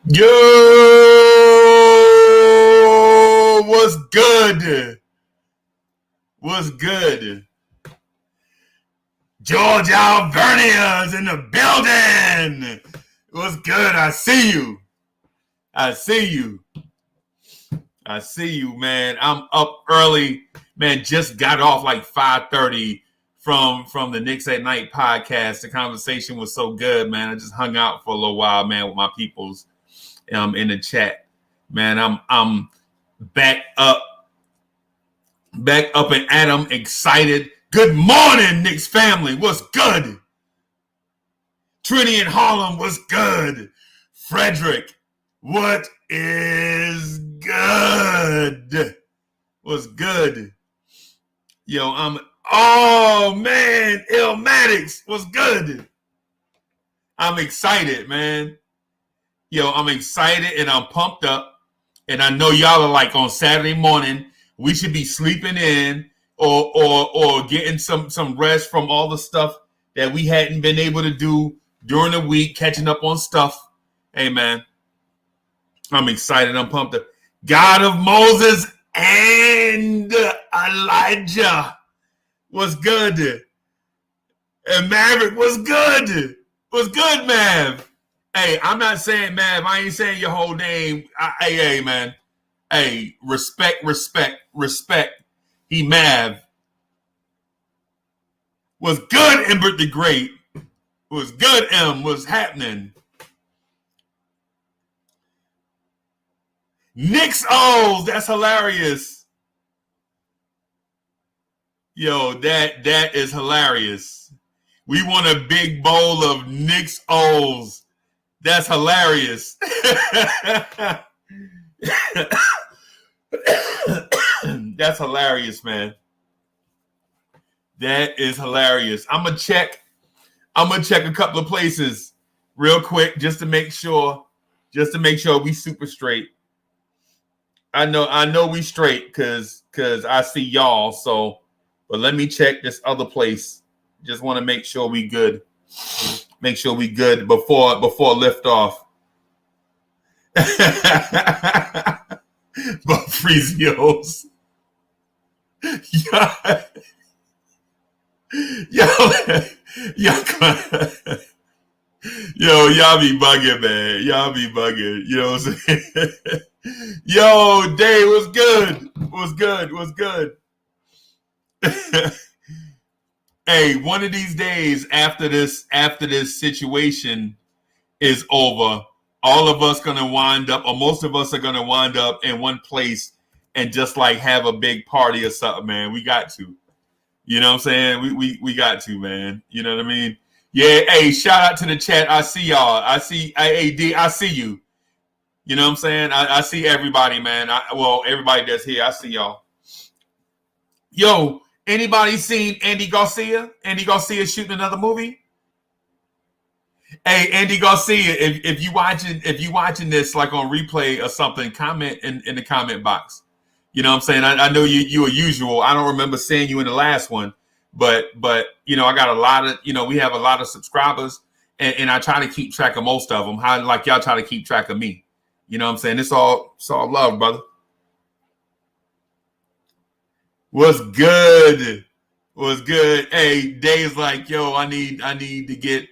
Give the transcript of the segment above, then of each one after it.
Yo, what's good? What's good? George Alvernia's in the building. What's good? I see you. I see you. I see you, man. I'm up early, man. Just got off like 5:30 from the Knicks at Night podcast. The conversation was so good, man. I just hung out for a little while, man, with my peoples in the chat. Man, I'm back up and at 'em, excited. Good morning, Knicks family. What's good? Trinity and Harlem, what's good? Frederick, what is good? What's good? Yo, oh man, Illmatics, what's good? I'm excited, man. Yo, I'm excited and I'm pumped up. And I know y'all are like on Saturday morning, we should be sleeping in or getting some rest from all the stuff that we hadn't been able to do during the week, catching up on stuff. Hey, man, I'm excited. I'm pumped up. God of Moses and Elijah was good. And Maverick was good. Was good, Mav. Hey, I'm not saying Mav. I ain't saying your whole name. Hey, man. Hey, respect. He Mav. Was good, Embert the Great. Was good, M. Was happening. Knicks O's. That's hilarious. Yo, that is hilarious. We want a big bowl of Knicks O's. That's hilarious. That's hilarious, man. That is hilarious. I'm gonna check a couple of places real quick just to make sure we super straight. I know we straight because I see y'all. So, but let me check this other place. Just want to make sure we good. Make sure we good before liftoff. But Freezios. Y'all be bugging, man. Y'all be bugging. You know what I'm saying? Yo, Dave, what's good? What's good? Hey, one of these days after this situation is over, all of us gonna wind up, or most of us are gonna wind up in one place and just like have a big party or something, man. We got to. You know what I'm saying? We got to, man. You know what I mean? Yeah, hey, shout out to the chat. I see y'all. I see AAD. I see you. You know what I'm saying? I see everybody, man. Everybody that's here. I see y'all. Yo, anybody seen Andy Garcia? Andy Garcia shooting another movie? Hey, Andy Garcia, if you watching this like on replay or something, comment in the comment box. You know what I'm saying? I know you are usual. I don't remember seeing you in the last one, but you know, I got a lot of, you know, we have a lot of subscribers and I try to keep track of most of them. How like y'all try to keep track of me. You know what I'm saying? It's all love, brother. What's good? What's good? Hey, Dave's like, yo, I need to get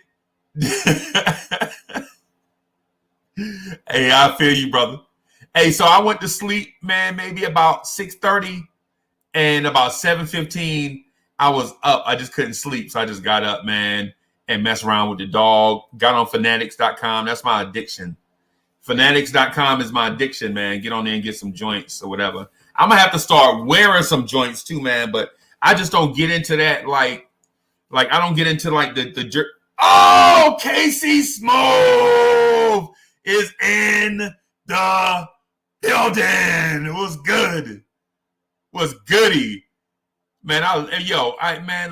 Hey, I feel you, brother. Hey, so I went to sleep, man, maybe about 6:30, and about 7:15, I was up. I just couldn't sleep, so I just got up, man, and messed around with the dog. Got on fanatics.com. That's my addiction. Fanatics.com is my addiction, man. Get on there and get some joints or whatever. I'm gonna have to start wearing some joints too, man. But I just don't get into that, like I don't get into like the jerk. Oh, Casey Smooth is in the building. It was good. Was goody, man.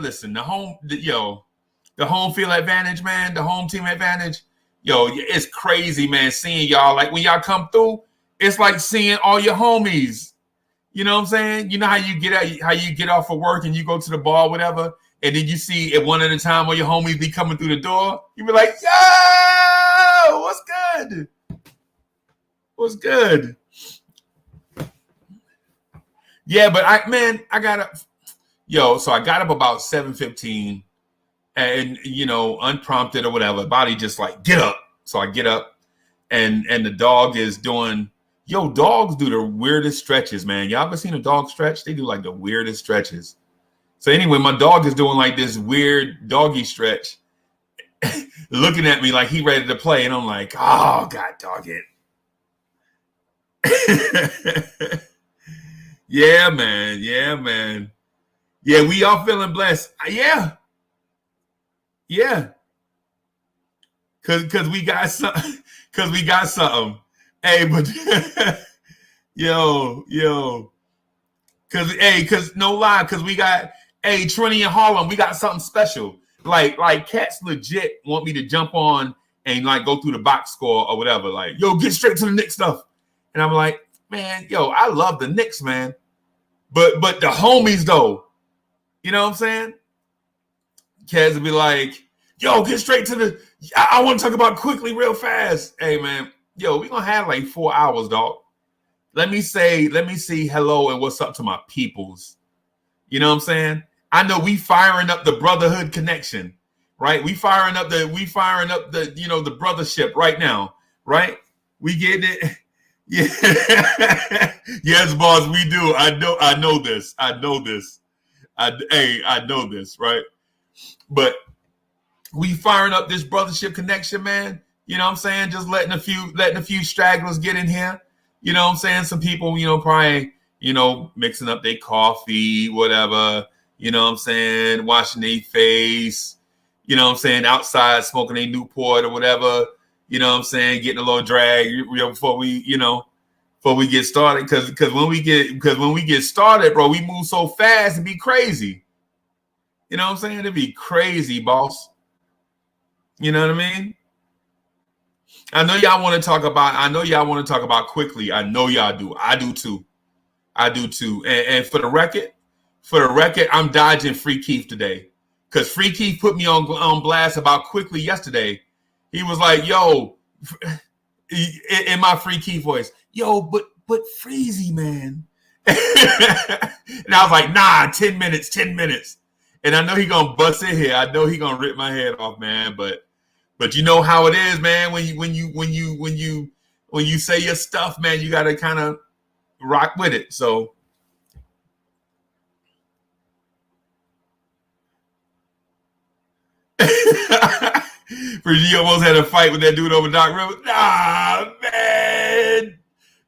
Listen, the home field advantage, man. The home team advantage. Yo, it's crazy, man. Seeing y'all, like when y'all come through, it's like seeing all your homies. You know what I'm saying? You know how you get off of work and you go to the bar, whatever, and then you see at one at a time all your homies be coming through the door. You be like, yo, what's good? What's good? Yeah, but I got up. So I got up about 7:15, and unprompted or whatever. Body just like get up. So I get up, and the dog is doing. Dogs do the weirdest stretches, man. Y'all ever seen a dog stretch? They do like the weirdest stretches. So anyway, my dog is doing like this weird doggy stretch, looking at me like he ready to play, and I'm like, oh God, dog it. Yeah, man. Yeah, man. Yeah, we all feeling blessed. Yeah. Cause we got something. Cause we got something. Hey, but cause no lie, cause we got Trinity and Harlem, we got something special. Like cats legit want me to jump on and like go through the box score or whatever. Like, get straight to the Knicks stuff. And I'm like, man, I love the Knicks, man. But the homies though, you know what I'm saying? Cats would be like, get straight to the. I want to talk about Quickley real fast. Hey man, we gonna have like 4 hours, dog. Let me see hello and what's up to my peoples. You know what I'm saying? I know we firing up the brotherhood connection, right? We firing up the the brothership right now, right? We getting it. Yeah. Yes, boss, we do. I know this. I know this, right? But we firing up this brothership connection, man. You know what I'm saying? Just letting a few stragglers get in here. You know what I'm saying? Some people, probably, mixing up their coffee, whatever. You know what I'm saying? Washing their face. You know what I'm saying? Outside smoking a Newport or whatever. You know what I'm saying? Getting a little drag before we get started. Because when we get started, bro, we move so fast and be crazy. You know what I'm saying? It'd be crazy, boss. You know what I mean? I know y'all want to talk about Quickley. I know y'all do. I do too. And for the record, I'm dodging Free Keith today. Because Free Keith put me on blast about Quickley yesterday. He was like, in my Free Keith voice, but Freezy, man. And I was like, nah, 10 minutes. And I know he gonna bust in here. I know he gonna rip my head off, man. But you know how it is, man. When you say your stuff, man, you gotta kind of rock with it. So you almost had a fight with that dude over Doc Rivers. Nah, man.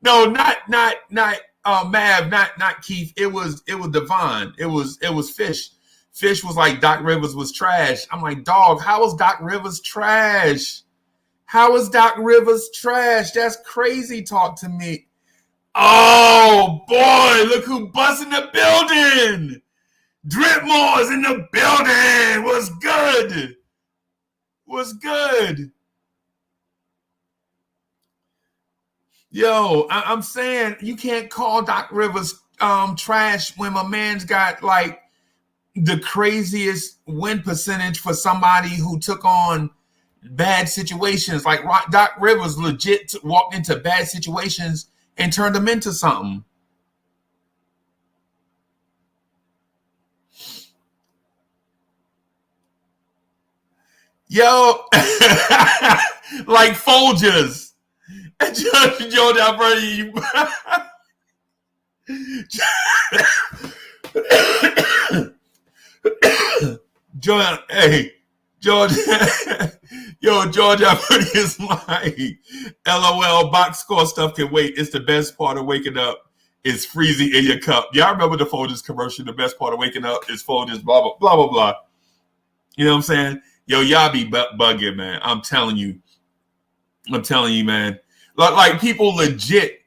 No, not Mav, not Keith. It was Devon. It was Fish. Fish was like, Doc Rivers was trash. I'm like, dog, how is Doc Rivers trash? That's crazy talk to me. Oh, boy, look who busts in the building. Dripmore's in the building. What's good? I'm saying you can't call Doc Rivers trash when my man's got like the craziest win percentage for somebody who took on bad situations. Like Doc Rivers legit walked into bad situations and turned them into something. Like Folgers. George Alberti. George, George Alberti is like, LOL, box score stuff can wait. It's the best part of waking up is freezing in your cup. Y'all remember the Folgers commercial? The best part of waking up is Folgers, blah, blah, blah, blah, blah. You know what I'm saying? Y'all be bugging, man. I'm telling you, man. Like people legit,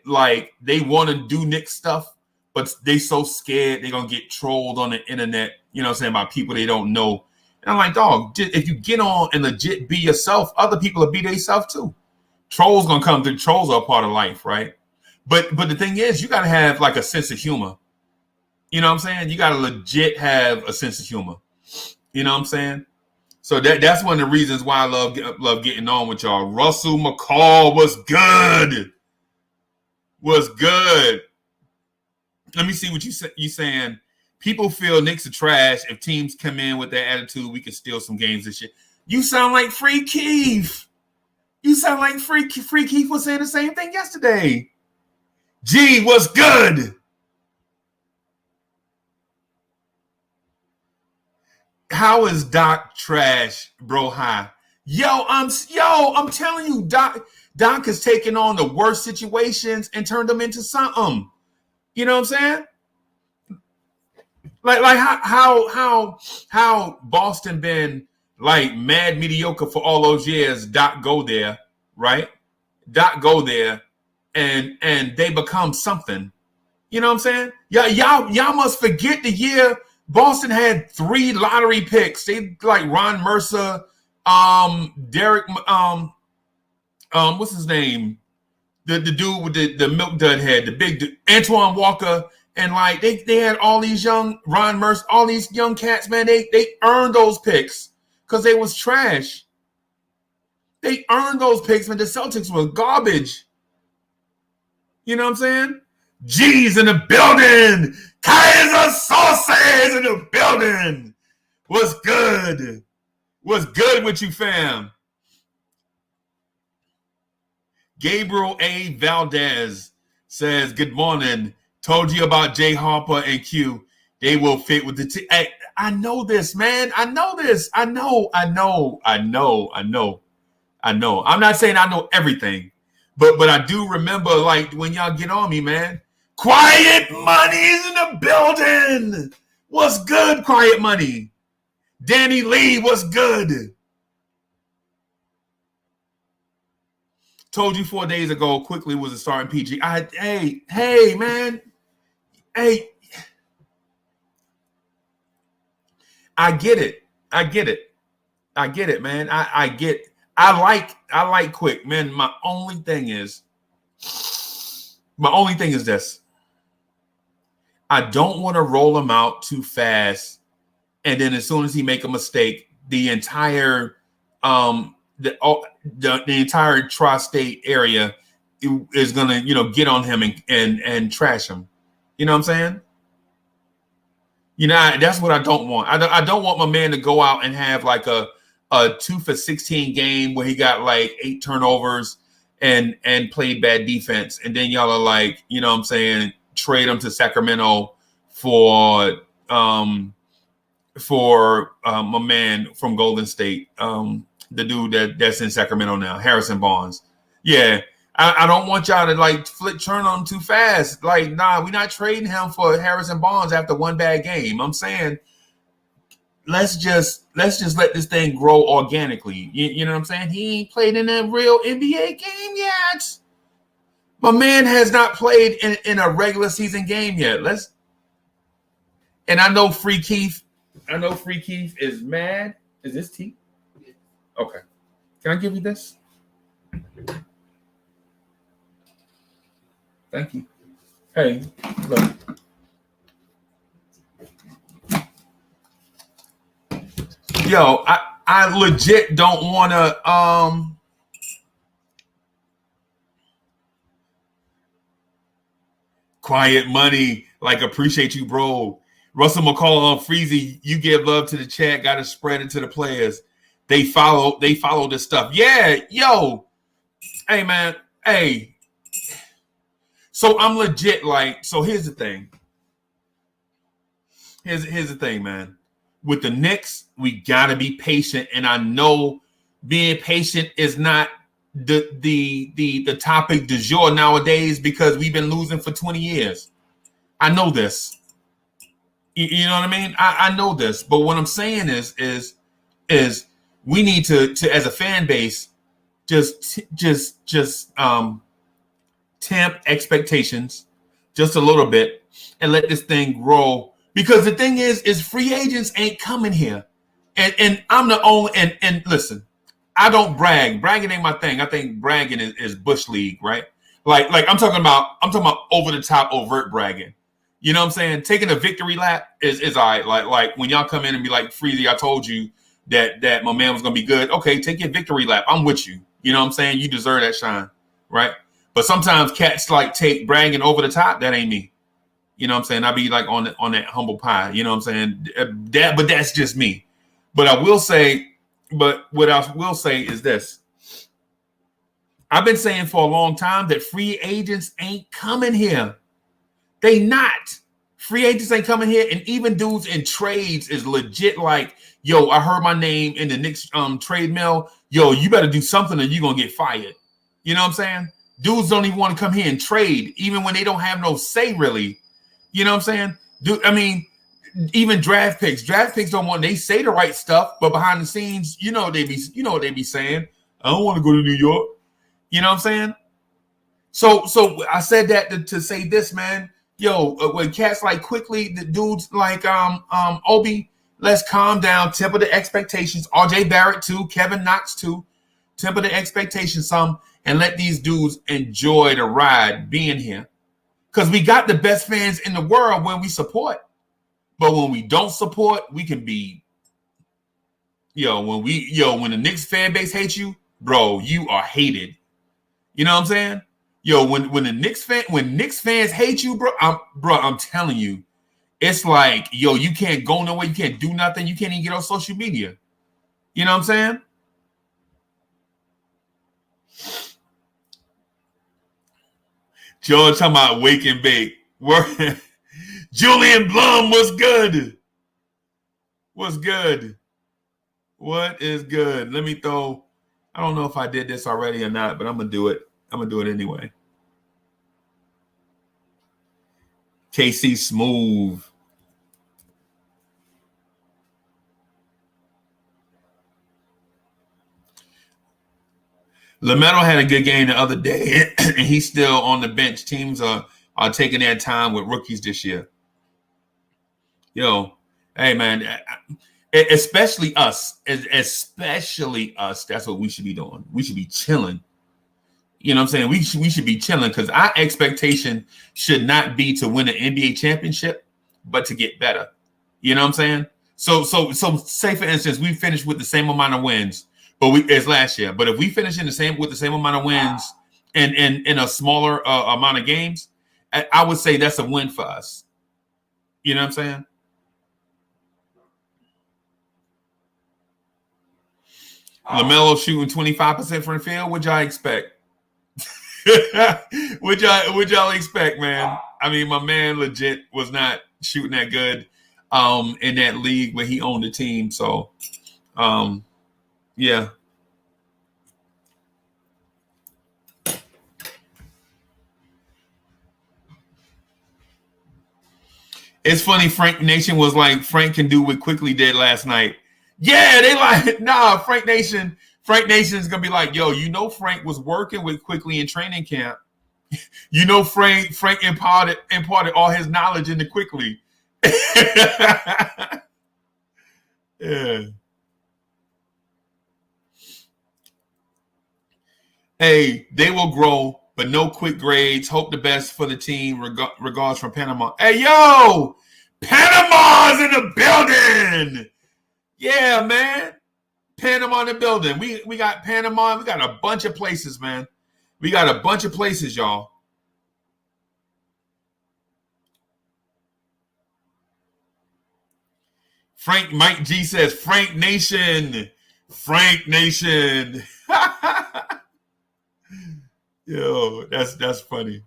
like they want to do Knicks stuff, but they so scared they're going to get trolled on the internet, you know what I'm saying, by people they don't know. And I'm like, dog, if you get on and legit be yourself, other people will be themselves too. Trolls going to come through. Trolls are a part of life, right? But the thing is, you got to have like a sense of humor. You know what I'm saying? You got to legit have a sense of humor. You know what I'm saying? So that's one of the reasons why I love getting on with y'all. Russell McCall was good. Was good. Let me see what you saying. People feel Knicks are trash. If teams come in with that attitude, we can steal some games this year. You sound like Free Keith. You sound like Free Keith was saying the same thing yesterday. G was good. How is Doc trash, bro? High. I'm telling you, Doc has taken on the worst situations and turned them into something. You know what I'm saying? Like how Boston been like mad mediocre for all those years. Doc go there, right? Doc go there, and they become something. You know what I'm saying? Y'all must forget the year Boston had 3 lottery picks. They like Ron Mercer, Derek, what's his name? The dude with the milk dud head, the big dude, Antoine Walker. And like they had all these young Ron Mercer, all these young cats, man. They earned those picks because they was trash. They earned those picks when the Celtics were garbage. You know what I'm saying? G's in the building. Kaiser Sauces in the building. What's good? What's good with you, fam? Gabriel A. Valdez says, good morning. Told you about Jay Harper and Q. They will fit with the team. I know this, man. I know this. I know. I'm not saying I know everything, but I do remember like when y'all get on me, man. Quiet Money's in the building. What's good, Quiet Money? Danny Lee, what's good? Told you 4 days ago, Quickley was a starting PG. Hey, man. Hey, I get it, man. I like Quick, man. My only thing is this. I don't want to roll him out too fast, and then as soon as he make a mistake, the entire the entire tri-state area is gonna get on him and trash him. You know what I'm saying? That's what I don't want. I don't want my man to go out and have like a 2 for 16 game where he got like 8 turnovers and played bad defense. And then y'all are like, you know what I'm saying, trade him to Sacramento for my man from Golden State, the dude that's in Sacramento now, Harrison Barnes. Yeah. I don't want y'all to like turn on him too fast. Like, nah, we're not trading him for Harrison Barnes after one bad game. I'm saying let's just let this thing grow organically. You know what I'm saying? He ain't played in a real NBA game yet. My man has not played in a regular season game yet. And I know Free Keith is mad. Is this tea? Okay. Can I give you this? Thank you. Hey, look. Yo, I legit don't want to Quiet Money, like appreciate you, bro. Russell McCall on Freezy, you give love to the chat, got to spread it to the players. They follow this stuff. Yeah, yo. Hey, man. Hey. So I'm legit like, so here's the thing. Here's the thing, man. With the Knicks, we gotta be patient. And I know being patient is not the topic du jour nowadays because we've been losing for 20 years. I know this. You know what I mean? I know this. But what I'm saying is we need to as a fan base just temp expectations just a little bit and let this thing grow. Because the thing is free agents ain't coming here. And I'm the only and listen, I don't brag. Bragging ain't my thing. I think bragging is Bush League, right? Like I'm talking about over the top overt bragging. You know what I'm saying? Taking a victory lap is all right. Like when y'all come in and be like, Freezy, I told you that my man was gonna be good. Okay, take your victory lap. I'm with you. You know what I'm saying? You deserve that shine, right? But sometimes cats like take bragging over the top. That ain't me. You know what I'm saying? I be like on that humble pie. You know what I'm saying? But that's just me. But what I will say is this. I've been saying for a long time that free agents ain't coming here. They not. Free agents ain't coming here, and even dudes in trades is legit like, yo, I heard my name in the Knicks trade mail. Yo, you better do something or you're going to get fired. You know what I'm saying? Dudes don't even want to come here and trade, even when they don't have no say, really. You know what I'm saying? Even draft picks. Draft picks don't want, they say the right stuff, but behind the scenes, what they be saying. I don't want to go to New York. You know what I'm saying? So I said that to say this, man. Yo, when cats like Quickley, the dudes like Obi, let's calm down, temper the expectations. RJ Barrett too, Kevin Knox too. Temper the expectations some and let these dudes enjoy the ride being here. Because we got the best fans in the world when we support. But when we don't support, we can be, when the Knicks fan base hates you, bro, you are hated. You know what I'm saying? Yo, when Knicks fans hate you, bro, I'm telling you, it's like, yo, you can't go nowhere, you can't do nothing, you can't even get on social media. You know what I'm saying? George talking about wake and bake. Julian Blum, what's good? What's good? What is good? Let me throw. I don't know if I did this already or not, but I'm gonna do it. I'm gonna do it anyway. KC Smooth. LaMelo had a good game the other day, and he's still on the bench. Teams are taking their time with rookies this year. Yo, hey man, especially us. That's what we should be doing. We should be chilling. You know what I'm saying? We should be chilling because our expectation should not be to win an NBA championship, but to get better. You know what I'm saying? So say for instance, we finished with the same amount of wins, as last year. But if we finish with the same amount of wins and in a smaller amount of games, I would say that's a win for us. You know what I'm saying? LaMelo shooting 25% from the field. What y'all expect? What y'all expect, man? I mean, my man legit was not shooting that good in that league when he owned the team. So, yeah. It's funny. Frank Nation was like, Frank can do what Quickley did last night. Yeah, they like, nah, Frank Nation is gonna be like, yo, Frank was working with Quickley in training camp. Frank imparted all his knowledge into Quickley. Yeah. Hey, they will grow, but no quick grades. Hope the best for the team. Regards from Panama. Hey, yo, Panama's in the building. Yeah, man. Panama in the building. We got Panama. We got a bunch of places, man. We got a bunch of places, y'all. Mike G says, Frank Nation. Frank Nation. Yo, that's funny.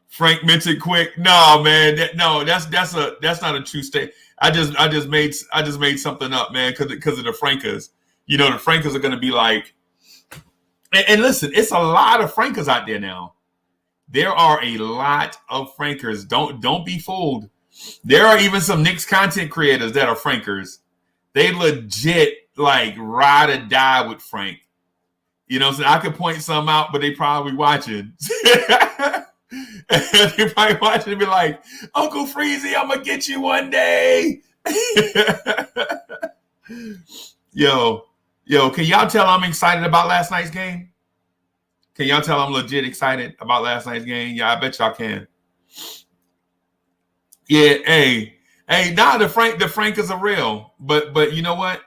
Frank mentioned quick. No, man. That's not a true statement. I just made something up, man, because of the Frankers. The Frankers are gonna be like, and listen, it's a lot of Frankers out there now. There are a lot of Frankers. Don't be fooled. There are even some Knicks content creators that are Frankers. They legit like ride or die with Frank. So I could point some out, but they probably watching. They probably watching and be like, Uncle Freezy, I'm gonna get you one day. Yo, can y'all tell I'm excited about last night's game? Can y'all tell I'm legit excited about last night's game? Yeah, I bet y'all can. Yeah, hey, nah, the Frankers are real. But you know what?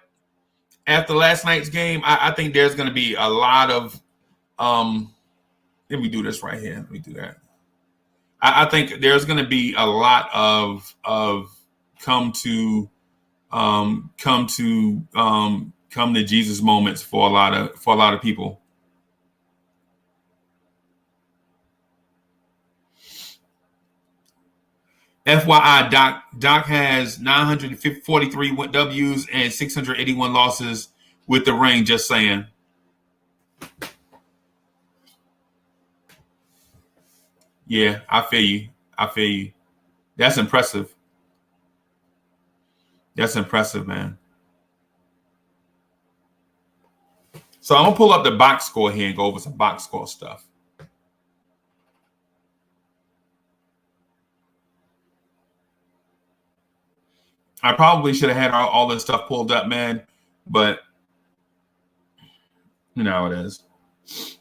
after last night's game, I think there's going to be a lot of let me do this right here. Let me do that. I think there's going to be a lot of come to Jesus moments for a lot of people. FYI, Doc has 943 W's and 681 losses with the ring. Just saying. Yeah, I feel you. That's impressive. That's impressive, man. So I'm gonna pull up the box score here and go over some box score stuff. I probably should have had all this stuff pulled up, man, but you know how it is.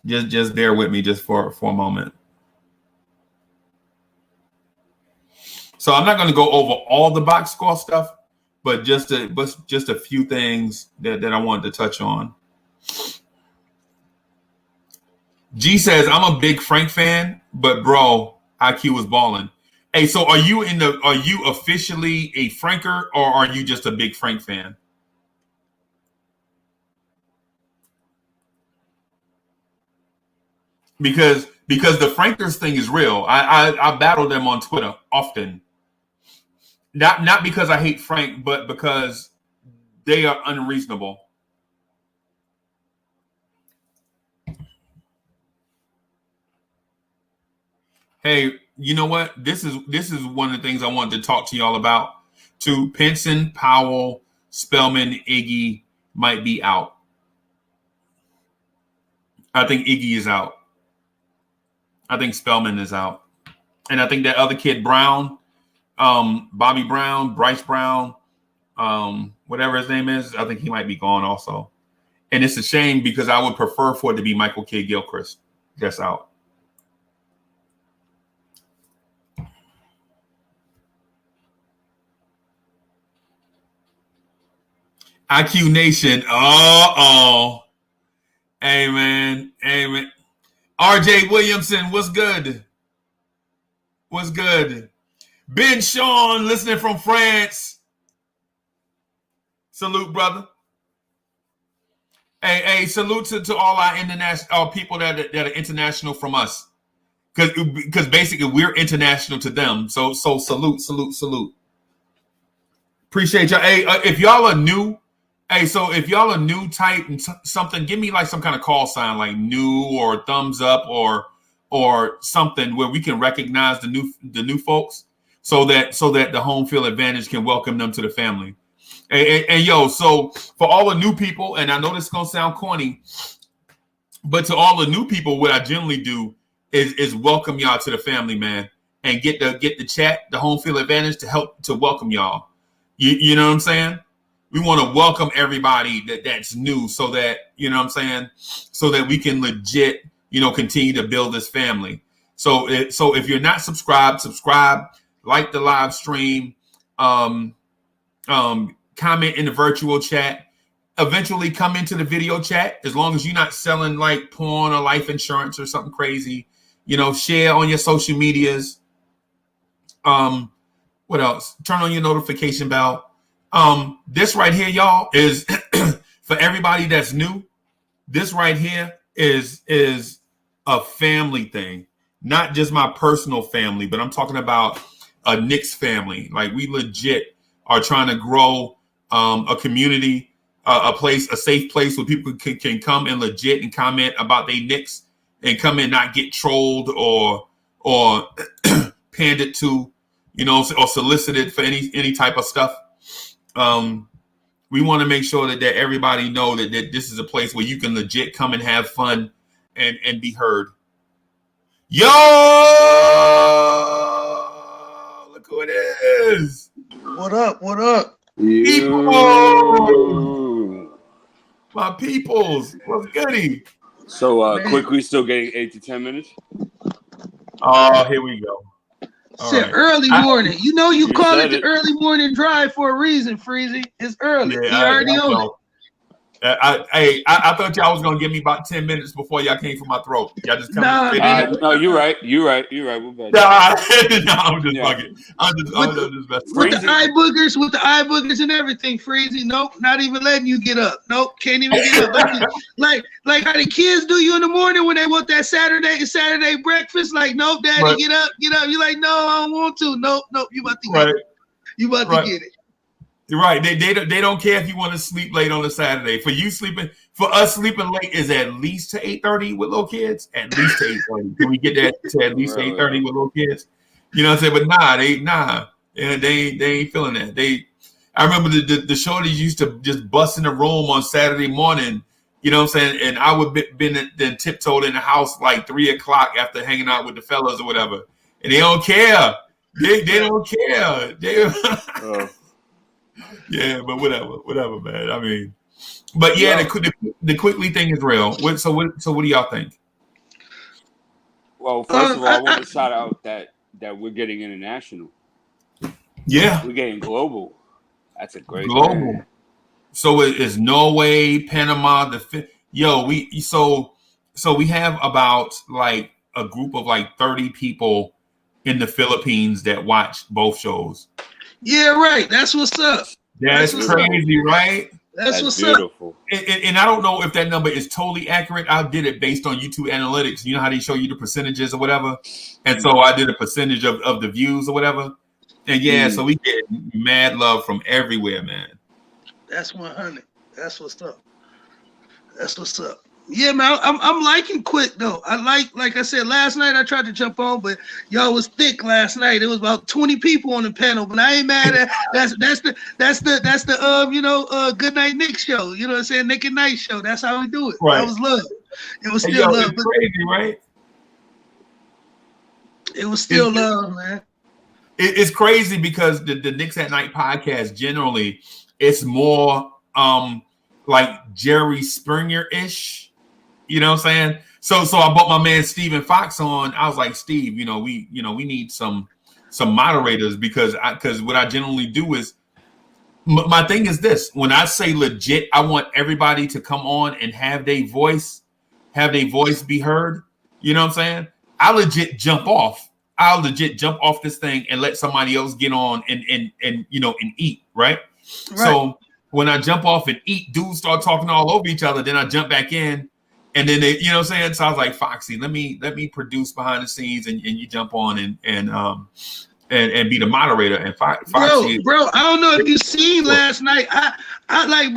Just bear with me just for a moment. So I'm not going to go over all the box score stuff, but just a few things that I wanted to touch on. G says, I'm a big Frank fan, but bro, IQ was balling. Hey, so are you officially a Franker, or are you just a big Frank fan? Because the Frankers thing is real. I battle them on Twitter often. Not because I hate Frank, but because they are unreasonable. Hey, you know what? This is one of the things I wanted to talk to y'all about. To Pinson, Powell, Spellman, Iggy might be out. I think Iggy is out. I think Spellman is out. And I think that other kid, Brown, Bobby Brown, Bryce Brown, whatever his name is, I think he might be gone also. And it's a shame because I would prefer for it to be Michael Kidd-Gilchrist. That's out. IQ Nation. Amen. RJ Williamson, what's good? What's good? Ben Sean, listening from France. Salute, brother. Hey, salute to all our international people that are international from us. Because basically we're international to them. So salute. Appreciate y'all. Hey, if y'all are new, type something. Give me like some kind of call sign, like new or thumbs up or something where we can recognize the new folks, so that the home field advantage can welcome them to the family. And yo, so for all the new people, and I know this is gonna sound corny, but to all the new people, what I generally do is welcome y'all to the family, man, and get the chat, the home field advantage to help to welcome y'all. You know what I'm saying? We want to welcome everybody that's new, so that, you know what I'm saying, so that we can legit, continue to build this family. So if you're not subscribed, subscribe, like the live stream, comment in the virtual chat, eventually come into the video chat, as long as you're not selling like porn or life insurance or something crazy, share on your social medias. What else? Turn on your notification bell. This right here, y'all, is for everybody that's new. This right here is a family thing, not just my personal family, but I'm talking about a Knicks family. Like, we legit are trying to grow a community, a safe place where people can come and legit and comment about their Knicks and come and not get trolled or pandered to, or solicited for any type of stuff. We want to make sure that everybody know that this is a place where you can legit come and have fun and be heard. Yo, look who it is. What up? People. My peoples. What's goody? So Quickley still getting 8 to 10 minutes? Oh, here we go. Said right. Early morning. You call it the early morning drive for a reason, Freezy. It's early. Yeah, you already own it. I thought y'all was gonna give me about 10 minutes before y'all came from my throat. Y'all just come. No, you're right. We're bad. No, I'm just fucking. I'm just with the eye boogers and everything. Freezy. Nope, not even letting you get up. Nope, can't even get up. like how the kids do you in the morning when they want that Saturday breakfast. Like, nope, daddy, get up. You're like, no, I don't want to. Nope, you about to get it. You about to get it. You're right. They don't care if you want to sleep late on a Saturday. For us sleeping late is at least to 8:30 with little kids. At least to 8:30. Can we get that to at least 8:30 with little kids? You know what I'm saying? But they ain't feeling that. I remember the shorties used to just bust in the room on Saturday morning. You know what I'm saying? And I would been then tiptoed in the house like 3:00 after hanging out with the fellas or whatever. And they don't care. They don't care. Yeah, but whatever, man. I mean, but yeah, the Quickley thing is real. So what do y'all think? Well, first of all, I want to shout out that we're getting international. Yeah, we're getting global. That's a great global. thing. So it's Norway, Panama, so we have about like a group of like 30 people in the Philippines that watch both shows. Yeah, right. That's what's up. That's crazy, right? That's what's beautiful. Up. And I don't know if that number is totally accurate. I did it based on YouTube analytics. You know how they show you the percentages or whatever? And so I did a percentage of the views or whatever. And so we get mad love from everywhere, man. That's 100. That's what's up. Yeah, man, I'm liking Quick though. I like I said last night. I tried to jump on, but y'all was thick last night. It was about 20 people on the panel, but I ain't mad at that's the Good Night Knicks show. You know what I'm saying? Nick and Night show. That's how we do it. Right. That was love. It was still love. It's crazy, right? It was still love, man. It's crazy because the Knicks at Night podcast generally it's more like Jerry Springer-ish. You know what I'm saying? So I brought my man Steven Fox on. I was like, Steve, we need some moderators because what I generally do is my thing is this. When I say legit, I want everybody to come on and have their voice be heard. You know what I'm saying? I'll legit jump off this thing and let somebody else get on and eat, right? So when I jump off and eat, dudes start talking all over each other. Then I jump back in. And then they, you know what I'm saying? So I was like, Foxy, let me produce behind the scenes and you jump on and be the moderator. And Foxy, bro, I don't know if you seen last night. I like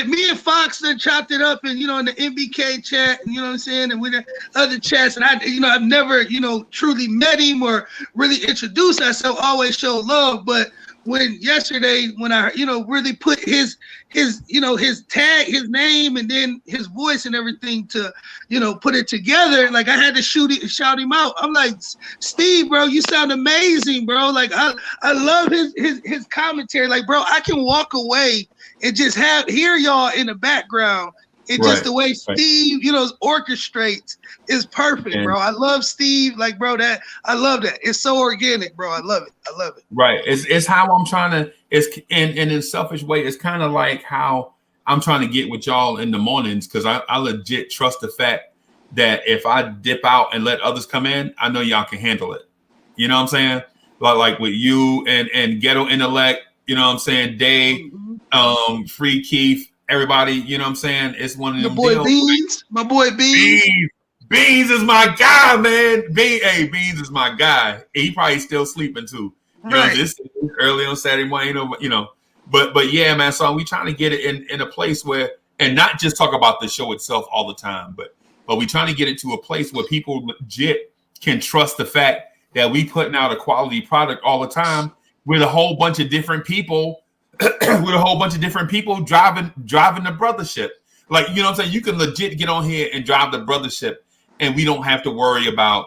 me and Fox then chopped it up and in the MBK chat and you know what I'm saying, and with the other chats. And I've never truly met him or really introduced myself, always show love. But when I really put his tag, his name, and then his voice and everything to put it together, like I had to shout him out. I'm like, Steve, bro, you sound amazing, bro. Like I love his commentary. Like, bro, I can walk away and just hear y'all in the background. It's just the way Steve, orchestrates is perfect, bro. I love Steve. Like, bro, I love that. It's so organic, bro. I love it. Right. It's how I'm trying to. It's in a selfish way. It's kind of like how I'm trying to get with y'all in the mornings because I legit trust the fact that if I dip out and let others come in, I know y'all can handle it. You know what I'm saying? Like with you and Ghetto Intellect. You know what I'm saying? Day, Free Keith. Everybody, you know what I'm saying? It's one of them deals. My boy Beans. Beans is my guy, man. Beans is my guy. He probably still sleeping too. You know, this is early on Saturday morning, But yeah, man. So we trying to get it in a place where, and not just talk about the show itself all the time, but we trying to get it to a place where people legit can trust the fact that we putting out a quality product all the time with a whole bunch of different people. Driving the brothership. Like, you know what I'm saying? You can legit get on here and drive the brothership and we don't have to worry about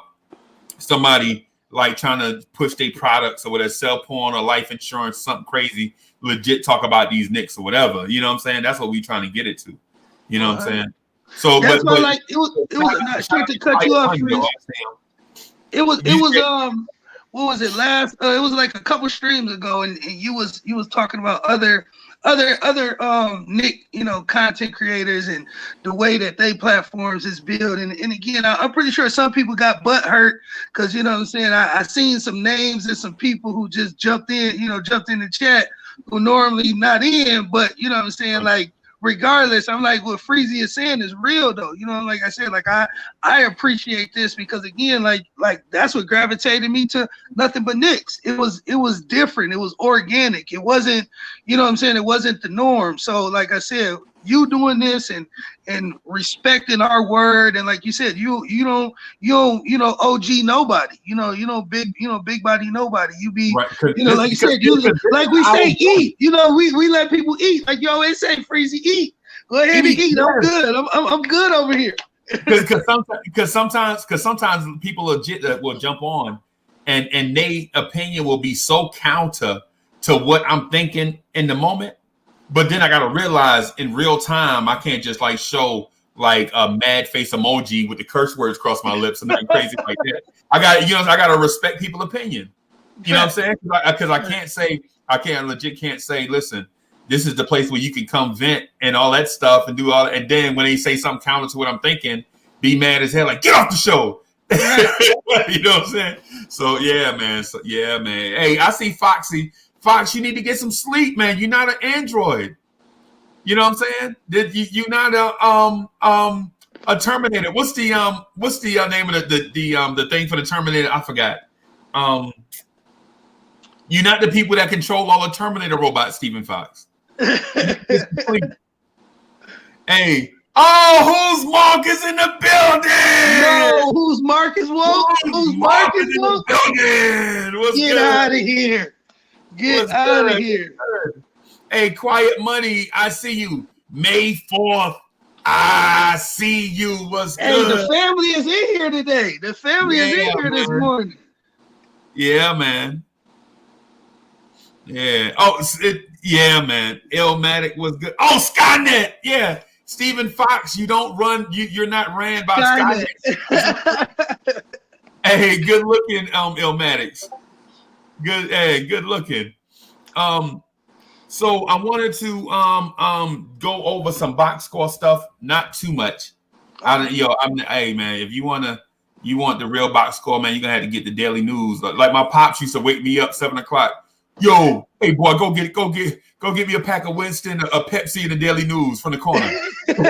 somebody like trying to push their products or whatever, sell porn or life insurance, something crazy, legit talk about these Knicks or whatever. You know what I'm saying? That's what we trying to get it to. You know what I'm saying? So that's why, like, it was not straight to cut you off. It was what was it last? It was like a couple streams ago, and you was talking about other other Nick, content creators and the way that they platforms is built. And again, I'm pretty sure some people got butt hurt because you know what I'm saying. I seen some names and some people who just jumped in the chat who normally not in, but you know what I'm saying, like. Regardless, I'm like, what Freezy is saying is real though. Like I said, like I appreciate this because again, like that's what gravitated me to nothing but Knicks. It was different. It was organic. It wasn't, you know what I'm saying? It wasn't the norm. So like I said, you doing this and respecting our word, and like you said, you don't OG nobody, big body nobody. You be right, like you said, like we say eat, we let people eat, like you always say, Freezy, eat, go ahead and eat. I'm good. I'm good over here. Because sometimes people legit will jump on and their opinion will be so counter to what I'm thinking in the moment. But then I gotta realize in real time, I can't just like show like a mad face emoji with the curse words across my lips and nothing crazy like that. I gotta respect people's opinion. You know what I'm saying? Because I can't say, listen, this is the place where you can come vent and all that stuff and do all that. And then when they say something counter to what I'm thinking, be mad as hell, like get off the show. You know what I'm saying? So yeah, man. Hey, I see Foxy. Fox, you need to get some sleep, man. You're not an android. You know what I'm saying? You're not a Terminator. What's the name of the thing for the Terminator? I forgot. You're not the people that control all the Terminator robots, Stephen Fox. Hey, who's Marcus in the building? No, who's Marcus Woke? Who's Marcus in the building? What's Get out of here. Get out of here. Hey, Quiet Money, I see you. May 4th, I see you. What's good? Hey, the family is in here today. The family is in here this morning. Yeah, man. Yeah. Oh, yeah, man. Illmatic was good. Oh, Skynet. Yeah. Stephen Fox, you don't run. You're not ran by Skynet. Hey, good looking, Illmatics. Good, hey, good looking. So I wanted to go over some box score stuff, not too much. Hey man, if you want the real box score, man, you're gonna have to get the daily news. Like my pops used to wake me up 7 o'clock. Yo, hey boy, go get me a pack of Winston, a Pepsi, and the daily news from the corner. And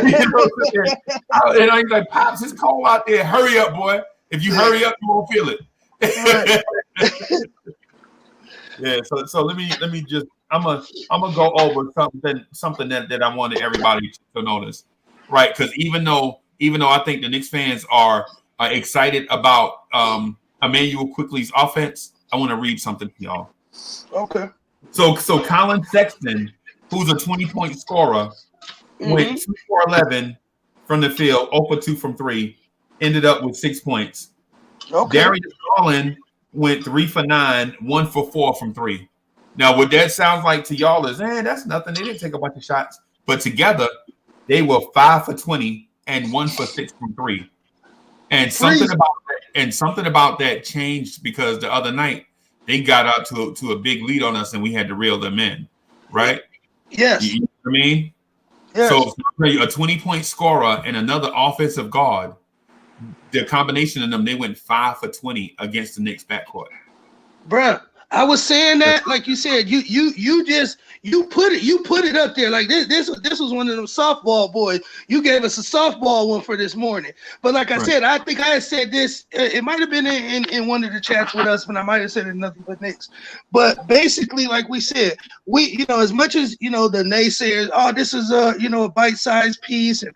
I'm like, Pops, it's cold out there. Hurry up, boy. If you hurry up, you won't feel it. Yeah, so let me just I'm gonna go over something that I wanted everybody to notice, right? Because even though I think the Knicks fans are excited about Emmanuel Quickley's offense, I want to read something to y'all. Okay. So Colin Sexton, who's a 20-point scorer, went 2 for 11 from the field, 0 for 2 from 3, ended up with 6 points. Okay. Darius Garland went 3 for 9, 1 for 4 from 3. Now, what that sounds like to y'all is, that's nothing. They didn't take a bunch of shots, but together they were 5 for 20 and 1 for 6 from 3. And something about that changed because the other night they got out to a big lead on us and we had to reel them in, right? Yes. You know what I mean? Yes. So a 20-point scorer and another offensive guard, the combination of them, they went 5 for 20 against the Knicks backcourt. Bruh, I was saying that, like you said, you put it up there. Like this was one of them softball boys. You gave us a softball one for this morning. But like I said, I think I had said this. It might have been in one of the chats with us, but I might have said it nothing but Knicks. But basically, like we said, we as much as the naysayers, this is a bite-sized piece, and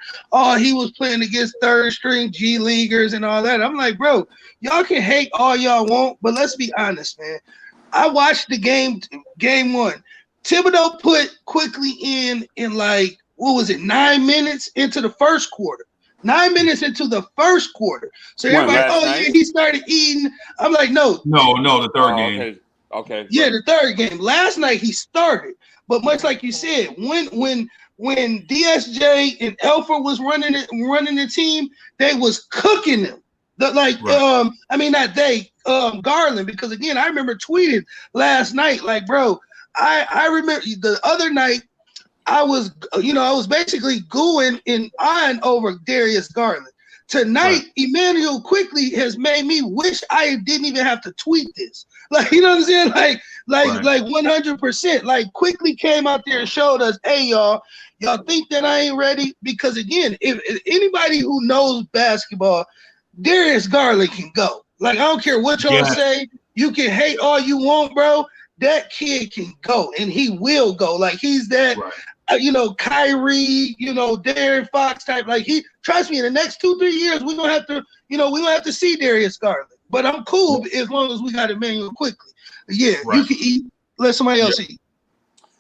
he was playing against third string G leaguers and all that. I'm like, bro, y'all can hate all y'all want, but let's be honest, man. I watched the game one. Thibodeau put Quickley in like, 9 minutes into the first quarter. 9 minutes into the first quarter. So everybody, he started eating. I'm like, no, the third game. Okay. Yeah, the third game. Last night he started, but much like you said, when DSJ and Elford was running the team, they was cooking them. Garland, because again, I remember tweeting last night, like, bro, I remember the other night I was basically gooing and eyeing over Darius Garland. Tonight, Emmanuel Quickley has made me wish I didn't even have to tweet this. Like, you know what I'm saying? Like 100%. Like, Quickley came out there and showed us, hey, y'all think that I ain't ready? Because again, if anybody who knows basketball, Darius Garland can go. Like, I don't care what y'all say. You can hate all you want, bro. That kid can go, and he will go. Like, he's that. Kyrie, Darren Fox type. Like, trust me, in the next 2-3 years, we're gonna have to see Darius Garland. But I'm cool as long as we got Emmanuel Quickley. Yeah, you can eat, let somebody else eat.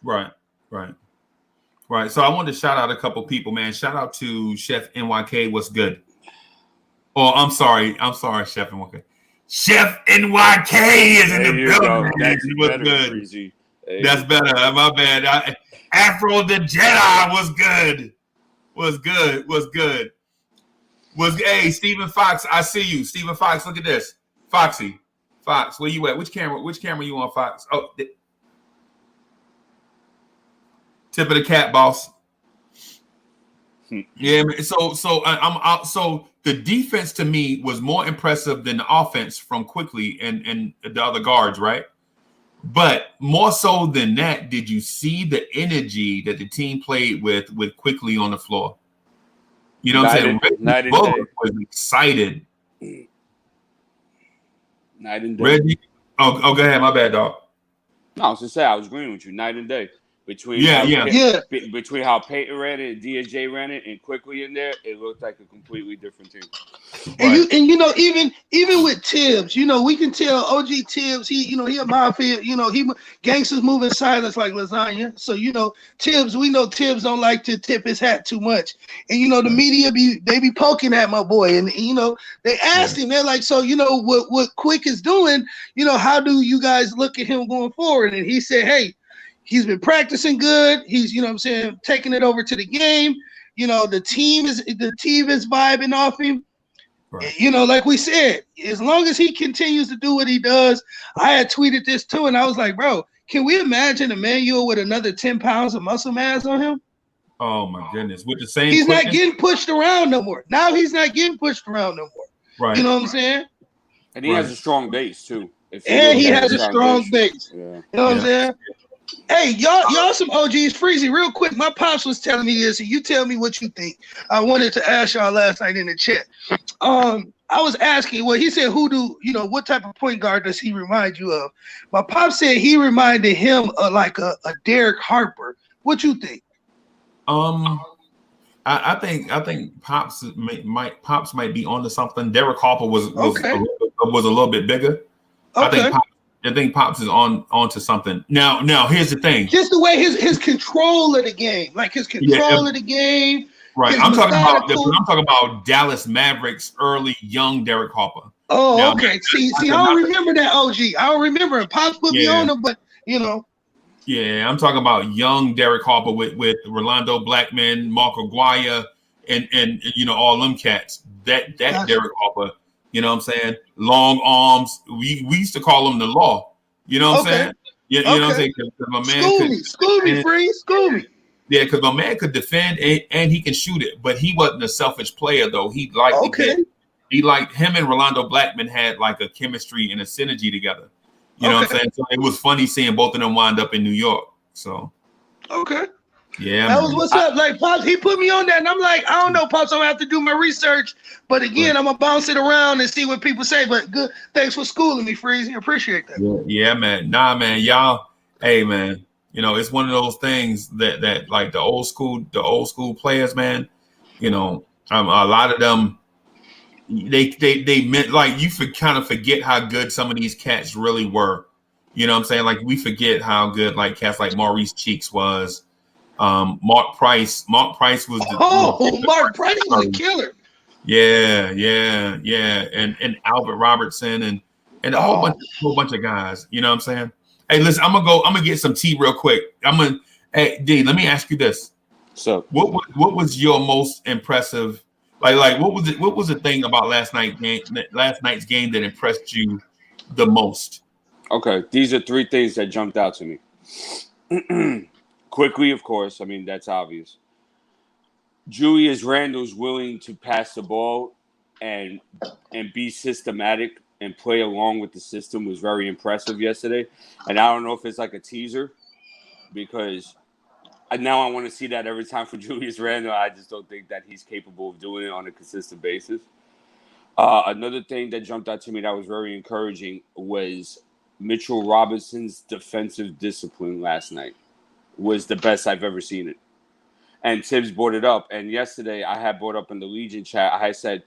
Right. So I wanted to shout out a couple people, man. Shout out to Chef NYK. What's good? Oh, I'm sorry, Chef NYK. Chef NYK is in the building. That's what's good. Hey. That's better. My bad. Afro the Jedi was good. Hey, Stephen Fox, I see you. Stephen Fox, look at this. Fox, where you at? Which camera you on, Fox? Oh, tip of the cap, boss. Yeah, so I'm out. So the defense to me was more impressive than the offense from Quickley and the other guards, right? But more so than that, did you see the energy that the team played with Quickley on the floor? You know what I'm saying? Reggie Bullock was excited. Night and day. Reggie, go ahead. My bad, dog. No, I was just saying, I was agreeing with you. Night and day. Between how Peyton ran it and DSJ ran it and Quickley in there, it looked like a completely different team. And even with Tibbs, we can tell OG Tibbs, he a mafia, he gangsters moving silence like lasagna. So Tibbs, we know Tibbs don't like to tip his hat too much. And the media they be poking at my boy, and they asked him, they're like, so what Quick is doing, how do you guys look at him going forward? And he said, hey, he's been practicing good. He's, taking it over to the game. The team is vibing off him. Right. Like we said, as long as he continues to do what he does, I had tweeted this too, and I was like, bro, can we imagine Emmanuel with another 10 pounds of muscle mass on him? Oh my goodness. With the same he's quickness? Not getting pushed around no more. Now he's not getting pushed around no more. Right. You know what I'm saying? And he has a strong base too. And he has a strong base. Yeah. You know what I'm saying? Hey, y'all some OGs. Freezy, real quick. My pops was telling me this, and you tell me what you think. I wanted to ask y'all last night in the chat. I was asking, he said, what type of point guard does he remind you of? My pop said he reminded him of like a Derek Harper. What you think? I think Pops might be onto something. Derek Harper was a little bit bigger. Okay. I think Pops is onto something. Now here's the thing. Just the way his control of the game, like his control of the game. Right. I'm talking about Dallas Mavericks early young Derek Harper. Oh, now, okay. See, I don't remember that OG. I don't remember it. Pops put me on him, but Yeah, I'm talking about young Derek Harper with Rolando Blackman, Mark Aguirre, and all them cats. That Derek Harper. You know what I'm saying? Long arms. We used to call him the law. You know what I'm saying? You know what I'm saying? Because my man school me. Yeah, because my man could defend and he can shoot it, but he wasn't a selfish player though. He liked him and Rolando Blackman had like a chemistry and a synergy together. You know what I'm saying? So it was funny seeing both of them wind up in New York. So yeah, that was what's up. Like Pops, he put me on that, and I'm like, I don't know, Pops. I'm gonna have to do my research, but again, I'm gonna bounce it around and see what people say. But good, thanks for schooling me, Freezy. Appreciate that. Yeah, man. Nah, man, y'all. Hey, man. It's one of those things that like the old school players, man. A lot of them, they meant like you kind of forget how good some of these cats really were. You know what I'm saying? Like we forget how good like cats like Maurice Cheeks was. Mark Price was Mark Price was a killer. Yeah, and Albert Robertson and a whole bunch of guys. You know what I'm saying? Hey, listen, I'm gonna get some tea real quick. Hey D, let me ask you this. So what was your most impressive? Like what was the thing about last night's game that impressed you the most? Okay, these are three things that jumped out to me. Quickley, of course. I mean, that's obvious. Julius Randle's willing to pass the ball and be systematic and play along with the system was very impressive yesterday. And I don't know if it's like a teaser because now I want to see that every time for Julius Randle. I just don't think that he's capable of doing it on a consistent basis. Another thing that jumped out to me that was very encouraging was Mitchell Robinson's defensive discipline last night was the best I've ever seen it. And Tibbs brought it up. And yesterday I had brought up in the Legion chat, I had said,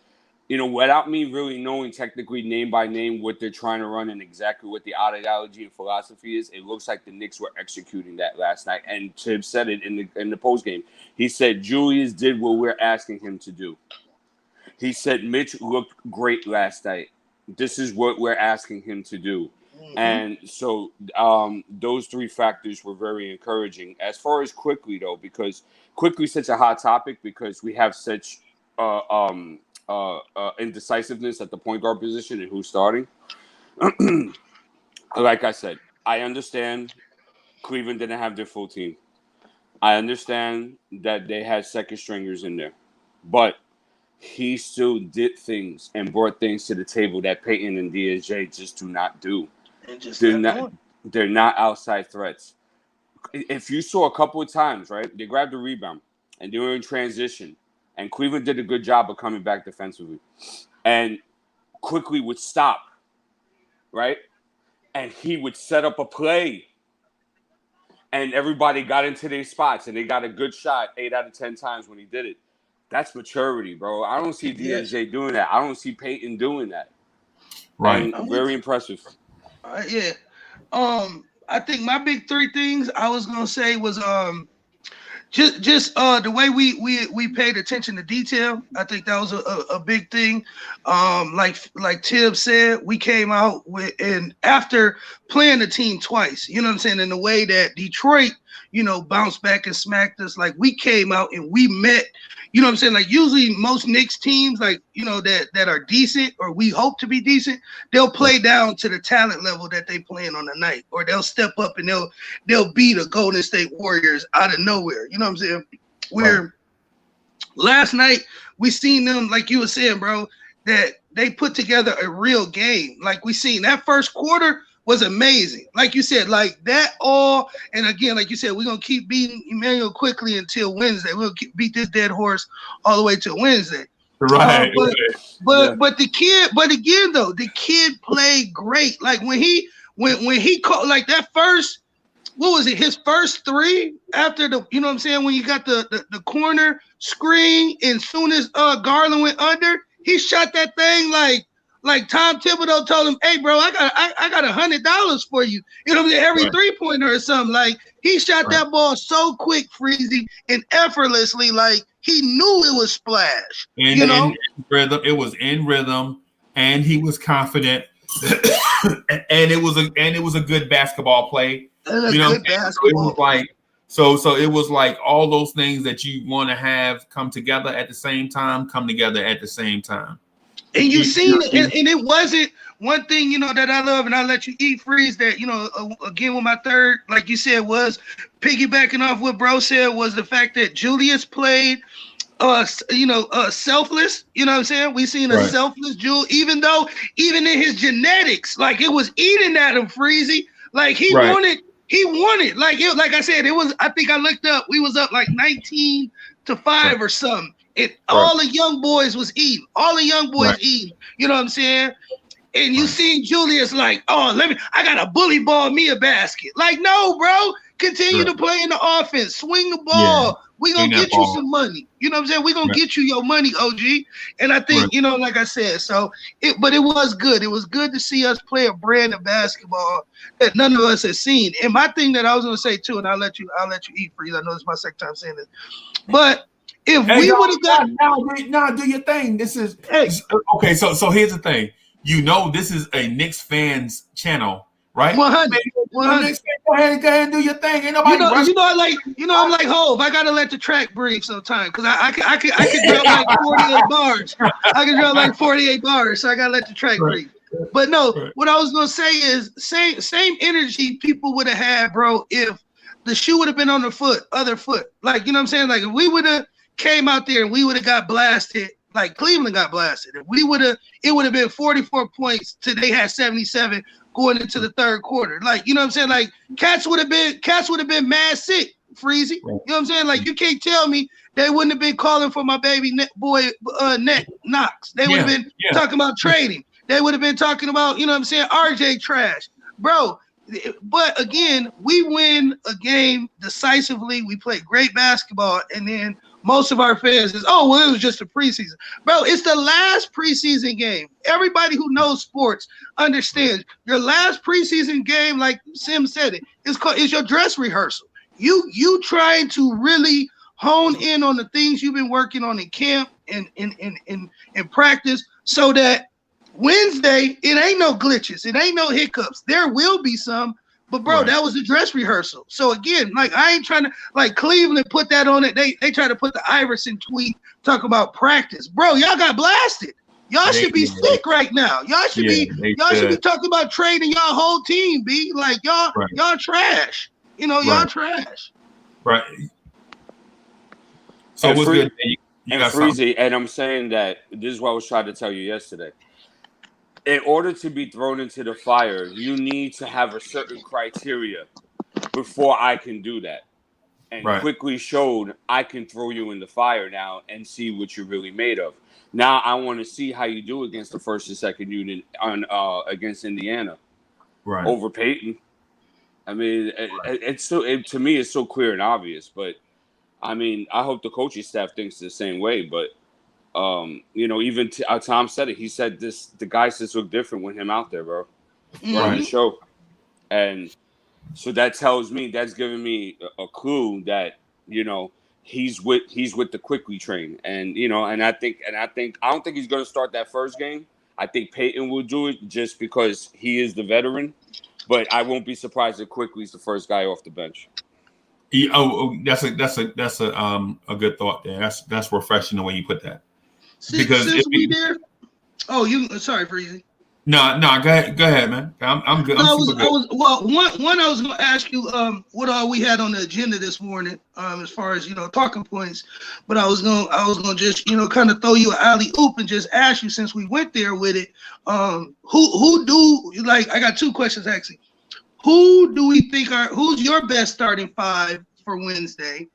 without me really knowing technically name by name what they're trying to run and exactly what the ideology and philosophy is, it looks like the Knicks were executing that last night. And Tibbs said it in the postgame. He said Julius did what we're asking him to do. He said Mitch looked great last night. This is what we're asking him to do. Mm-hmm. And so those three factors were very encouraging. As far as Quickley, though, because Quickley's such a hot topic because we have such indecisiveness at the point guard position and who's starting. Like I said, I understand Cleveland didn't have their full team. I understand that they had second stringers in there. But he still did things and brought things to the table that Peyton and DSJ just do not do. They're not outside threats. If you saw a couple of times, right, they grabbed the rebound and they were in transition, and Cleveland did a good job of coming back defensively. And Quickley would stop, right, and he would set up a play, and everybody got into their spots, and they got a good shot 8 out of 10 times when he did it. That's maturity, bro. I don't see DSJ doing that. I don't see Peyton doing that. Right. And very impressive. Yeah. I think my big three things I was gonna say was just the way we paid attention to detail. I think that was a big thing. Like Tibbs said, we came out and after playing the team twice, you know what I'm saying, in the way that Detroit, bounced back and smacked us, like we came out and we met. You know what I'm saying? Like usually most Knicks teams, like, that are decent or we hope to be decent, they'll play down to the talent level that they playing on the night, or they'll step up and they'll beat the Golden State Warriors out of nowhere. You know what I'm saying? Where last night we seen them, like you were saying, bro, that they put together a real game. Like we seen that first quarter was amazing. Like you said, like that all, and again, like you said, we're going to keep beating Emmanuel Quickley until Wednesday. We'll beat this dead horse all the way to Wednesday. Right. But the kid, but again, though, the kid played great. Like when he caught like that first, what was it? His first three after the, you know what I'm saying? When you got the corner screen, and soon as Garland went under, he shot that thing like Tom Thibodeau told him, "Hey, bro, I got $100 for you." You know what I'm saying? Every 3-pointer or something. Like he shot that ball so quick, Freezy, and effortlessly. Like he knew it was splash. And in rhythm, it was in rhythm, and he was confident, and it was a good basketball play. Good basketball. It was like so it was like all those things that you want to have come together at the same time. And you've seen it, and it wasn't one thing, that I love, and I'll let you eat, Freeze, that, again, with my third, like you said, was piggybacking off what bro said, was the fact that Julius played, selfless, you know what I'm saying? We seen a selfless Julius, even in his genetics, like it was eating at him, Freezy, like he wanted, like I said, it was, I think I looked up, we was up like 19-5 or something. All the young boys was eating. Eating. You know what I'm saying? And you seen Julius like, I got to bully ball me a basket. Like, no, bro. Continue to play in the offense. Swing the ball. Yeah. We're going to get you some money. You know what I'm saying? We're going to get you your money, OG. And I think, like I said, but it was good. It was good to see us play a brand of basketball that none of us had seen. And my thing that I was going to say, too, and I'll let you eat, Freeze. I know it's my second time saying this. But if we would have got now, do your thing. This is okay. So here's the thing. This is a Knicks fans channel, right? 100. Go ahead and do your thing. Ain't nobody. I'm like Hov. I gotta let the track breathe sometimes because I can drop like 48 bars. I can drop like 48 bars, so I gotta let the track breathe. But no, what I was gonna say is same energy people would have had, bro, if the shoe would have been on the other foot. Like, you know what I'm saying? Like, if we would have came out there and we would have got blasted, like Cleveland got blasted. If we would have, it would have been 44 points till they had 77 going into the third quarter. Like, you know what I'm saying? Like, cats would have been mad sick, Freezy. You know what I'm saying? Like, you can't tell me they wouldn't have been calling for my baby boy Knox. They would have been talking about trading. They would have been talking about, you know what I'm saying, RJ trash. Bro, but again, we win a game decisively. We play great basketball, and then most of our fans is, oh, well, it was just a preseason. Bro, it's the last preseason game. Everybody who knows sports understands your last preseason game, like Sim said it, is your dress rehearsal. You trying to really hone in on the things you've been working on in camp and in practice, so that Wednesday, it ain't no glitches. It ain't no hiccups. There will be some, but bro, that was a dress rehearsal. So again, like, I ain't trying to, like, Cleveland put that on it. They try to put the Iverson tweet, talk about practice. Bro, y'all got blasted. Y'all should be sick right now. Y'all should be talking about trading y'all whole team, B. Like, y'all trash. You know, y'all trash. Right. So what's good? You got Freezy, and I'm saying that this is what I was trying to tell you yesterday. In order to be thrown into the fire, you need to have a certain criteria before I can do that. And Quickley showed I can throw you in the fire now and see what you're really made of. Now I want to see how you do against the first and second unit against Indiana over Peyton. I mean, to me, it's so clear and obvious. But I mean, I hope the coaching staff thinks the same way. But you know, even Tom said it. He said the guys just look different with him out there, bro. Running the show, and so that tells me, that's giving me a clue that, you know, he's with the Quickley train, and you know, and I don't think he's going to start that first game. I think Peyton will do it just because he is the veteran, but I won't be surprised if Quickley's the first guy off the bench. That's a good thought there. That's refreshing the way you put that. Because sorry, Freezy. No, go ahead, man. I'm good. I was going to ask you what all we had on the agenda this morning, as far as, you know, talking points, but I was going to just, you know, kind of throw you an alley oop and just ask you, since we went there with it, who do, like, I got two questions actually. Who do we think who's your best starting five for Wednesday?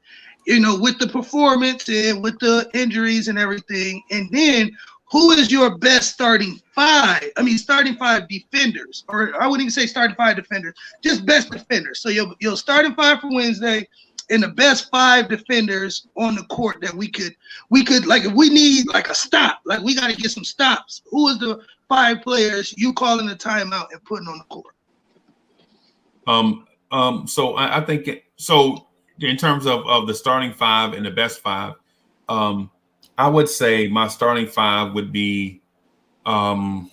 You know, with the performance and with the injuries and everything. And then who is your best starting five? I mean, starting five defenders, or I wouldn't even say starting five defenders, just best defenders. So you'll starting five for Wednesday, and the best five defenders on the court that we could like, if we need like a stop, like we got to get some stops. Who is the five players you calling a timeout and putting on the court? So I think so. In terms of the starting five and the best five, I would say my starting five would be, I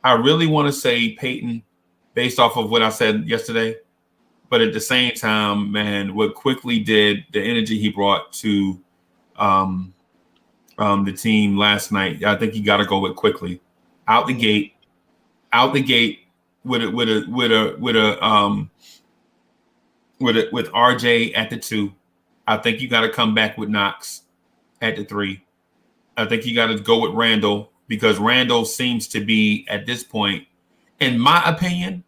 really want to say Peyton based off of what I said yesterday. But at the same time, man, what Quickley did, the energy he brought to the team last night, I think you got to go with Quickley. Out the gate with RJ at the 2. I think you got to come back with Knox at the 3. I think you got to go with Randle, because Randle seems to be, at this point, in my opinion,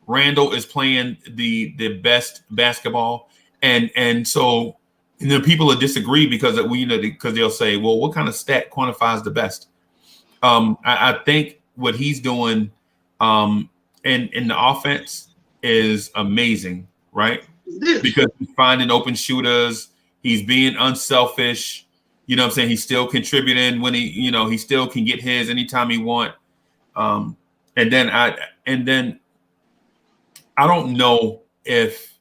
Randle is playing the best basketball, and so, you know, people will disagree because they'll say, well, what kind of stat quantifies the best? I think what he's doing in the offense is amazing, right? Because he's finding open shooters, he's being unselfish. You know what I'm saying? He's still contributing when he still can get his anytime he want. And then I don't know if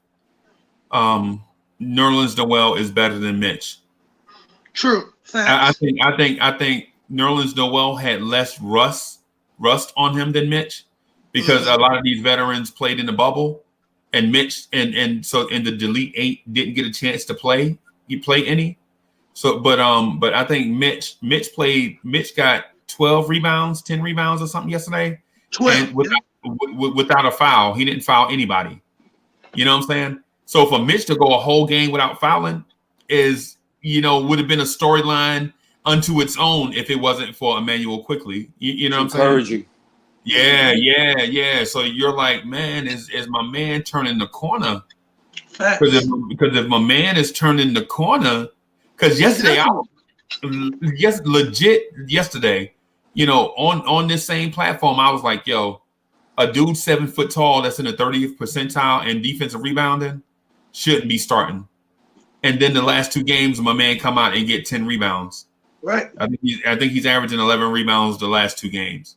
Nerlens Noel is better than Mitch. True. I think Nerlens Noel had less rust on him than Mitch, because a lot of these veterans played in the bubble, and Mitch and so in the Delete 8 didn't get a chance to play. He played any. So, but I think Mitch got 12 rebounds, 10 rebounds or something yesterday. 12. And without a foul. He didn't foul anybody. You know what I'm saying? So for Mitch to go a whole game without fouling is, would have been a storyline unto its own if it wasn't for Emmanuel Quickley. You know what I'm saying? Encouraging. Yeah. So you're like, man, is my man turning the corner? Because if my man is turning the corner, because yesterday yesterday, on this same platform, I was like, yo, a dude 7 foot tall that's in the 30th percentile in defensive rebounding shouldn't be starting. And then the last 2 games, my man come out and get 10 rebounds. Right. I think he's averaging 11 rebounds the last 2 games.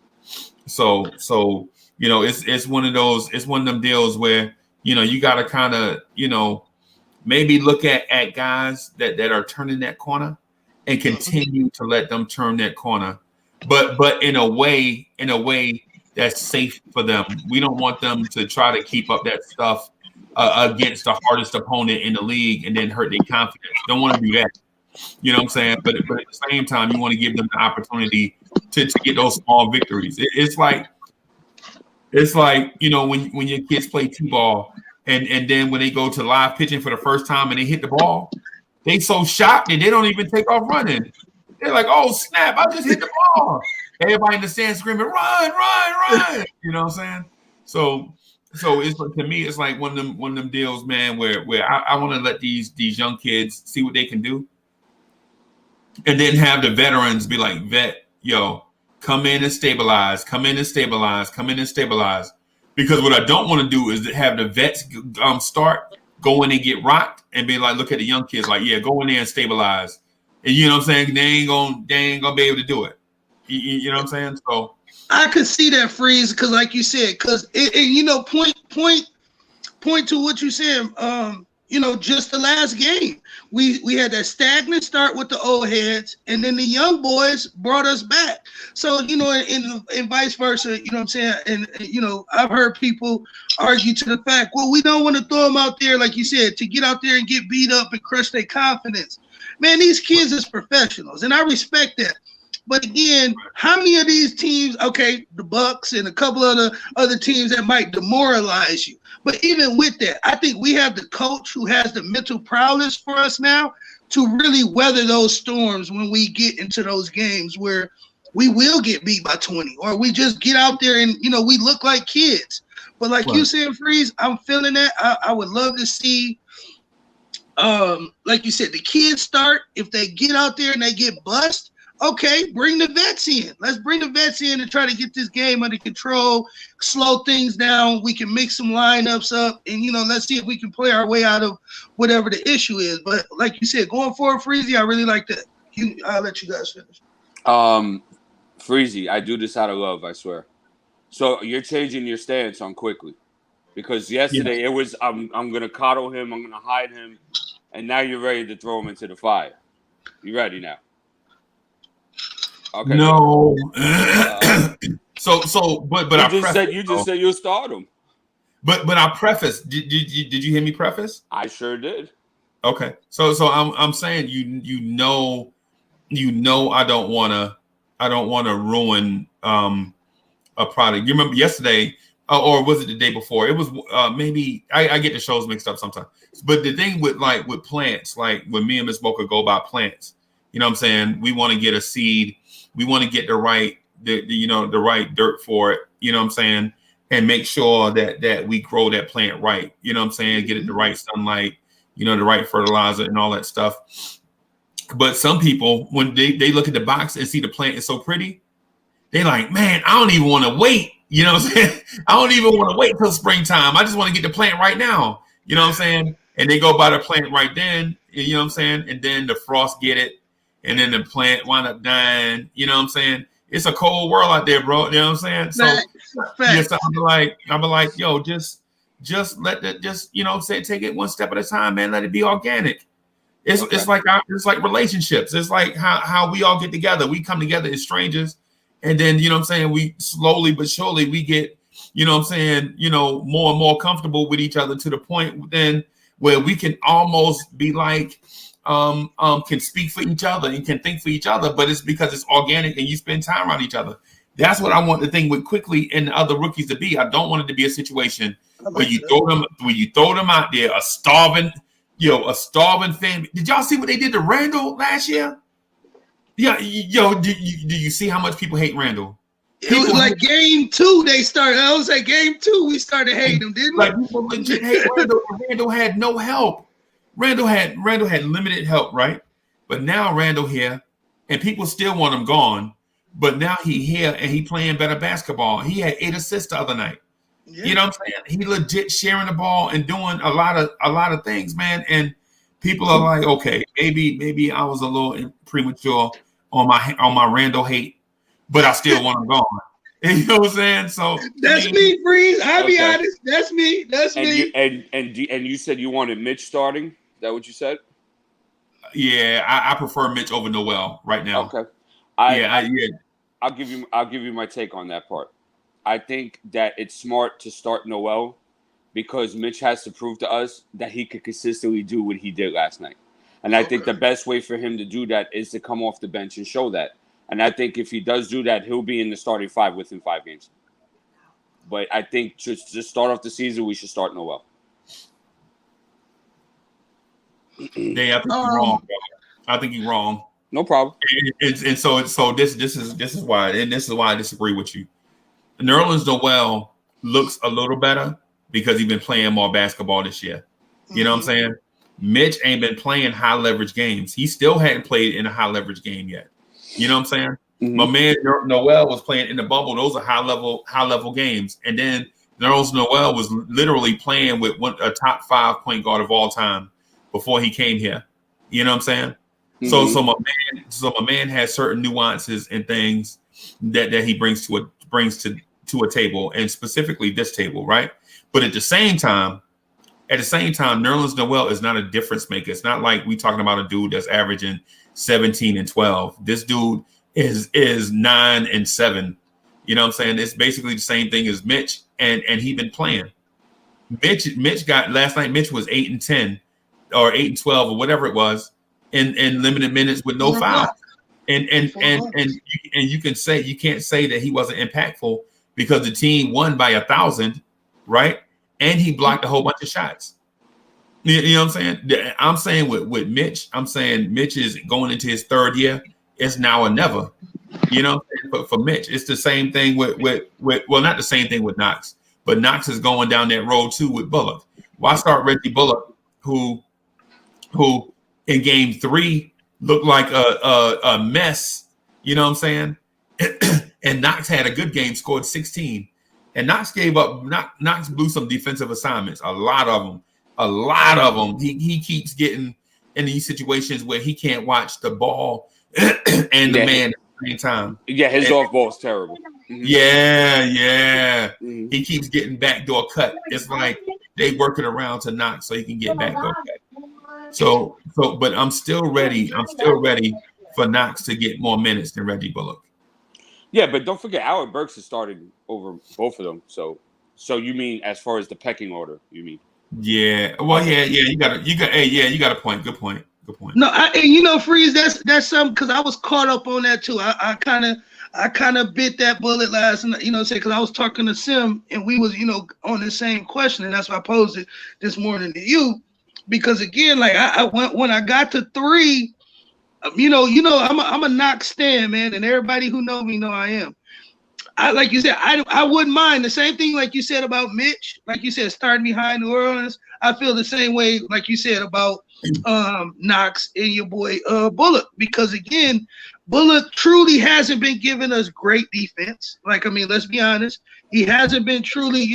So it's one of those. It's one of them deals where you got to kind of maybe look at guys that are turning that corner and continue to let them turn that corner, but in a way that's safe for them. We don't want them to try to keep up that stuff against the hardest opponent in the league and then hurt their confidence. Don't want to do that. You know what I'm saying? But at the same time, you want to give them the opportunity to get those small victories. It's like when your kids play t-ball and then when they go to live pitching for the first time and they hit the ball, they so shocked that they don't even take off running. They're like, "Oh snap! I just hit the ball!" Everybody in the stands screaming, "Run, run, run!" You know what I'm saying? So it's, to me, it's like one of them deals, man, where I want to let these young kids see what they can do, and then have the veterans be like, "Vet, yo, come in and stabilize, come in and stabilize, come in and stabilize." Because what I don't want to do is have the vets start go in and get rocked and be like, look at the young kids like, yeah, go in there and stabilize. And you know what I'm saying? They ain't gonna be able to do it. You know what I'm saying? So I could see that, Freeze, because like you said, because point to what you said. Just the last game, we had that stagnant start with the old heads, and then the young boys brought us back. So and vice versa. You know what I'm saying? And I've heard people argue to the fact, well, we don't want to throw them out there, like you said, to get out there and get beat up and crush their confidence. Man, these kids is professionals, and I respect that. But again, how many of these teams, okay, the Bucks and a couple of other teams that might demoralize you. But even with that, I think we have the coach who has the mental prowess for us now to really weather those storms when we get into those games where we will get beat by 20 or we just get out there and, we look like kids. But like you said, Freeze, I'm feeling that. I would love to see, like you said, the kids start. If they get out there and they get bust, okay, bring the vets in. Let's bring the vets in and try to get this game under control, slow things down. We can mix some lineups up, and, let's see if we can play our way out of whatever the issue is. But like you said, going forward, Freezy, I really like that. I'll let you guys finish. Freezy, I do this out of love, I swear. So you're changing your stance on Quickley. Because yesterday it was, I'm going to coddle him, I'm going to hide him, and now you're ready to throw him into the fire. You ready now? Okay. No. But you just said you'll start him. But I preface. Did you hear me preface? I sure did. Okay. So I'm saying I don't want to ruin a product. You remember yesterday, or was it the day before? It was maybe I get the shows mixed up sometimes. But the thing with plants, like when me and Miss Boca go by plants, you know what I'm saying? We want to get a seed. We want to get the right dirt for it, you know what I'm saying? And make sure that we grow that plant right. You know what I'm saying? Get it the right sunlight, the right fertilizer and all that stuff. But some people, when they look at the box and see the plant is so pretty, they like, man, I don't even want to wait. You know what I'm saying? I don't even want to wait till springtime. I just want to get the plant right now. You know what I'm saying? And they go buy the plant right then, you know what I'm saying? And then the frost get it. And then the plant wind up dying. You know what I'm saying? It's a cold world out there, bro. You know what I'm saying? So I'll be like, yo, just let that, take it one step at a time, man. Let it be organic. It's like relationships. It's like how we all get together. We come together as strangers, and then we slowly but surely we get, more and more comfortable with each other to the point then where we can almost be like can speak for each other and can think for each other, but it's because it's organic and you spend time around each other. That's what I want the thing with Quickley and the other rookies to be. I don't want it to be a situation where you throw them out there, a starving fan. Did y'all see what they did to Randle last year? Yeah, do you see how much people hate Randle? It was like game 2 they started. I was like game 2 we started hating him, didn't we? Like people legit hate Randle. Randle had no help. Randle had limited help, right? But now Randle here, and people still want him gone. But now he here and he playing better basketball. He had 8 assists the other night. Yeah. You know what I'm saying? He legit sharing the ball and doing a lot of things, man. And people are like, okay, maybe I was a little premature on my Randle hate, but I still want him gone. You know what I'm saying? So that's me, Freeze. I'll be honest. That's me. That's me. And you said you wanted Mitch starting. Is that what you said? Yeah, I prefer Mitch over Noel right now. Okay. I'll give you my take on that part. I think that it's smart to start Noel because Mitch has to prove to us that he could consistently do what he did last night. And I think the best way for him to do that is to come off the bench and show that. And I think if he does do that, he'll be in the starting 5 within 5 games. But I think just to start off the season, we should start Noel. Yeah, I think you're wrong, bro. I think you're wrong. No problem. And so this is why I disagree with you. Nerlens Noel looks a little better because he's been playing more basketball this year. You know what I'm saying? Mitch ain't been playing high leverage games. He still hadn't played in a high leverage game yet. You know what I'm saying? Mm-hmm. My man Noel was playing in the bubble. Those are high level games. And then Nerlens Noel was literally playing with a top 5 point guard of all time before he came here. You know what I'm saying? Mm-hmm. So my man has certain nuances and things that he brings to a table, and specifically this table, right? But at the same time, Nerlens Noel is not a difference maker. It's not like we talking about a dude that's averaging 17 and 12. This dude is 9 and 7. You know what I'm saying? It's basically the same thing as Mitch, and he been playing. Mitch got last night. Mitch was 8 and 10, or 8 and 12, or whatever it was, in limited minutes with no foul. And you can't say that he wasn't impactful because the team won by 1,000, right? And he blocked a whole bunch of shots. You know what I'm saying? I'm saying with Mitch, I'm saying Mitch is going into his 3rd year. It's now or never. You know what I'm saying? But for Mitch, it's the same thing with not the same thing with Knox, but Knox is going down that road too with Bullock. Why start Reggie Bullock, who in game 3 looked like a mess, you know what I'm saying? And Knox had a good game, scored 16. And Knox Knox blew some defensive assignments, a lot of them. He keeps getting in these situations where he can't watch the ball and the man at the same time. Yeah, his off ball is terrible. Mm-hmm. Yeah. Mm-hmm. He keeps getting backdoor cut. It's like they working around to Knox so he can get backdoor cut. So, but I'm still ready for Knox to get more minutes than Reggie Bullock. Yeah, but don't forget, Alec Burks is starting over both of them. So you mean as far as the pecking order? You mean? Yeah. Well, yeah. You got a point. Good point. No, Freeze. That's something because I was caught up on that too. I kind of bit that bullet last night. You know, because I was talking to Sim and we was on the same question, and that's why I posed it this morning to you. Because again, like when I got to 3. I'm a Knox stan, man, and everybody who know me know I am. Like you said, I wouldn't mind the same thing like you said about Mitch, like you said, starting behind New Orleans. I feel the same way, like you said about Knox and your boy Bullock, because again, Bullock truly hasn't been giving us great defense. Like, I mean, let's be honest, he hasn't been truly,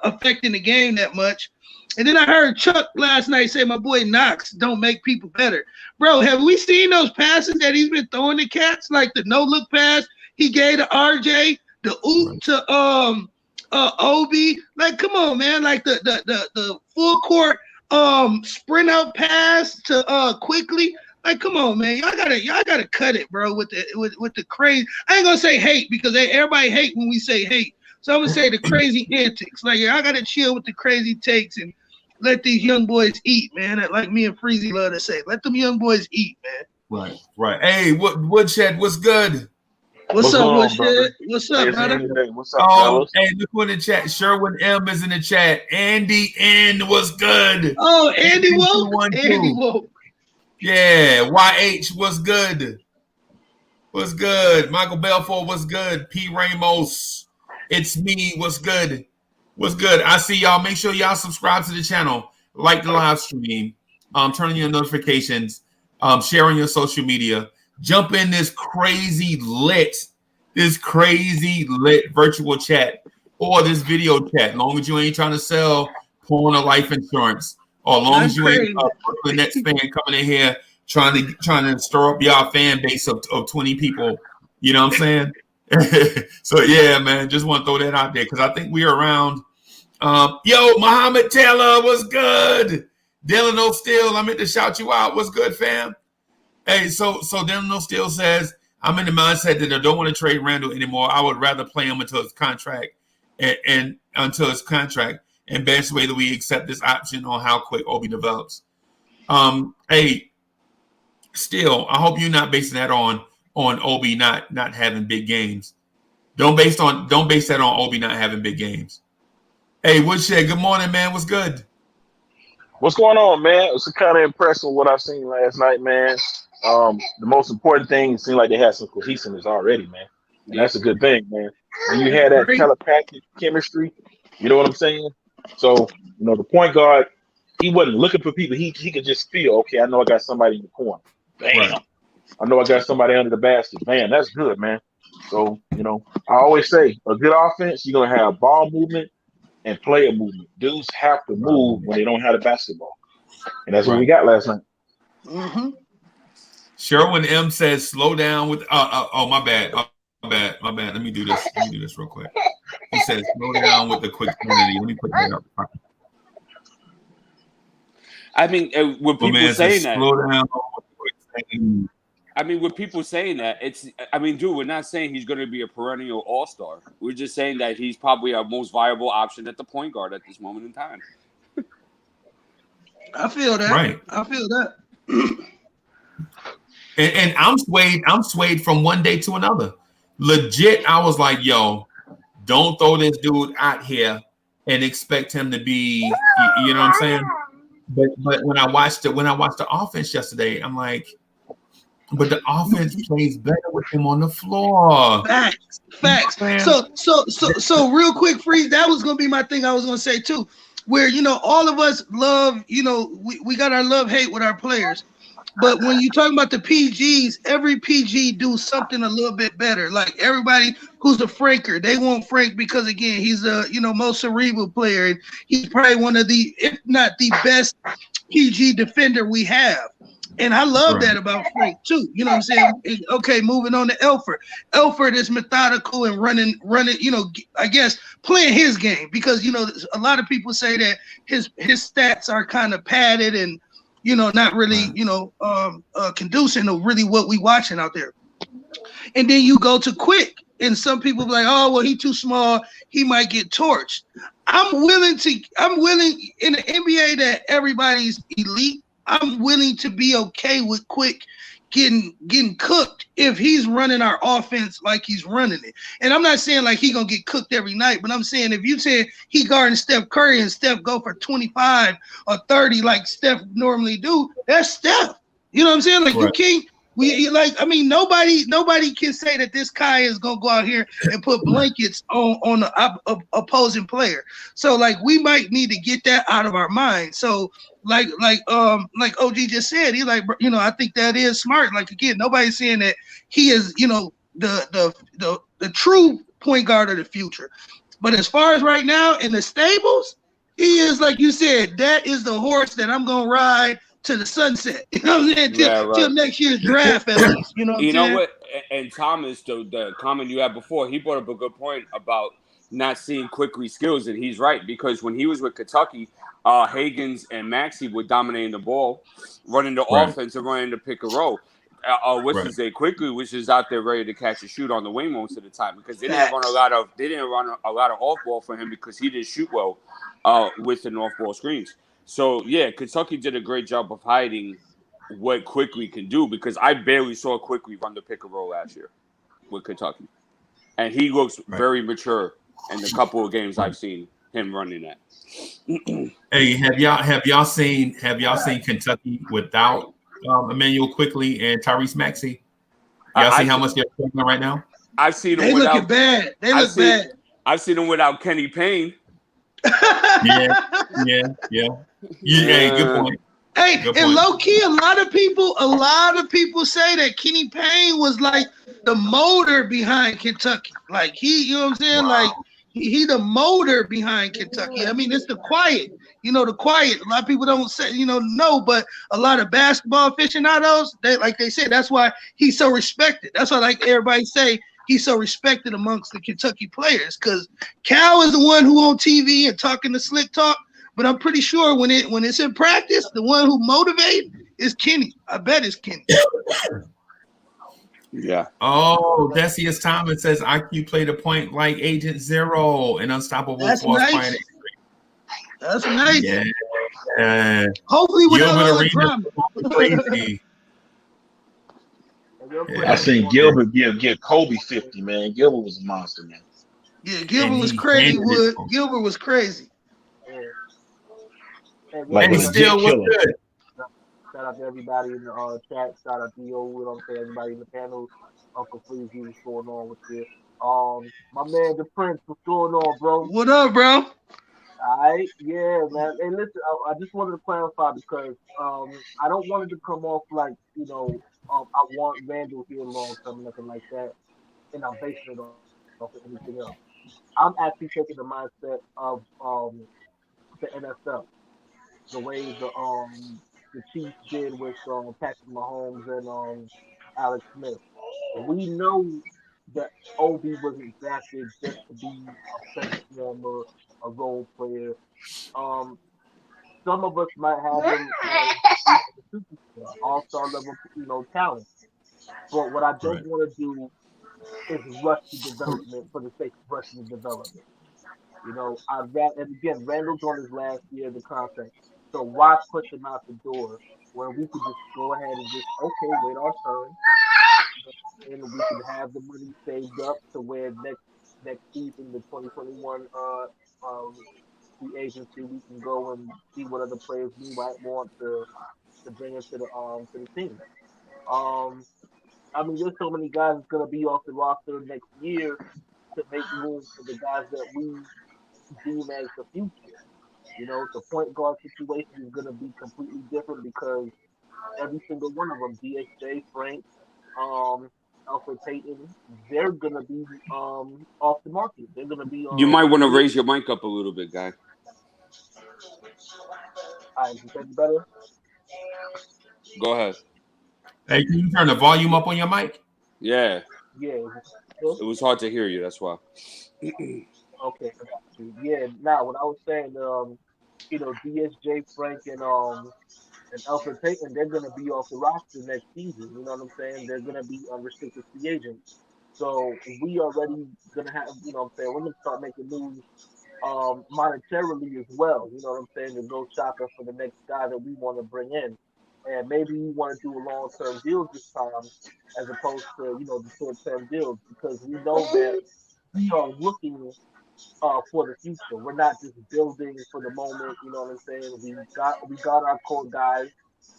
affecting the game that much. And then I heard Chuck last night say my boy Knox don't make people better. Bro, have we seen those passes that he's been throwing to cats? Like the no-look pass he gave to RJ, the oop to Obi. Like, come on, man. Like the full court sprint out pass to Quickley. Like, come on, man. Y'all gotta cut it, bro, with the crazy. I ain't gonna say hate because everybody hate when we say hate. So I'm gonna say the crazy antics. Like, I gotta chill with the crazy takes and let these young boys eat, man. Like me and Freezy love to say, let them young boys eat, man. Right. Hey, Woodshed, what's good? What's up, going on, brother? Woodshed? What's up, brother? What's up, Oh, fellas? hey, look who in the chat. Sherwin M is in the chat. Andy N was good. Oh, Andy Woke. 212. Andy Woke. Yeah, YH was good. What's good? Michael Belfort was good. P. Ramos, it's me. What's good? What's good? I see y'all. Make sure y'all subscribe to the channel, like the live stream, turn on your notifications, sharing your social media. Jump in this crazy lit virtual chat or this video chat. As long as you ain't trying to sell porn or life insurance, or as long as you ain't a Brooklyn Nets fan coming in here trying to stir up y'all fan base of 20 people. You know what I'm saying? So yeah, man, just want to throw that out there because I think we're around. Yo, Muhammad Taylor was good. Dylan O'Steele, I meant to shout you out. What's good, fam? Hey, so Dylan O'Steele says, I'm in the mindset that I don't want to trade Randle anymore. I would rather play him until his contract and best way that we accept this option on how quick Obi develops. Hey, still, I hope you're not basing that on Obi not having big games. Don't base that on Obi not having big games. Hey, Woodshed, good morning, man. What's good? What's going on, man? It was kind of impressed with what I've seen last night, man. The most important thing, it seemed like they had some cohesiveness already, man. And that's a good thing, man. When you had that telepathic chemistry, you know what I'm saying? So, the point guard, he wasn't looking for people. He could just feel, okay, I know I got somebody in the corner. Bam. Right. I know I got somebody under the basket. Bam, that's good, man. So, I always say, a good offense, you're going to have ball movement and player movement. Dudes have to move when they don't have the basketball. And that's what we got last night. Mm-hmm. Sherwin M says, slow down with my bad. My bad. Let me do this real quick. He says, slow down with the quick community. Let me put that up. I mean, with people saying that, slow down with the quick community. I mean, with people saying that, dude, we're not saying he's going to be a perennial all-star. We're just saying that he's probably our most viable option at the point guard at this moment in time. I feel that. Right. I feel that. And I'm swayed from one day to another. Legit, I was like, yo, don't throw this dude out here and expect him to be, you know what I'm saying? But when I watched the offense yesterday, I'm like, but the offense plays better with him on the floor. Facts. So real quick, Freeze, that was gonna be my thing I was gonna say too. Where all of us love, we got our love-hate with our players. But when you talk about the PGs, every PG do something a little bit better. Like everybody who's a Franker, they want Frank because again, he's a most cerebral player, and he's probably one of the, if not the best PG defender we have. And I love that about Frank too. You know what I'm saying? Okay, moving on to Elford. Elford is methodical and running, I guess playing his game because a lot of people say that his stats are kind of padded and not really, conducive to really what we watching out there. And then you go to Quick, and some people be like, oh, well, he too small, he might get torched. I'm willing in the NBA that everybody's elite. I'm willing to be okay with Quick getting cooked if he's running our offense like he's running it. And I'm not saying like he gonna get cooked every night, but I'm saying if you say he guarding Steph Curry and Steph go for 25 or 30 like Steph normally do, that's Steph. You know what I'm saying? Like you can't. Nobody can say that this Kai is gonna go out here and put blankets on the opposing player. So like we might need to get that out of our mind. So like OG just said, he I think that is smart. Like again, nobody's saying that he is the true point guard of the future. But as far as right now in the stables, he is, like you said, that is the horse that I'm gonna ride to the sunset. You know what I'm saying? Till next year's draft at least. You know what I'm saying? What? And Thomas, the comment you had before, he brought up a good point about not seeing Quickley skills, and he's right because when he was with Kentucky, Higgins and Maxey were dominating the ball, running the offense and running the pick and roll. Quickley, which is out there ready to catch a shoot on the wing most of the time because they didn't run a lot of off ball for him because he didn't shoot well with the off ball screens. So yeah, Kentucky did a great job of hiding what Quickley can do because I barely saw Quickley run the pick and roll last year. with Kentucky, and he looks very mature in the couple of games I've seen him running at. Hey, have y'all seen Kentucky without Emmanuel Quickley and Tyrese Maxey? Y'all see how much they're struggling right now? I've seen them they without. Looking bad. They look bad. I've seen them without Kenny Payne. Yeah. Hey, good point. Hey, and low key, a lot of people say that Kenny Payne was like the motor behind Kentucky. Like you know what I'm saying? Wow. Like he the motor behind Kentucky. I mean, it's the quiet. The quiet. A lot of people don't say, but a lot of basketball aficionados, they say that's why he's so respected. That's why like everybody say he's so respected amongst the Kentucky players, because Cal is the one who on TV and talking the slick talk. But I'm pretty sure when it's in practice, the one who motivates is Kenny. I bet it's Kenny. Yeah. Oh, Decius Thomas says IQ played a point like Agent Zero and Unstoppable That's Force. nice. That's nice. Yeah. Hopefully without all the drama. Crazy. I seen Gilbert give Kobe 50, man. Gilbert was a monster, man. Yeah, Gilbert was crazy. Gilbert was crazy. Like and he still was good. Shout out to everybody in the chat. Shout out to everybody in the panel. Uncle Freezy, what's going on with you? My man, the Prince, what's going on, bro? What up, bro? Alright, yeah, man. And listen, I just wanted to clarify because I don't want it to come off like I want Randle here long term, nothing like that, and I'm basing it off of anything else. I'm actually taking the mindset of the NFL, the way the Chiefs did with Patrick Mahomes and Alex Smith. We know that Obi wasn't drafted just to be a bench warmer, a role player. Some of us might have him as all-star level, talent. But what I don't want to do is rush the development for the sake of rushing the development. And again, Randall's on his last year of the contract. So why push him out the door where we could just go ahead and just, wait our turn, and we can have the money saved up to where next season, the 2021 free agency, we can go and see what other players we might want to bring into the team. I mean, there's so many guys that's gonna be off the roster next year to make room for the guys that we deem as the future. The point guard situation is gonna be completely different because every single one of them, DSJ, Frank, Alfred Payton, they're gonna be off the market. They're gonna be. You might want to raise your mic up a little bit, guy. Alright, is that better? Go ahead. Hey, can you turn the volume up on your mic? Yeah. Yeah. It was hard to hear you. That's why. Okay. Yeah. Now, what I was saying, DSJ, Frank, and Alfred Payton, they're gonna be off the roster next season. You know what I'm saying? They're gonna be unrestricted free agents. So we already gonna have, we're gonna start making moves monetarily as well. You know what I'm saying? To go shopping for the next guy that we want to bring in. And maybe we want to do a long-term deal this time as opposed to, the short-term deals because we know that we are looking for the future. We're not just building for the moment, you know what I'm saying? We got our core guys,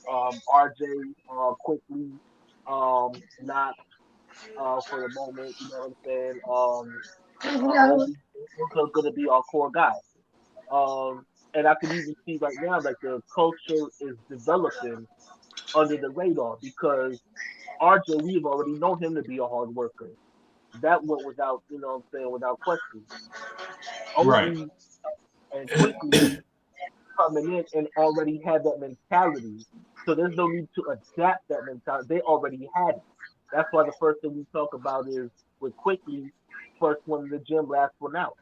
RJ, Quickley, not for the moment, you know what I'm saying? Those are gonna be our core guys. And I can even see right now that the culture is developing under the radar because RJ, we've already known him to be a hard worker. That went without, without question. Right. And Quickley coming in and already had that mentality. So there's no need to adapt that mentality. They already had it. That's why the first thing we talk about is with Quickley, first one in the gym, last one out.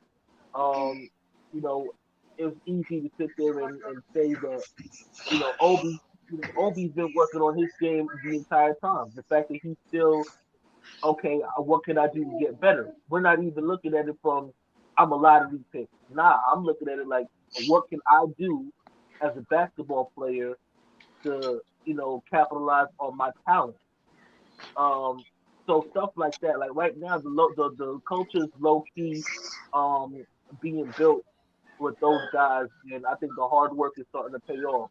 It was easy to sit there and say that, Obi's been working on his game the entire time. The fact that he's still, what can I do to get better? We're not even looking at it from, I'm a lottery pick. Nah, I'm looking at it like, what can I do as a basketball player to, capitalize on my talent? So So stuff like that. Like right now, the culture is low key being built with those guys, and I think the hard work is starting to pay off.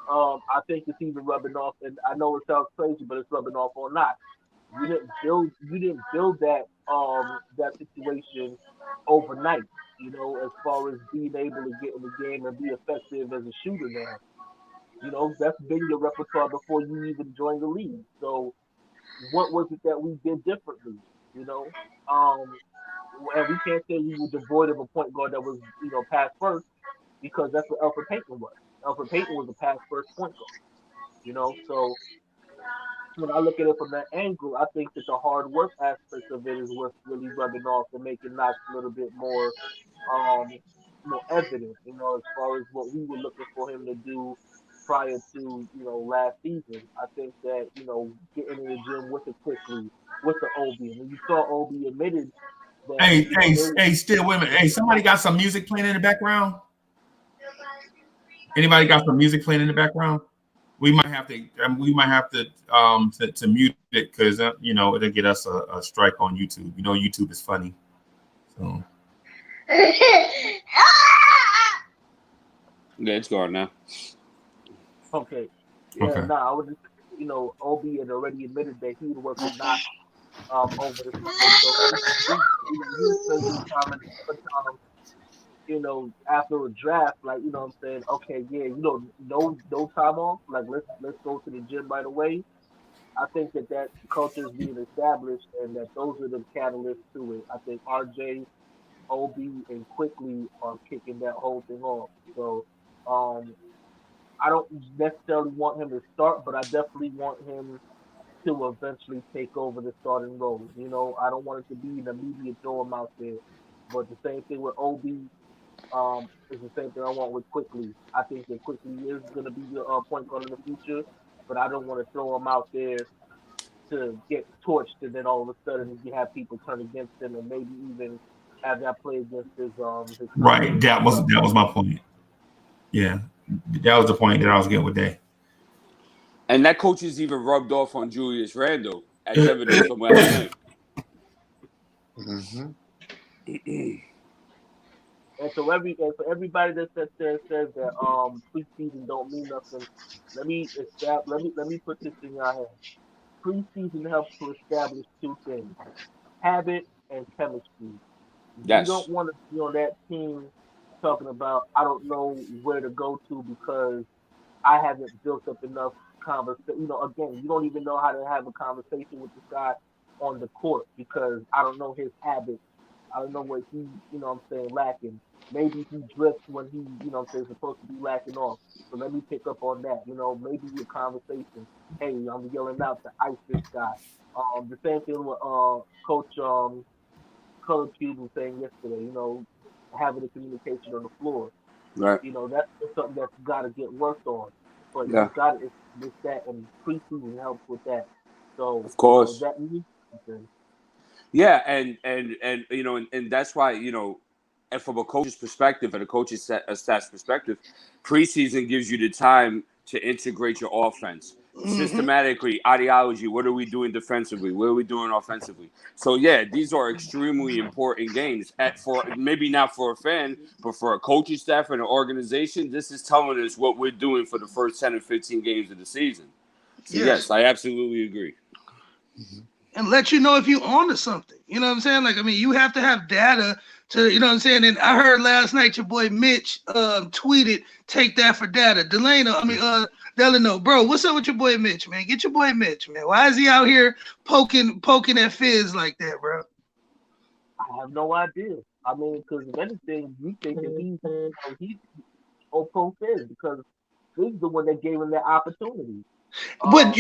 I think it's even rubbing off, and I know it sounds crazy, but it's rubbing off on not. You didn't build that situation overnight. As far as being able to get in the game and be effective as a shooter now. That's been your repertoire before you even joined the league. So what was it that we did differently? You know, um, and we can't say we were devoid of a point guard that was pass first because that's what Alfred Payton was. Alfred Payton was a pass first point guard. So when I look at it from that angle, I think that the hard work aspect of it is what's really rubbing off and making Knox a little bit um, more evident. As far as what we were looking for him to do prior to last season. I think that getting in the gym with the Quickley, with the Obi, and when you saw Obi admitted that Hey, still women. Hey, somebody got some music playing in the background? Anybody got some music playing in the background? We might have to to mute it because it'll get us a strike on YouTube. YouTube is funny. So Yeah, it's gone now. Okay. Yeah, okay. I was just Obi had already admitted that he would work with Knox over the season. So he time after a draft, like what I'm saying, okay, yeah, no time off. Like let's go to the gym right away. I think that culture is being established and that those are the catalysts to it. I think RJ, OB, and Quickley are kicking that whole thing off. So I don't necessarily want him to start, but I definitely want him to eventually take over the starting role. I don't want it to be an immediate throw him out there. But the same thing with OB is the same thing I want with Quickley. I think that Quickley is going to be the point guard in the future, but I don't want to throw him out there to get torched and then all of a sudden you have people turn against him and maybe even have that play against his right. That was my point. Yeah, that was the point that I was getting with that. And that coach is even rubbed off on Julius Randle, as evidence from last night. Mm-hmm. And for everybody that says that preseason don't mean nothing, let me put this in your hands. Preseason helps to establish two things: habit and chemistry. Yes. You don't want to be on that team talking about I don't know where to go to because I haven't built up enough conversation. Again, you don't even know how to have a conversation with this guy on the court because I don't know his habits. I don't know what he, lacking. Maybe he drifts when he, supposed to be lacking off. So let me pick up on that. Maybe a conversation. Hey, I'm yelling out to ice this guy. The same thing with Coach Color Cube was saying yesterday. Having the communication on the floor. Right. That's something that's got to get worked on. But yeah. you've got to miss that, and preseason helps with that. So of course, that means something. Yeah, and that's why and from a coach's perspective and a coach's stats perspective, preseason gives you the time to integrate your offense systematically, ideology. What are we doing defensively? What are we doing offensively? So yeah, these are extremely important games. For maybe not for a fan, but for a coaching staff and an organization, this is telling us what we're doing for the first 10 or 15 games of the season. So yes I absolutely agree. And let you know if you're onto something. You know what I'm saying? Like, I mean, you have to have data to, you know what I'm saying? And I heard last night your boy Mitch tweeted, take that for data. Delano, bro, what's up with your boy Mitch, man? Get your boy Mitch, man. Why is he out here poking at Fizz like that, bro? I have no idea. I mean, because if anything, you think that he's pro Fizz because Fizz the one that gave him that opportunity. But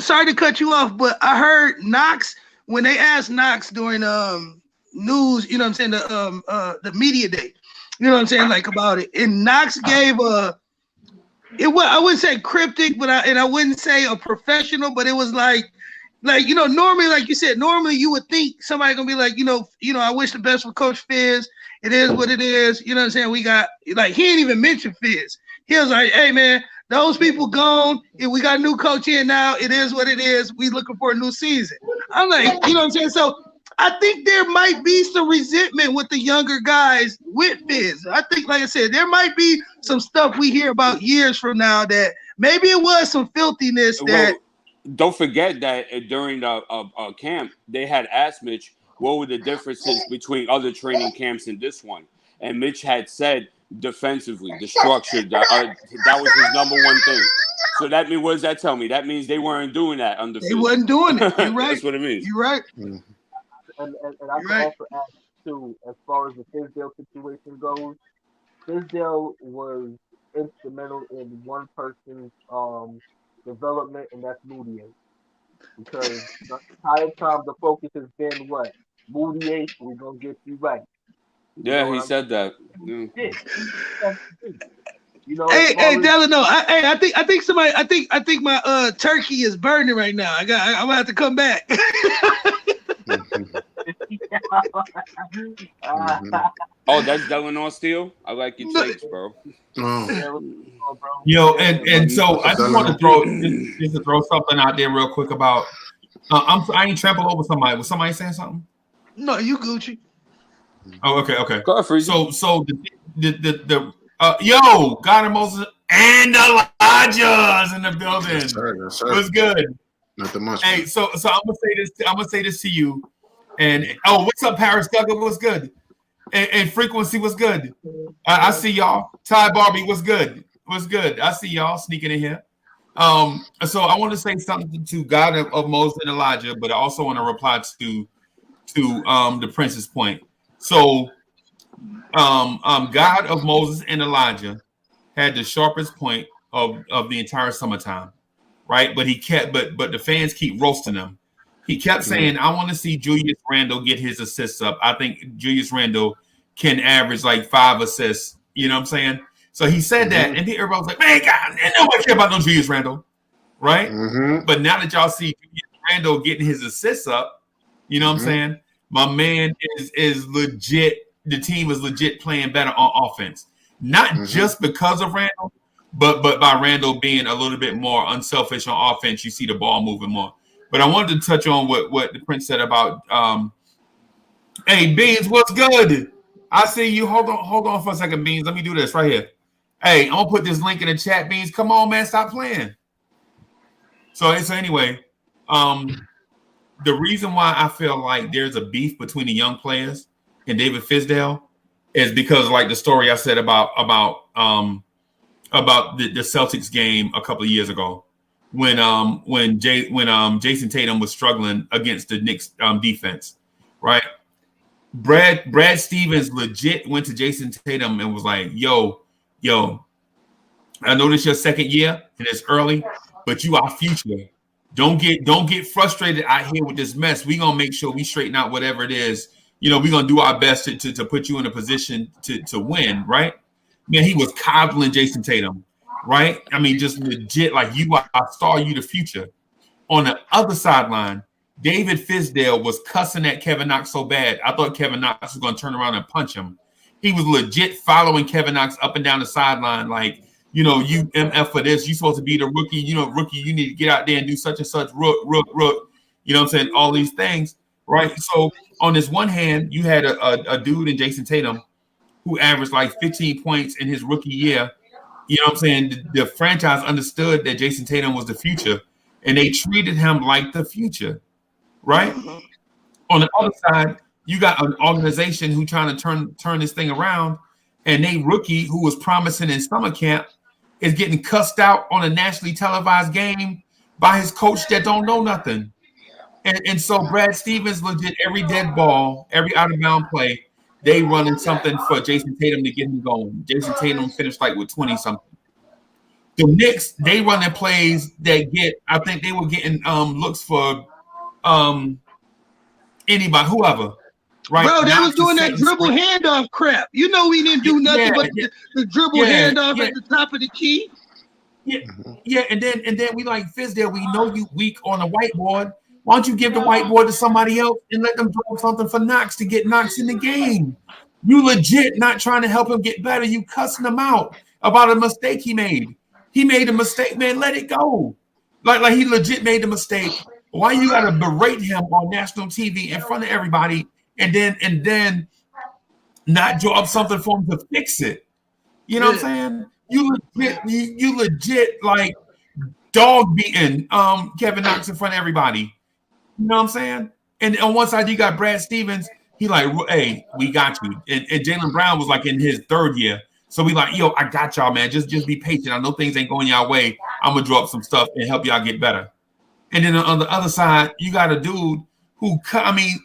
sorry to cut you off, but I heard Knox when they asked Knox during news, you know what I'm saying, the media day, you know what I'm saying, like about it, and Knox gave I wouldn't say cryptic, but I wouldn't say a professional, but it was like normally, like you said, normally you would think somebody gonna be like, I wish the best for Coach Fizz. It is what it is, you know what I'm saying. We got he ain't even mentioned Fizz. He was like, hey man, Those people gone. If we got a new coach in now, it is what it is. We looking for a new season. I'm like, you know what I'm saying? So I think there might be some resentment with the younger guys with Fizz. I think, like I said, there might be some stuff we hear about years from now that maybe it was some filthiness that. Well, don't forget that during the camp, they had asked Mitch what were the differences between other training camps and this one. And Mitch had said defensively, the structure, that was his number one thing. So that means, what does that tell me? That means they weren't doing that under Fizz. They wasn't doing it. You're right. That's what it means. You're right. And I can also add too, as far as the Fizdale situation goes, Fizdale was instrumental in one person's development, and that's Moutier. Because the entire time the focus has been what? Moutier, we're gonna get you right. Yeah, he said that. Yeah. You know, hey, Delano. I think my turkey is burning right now. I'm gonna have to come back. Oh, that's Delano Steele? I like your takes, bro. Yo, and so I just want to throw something out there real quick about. I ain't trampled over somebody. Was somebody saying something? No, you Gucci. Oh, okay. Go ahead, So the yo, God and Moses and Elijah's in the building. Yes, sir. It was good. Nothing much. Hey, so I'm gonna say this to you. And what's up, Paris Duggar? What's good? And Frequency was good. I see y'all. Ty Barbie was good. Was good. I see y'all sneaking in here. So I want to say something to God of Moses and Elijah, but I also want to reply to the Prince's point. So God of Moses and Elijah had the sharpest point of the entire summertime, right? But but the fans keep roasting him. He kept saying, I want to see Julius Randle get his assists up. I think Julius Randle can average like 5 assists. You know what I'm saying? So he said that, and then everybody was like, man, God, nobody care about no Julius Randle, right? But now that y'all see Julius Randle getting his assists up, you know what I'm saying? My man is legit. The team is legit playing better on offense. Not just because of Randle, but by Randle being a little bit more unselfish on offense, you see the ball moving more. But I wanted to touch on what the Prince said about hey, Beans, what's good? I see you. Hold on for a second, Beans. Let me do this right here. Hey, I'm gonna put this link in the chat, Beans. Come on, man, stop playing. So anyway, the reason why I feel like there's a beef between the young players and David Fizdale is because, like the story I said about the Celtics game a couple of years ago, when Jason Tatum was struggling against the Knicks defense, right? Brad Stevens legit went to Jason Tatum and was like, yo, I know this is your second year and it's early, but you are future. Don't get frustrated out here with this mess. We're gonna make sure we straighten out whatever it is. You know, we're gonna do our best to put you in a position to win, right? Man, he was coddling Jason Tatum, right? I mean, just legit, like I saw you the future. On the other sideline, David Fizdale was cussing at Kevin Knox so bad, I thought Kevin Knox was gonna turn around and punch him. He was legit following Kevin Knox up and down the sideline, like, you know, you MF for this. You supposed to be the rookie. You know, rookie, you need to get out there and do such and such. Rook. You know what I'm saying? All these things, right? So on this one hand, you had a dude in Jason Tatum who averaged like 15 points in his rookie year. You know what I'm saying? The franchise understood that Jason Tatum was the future, and they treated him like the future, right? On the other side, you got an organization who trying to turn this thing around, and they rookie who was promising in summer camp is getting cussed out on a nationally televised game by his coach that don't know nothing. And so Brad Stevens legit every dead ball, every out of bound play, they running something for Jason Tatum to get him going. Jason Tatum finished like with 20 something. The Knicks, they run their plays that I think they were getting looks for anybody, whoever. Right? Bro, they was doing that dribble handoff crap. You know we didn't do nothing but the dribble handoff at the top of the key. Yeah, and then we like Fizdale, we know you weak on the whiteboard. Why don't you give the whiteboard to somebody else and let them draw something for Knox to get Knox in the game? You legit not trying to help him get better. You cussing him out about a mistake he made. He made a mistake, man. Let it go. Like he legit made the mistake. Why you gotta berate him on national TV in front of everybody and then not draw up something for him to fix it? You know what I'm saying? You legit like dog beating Kevin Knox in front of everybody. You know what I'm saying? And on one side you got Brad Stevens. He like, hey, we got you. And Jaylen Brown was like in his third year. So we like, yo, I got y'all, man. Just be patient. I know things ain't going your way. I'm gonna draw up some stuff and help y'all get better. And then on the other side, you got a dude who, I mean,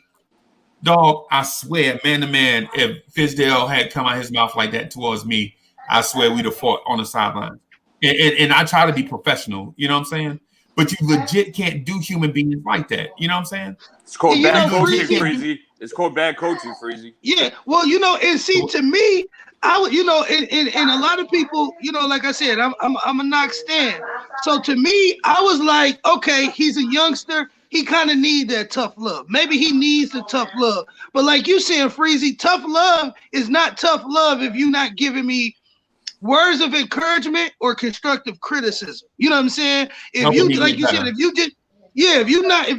dog, I swear, man to man, if Fizdale had come out his mouth like that towards me, I swear we'd have fought on the sideline. And I try to be professional, you know what I'm saying? But you legit can't do human beings like that. You know what I'm saying? It's called bad coaching, Freezy. It's called bad coaching, Freezy. Yeah. Well, and see, to me, I would, and a lot of people, like I said, I'm a Knox stan. So to me, I was like, okay, he's a youngster. He kind of needs that tough love. Maybe he needs the tough love. But like you saying, Freezy, tough love is not tough love if you're not giving me words of encouragement or constructive criticism. You know what I'm saying? If you, like you said, if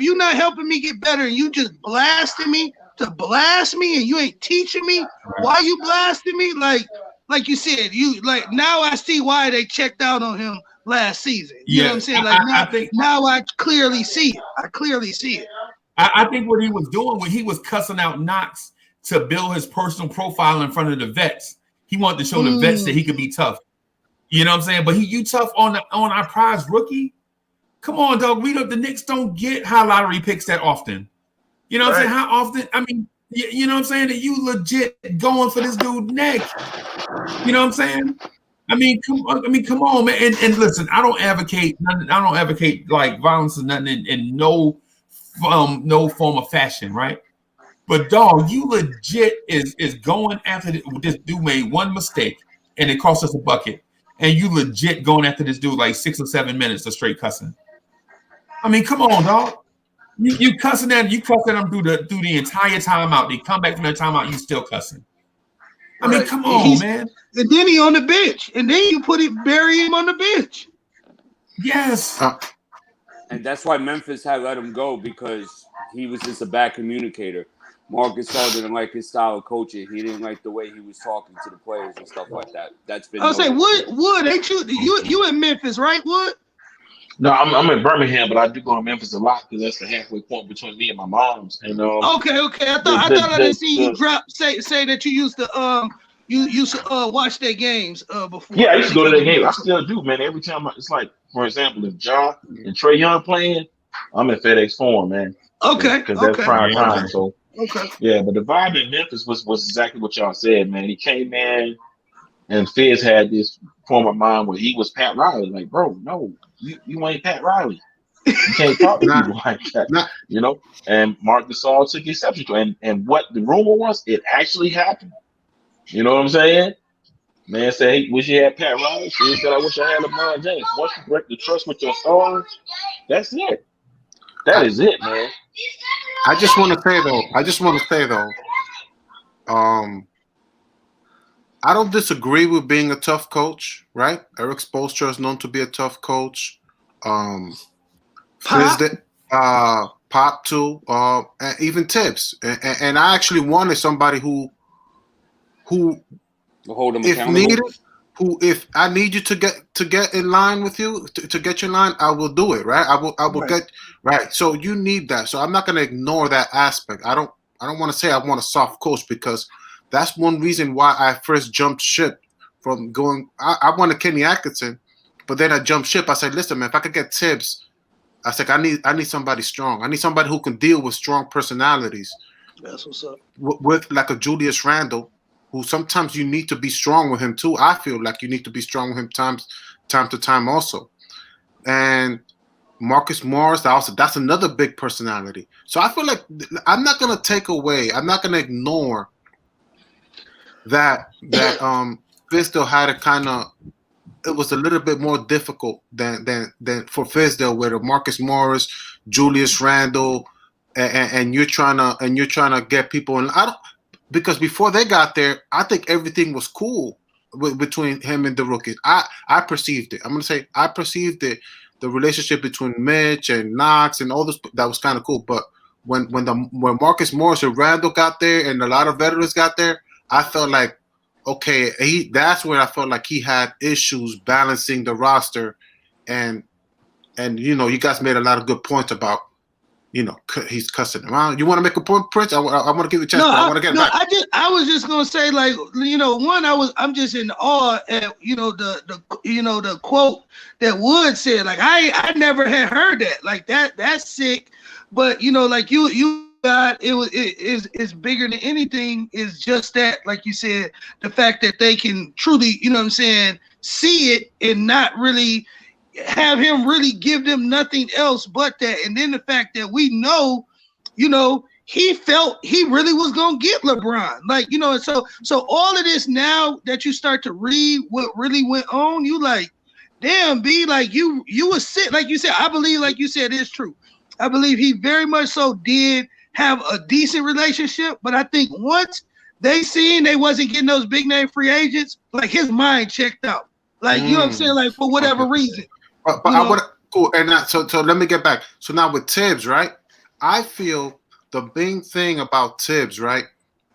you're not helping me get better and you just blasting me to blast me and you ain't teaching me why you blasting me, like you said, now I see why they checked out on him last season. You know what I'm saying? Like now I clearly see it. I think what he was doing when he was cussing out Knox to build his personal profile in front of the vets. He wanted to show the vets that he could be tough. You know what I'm saying? But you tough on our prize rookie? Come on, dog. The Knicks don't get high lottery picks that often. You know what I'm saying? How often? I mean, you know what I'm saying? That you legit going for this dude neck. You know what I'm saying? I mean, come on, man. And listen, I don't advocate like violence or nothing in no form of fashion, right? But dog, you legit is going after this dude made one mistake and it cost us a bucket, and you legit going after this dude like 6 or 7 minutes of straight cussing. I mean, come on, dog. You cussing at him through the entire timeout. They come back from that timeout, you still cussing. I mean, come on, man. And then he on the bench, and then you bury him on the bench. Yes. And that's why Memphis had let him go, because he was just a bad communicator. Marcus Gasol didn't like his style of coaching. He didn't like the way he was talking to the players and stuff like that. That's been. I was saying, Wood, ain't you in Memphis, right, Wood? No, I'm in Birmingham, but I do go to Memphis a lot because that's the halfway point between me and my mom's. And okay. I thought I didn't see you say that you used to watch their games before. Yeah, I used to go to their games. I still do, man. Every time it's like, for example, if Ja and Trae Young playing, I'm at FedEx Forum, man. Okay. Because that's prime time. So okay. Yeah, but the vibe in Memphis was exactly what y'all said, man. He came in, and Fizz had this form of mind where he was Pat Riley. Like, bro, no, you ain't Pat Riley. You can't talk to people like that, you know. And Marc Gasol took exception to it. And what the rumor was, it actually happened. You know what I'm saying? Man said, hey, wish you had Pat Riley. Fizz said, I wish I had LeBron James. Once you break the trust with your stars, that's it. That is it, man. I just want to say though, I don't disagree with being a tough coach, right? Eric Spoelstra is known to be a tough coach. Pop too, and even Tibbs. And I actually wanted somebody who hold him if accountable. needed, if I need you to get in line with you, to get your line, I will do it, right? I will get right. So you need that. So I'm not going to ignore that aspect. I don't want to say I want a soft coach, because that's one reason why I first jumped ship from going. I wanted Kenny Atkinson, but then I jumped ship. I said, listen, man, if I could get Tibbs, I said I need somebody strong. I need somebody who can deal with strong personalities. That's what's up. With like a Julius Randle, who sometimes you need to be strong with him too. I feel like you need to be strong with him time to time also. And Marcus Morris, that's another big personality. So I feel like I'm not gonna take away. I'm not gonna ignore that Fizdale had a kind of. It was a little bit more difficult than for Fizdale, where Marcus Morris, Julius Randle, and you're trying to get people. And because before they got there, I think everything was cool. between him and the rookies. I perceived it. I'm gonna say I perceived it. The relationship between Mitch and Knox and all this, that was kind of cool. But when Marcus Morris and Randle got there and a lot of veterans got there, I felt like, okay, that's where I felt like he had issues balancing the roster, and you guys made a lot of good points about, he's cussing him out. You want to make a point, Prince? I want to give you a chance. No, I want to get it back. I was just gonna say, like, one, I'm just in awe at the quote that Wood said. Like, I never had heard that. Like, that's sick. But like you got it's bigger than anything. Is just that, like you said, the fact that they can truly, see it and not really have him really give them nothing else but that. And then the fact that we know, he felt he really was gonna get LeBron. Like, and so all of this, now that you start to read what really went on, you like, damn, B, like you was sick. Like you said, I believe, like you said, it's true. I believe he very much so did have a decent relationship, but I think once they seen they wasn't getting those big name free agents, like his mind checked out. Like, you know what I'm saying? Like, for whatever reason. But I would cool. And so let me get back. So now with Tibbs, right? I feel the big thing about Tibbs, right,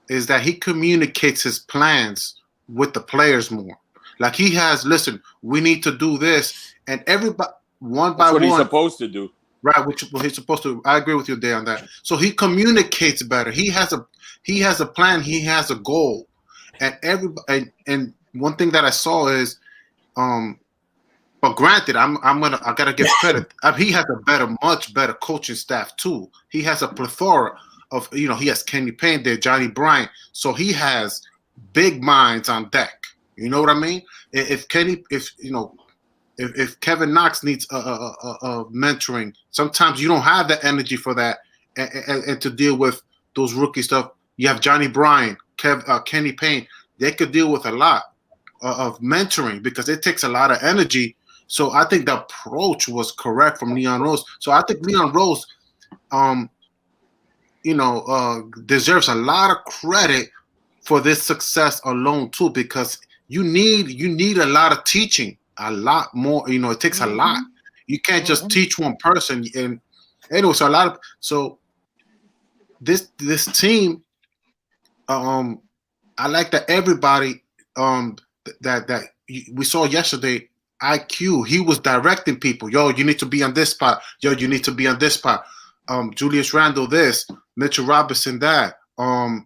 is that he communicates his plans with the players more. Like, he has, listen, we need to do this, and everybody one by one. That's what he's supposed to do. Right, which he's supposed to. I agree with you there on that. So he communicates better. He has a plan. He has a goal, and everybody. And one thing that I saw is, but granted, I gotta give credit. He has a much better coaching staff too. He has a plethora of, he has Kenny Payne there, Johnny Bryant. So he has big minds on deck. You know what I mean? If Kevin Knox needs a mentoring, sometimes you don't have the energy for that, and to deal with those rookie stuff. You have Johnny Bryant, Kenny Payne. They could deal with a lot of mentoring because it takes a lot of energy. So I think the approach was correct from Leon Rose. So I think Leon Rose, deserves a lot of credit for this success alone too, because you need a lot of teaching. A lot more, it takes a lot. You can't just teach one person, and anyway, so this team, I like that everybody that we saw yesterday. IQ, he was directing people. Yo, you need to be on this spot. Yo, you need to be on this spot. Julius Randle, this, Mitchell Robinson, that. And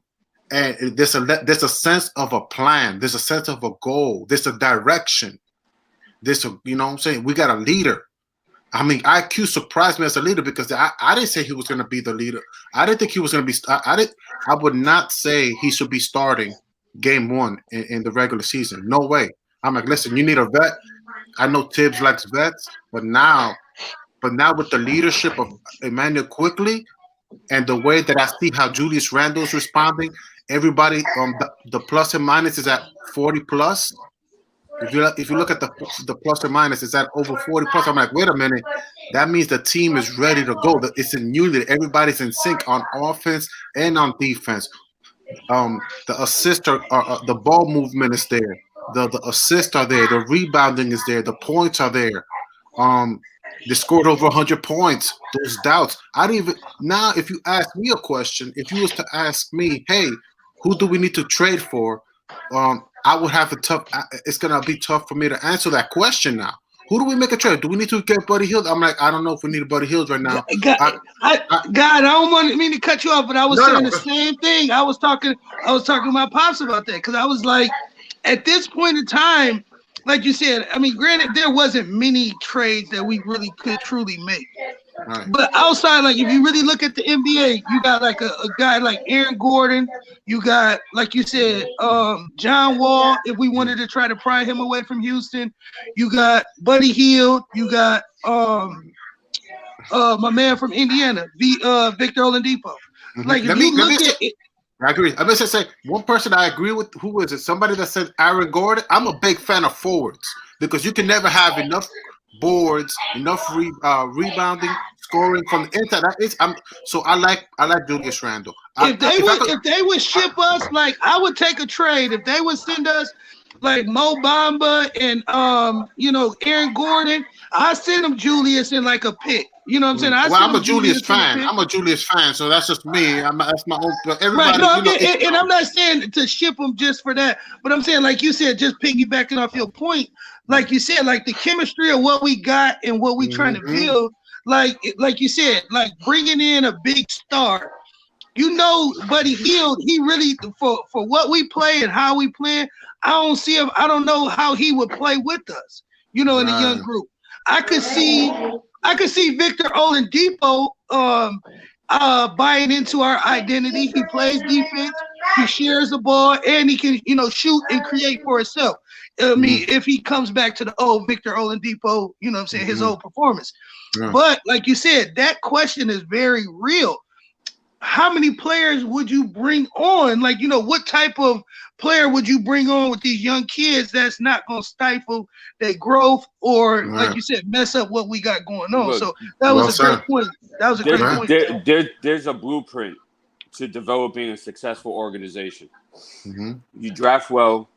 there's a sense of a plan. There's a sense of a goal. There's a direction. You know what I'm saying? We got a leader. I mean, IQ surprised me as a leader because I didn't say he was going to be the leader. I didn't think he was going to be. I would not say he should be starting game one in the regular season. No way. I'm like, listen, you need a vet. I know Tibbs likes vets, but now with the leadership of Emmanuel Quickley and the way that I see how Julius Randle is responding, everybody, the plus and minus is at 40 plus. If you look at the plus or minus, it's at over 40 plus. I'm like, wait a minute, that means the team is ready to go. It's in unity. Everybody's in sync on offense and on defense. The assist the ball movement is there. The assists are there. The rebounding is there. The points are there. They scored over 100 points. Those doubts. Now, if you ask me a question, if you was to ask me, hey, who do we need to trade for? I would have it's going to be tough for me to answer that question now. Who do we make a trade? Do we need to get Buddy Hield? I'm like, I don't know if we need a Buddy Hield right now. I don't mean to cut you off, but I was saying the same thing. I was talking to my pops about that because I was like, at this point in time, like you said, I mean, granted, there wasn't many trades that we really could truly make. Right. But outside, like, if you really look at the NBA, you got like a guy like Aaron Gordon. You got, like you said, John Wall, if we wanted to try to pry him away from Houston. You got Buddy Hield. You got my man from Indiana, Victor Oladipo. Mm-hmm. Like, if you look at it. I agree. I'm going to say one person I agree with. Who is it? Somebody that said Aaron Gordon. I'm a big fan of forwards because you can never have enough boards, enough rebounding, scoring from the inside. So I like Julius Randle. If they would ship us, like, I would take a trade. If they would send us, like Mo Bamba and Aaron Gordon, I send them Julius in like a pick. You know what I'm saying? I'm a Julius fan. I'm a Julius fan, so that's just me. That's my own. But everybody, right? No, and I'm not saying to ship them just for that, but I'm saying, like you said, just piggybacking off your point, like you said, like the chemistry of what we got and what we trying to build, like you said, like bringing in a big star. Buddy Hield, he really for what we play and how we play. I don't see him. I don't know how he would play with us. In a young group. I could see Victor Oladipo buying into our identity. He plays defense, he shares the ball, and he can, shoot and create for himself. I mean, if he comes back to the old Victor Oladipo, his old performance. Yeah. But like you said, that question is very real. How many players would you bring on? Like, what type of player would you bring on with these young kids that's not going to stifle their growth or, like you said, mess up what we got going on? Look, so that was a great point. That was a great point. There's a blueprint to developing a successful organization. You draft well,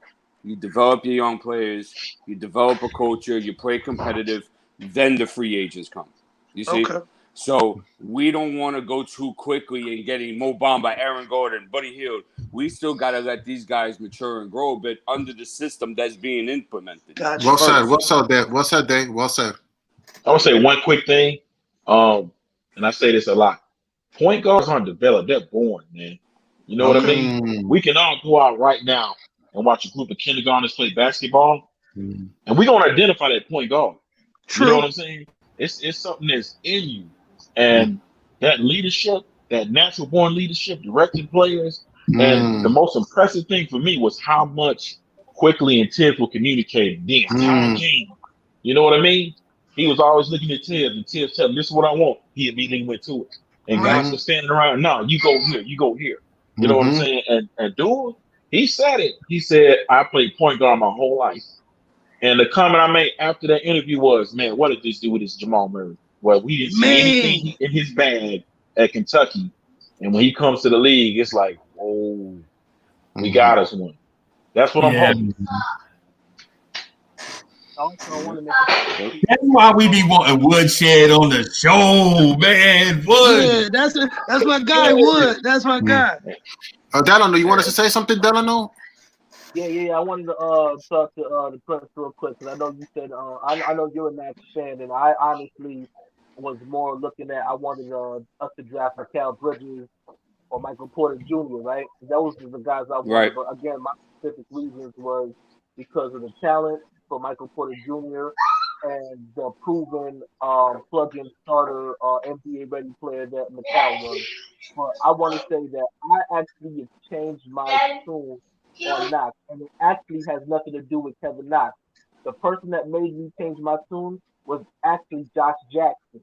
you develop your young players, you develop a culture, you play competitive, then the free agents come. You see? Okay. So we don't want to go too quickly in getting Mo Bamba, Aaron Gordon, Buddy Hield. We still got to let these guys mature and grow a bit under the system that's being implemented. Gotcha. Well said, Dave. Well said. I would say one quick thing, and I say this a lot. Point guards aren't developed. They're born, man. You know what I mean? We can all go out right now and watch a group of kindergartners play basketball, and we're going to identify that point guard. True. You know what I'm saying? It's something that's in you. And that leadership, that natural born leadership, directing players. And the most impressive thing for me was how much Quickley and Tibbs were communicating the entire game. You know what I mean? He was always looking at Tibbs, and Tibbs telling him, "This is what I want." He immediately went to it. And guys were standing around, "No, you go here, you go here." You know what I'm saying? And dude, he said it. He said, "I played point guard my whole life." And the comment I made after that interview was, "Man, what did this do with this Jamal Murray? Well, we didn't see anything in his bag at Kentucky. And when he comes to the league, it's like, oh, we got us one." That's what I'm hoping. That's why we be wanting Woodshed on the show, man. Wood. Yeah, that's my guy, Wood. That's my guy. Delano, you want us to say something, Delano? Yeah. I wanted to talk to the Prince real quick because I know you said I know you're a Knicks fan, and I honestly was more looking at I wanted us to draft Mikal Bridges or Michael Porter Jr. Right? Those are the guys I wanted. Right. But again, my specific reasons was because of the talent for Michael Porter Jr. and the proven plug-in starter NBA ready player that Mikal was. But I want to say that I actually changed my tune on Knox, and it actually has nothing to do with Kevin Knox. The person that made me change my tune was actually Josh Jackson.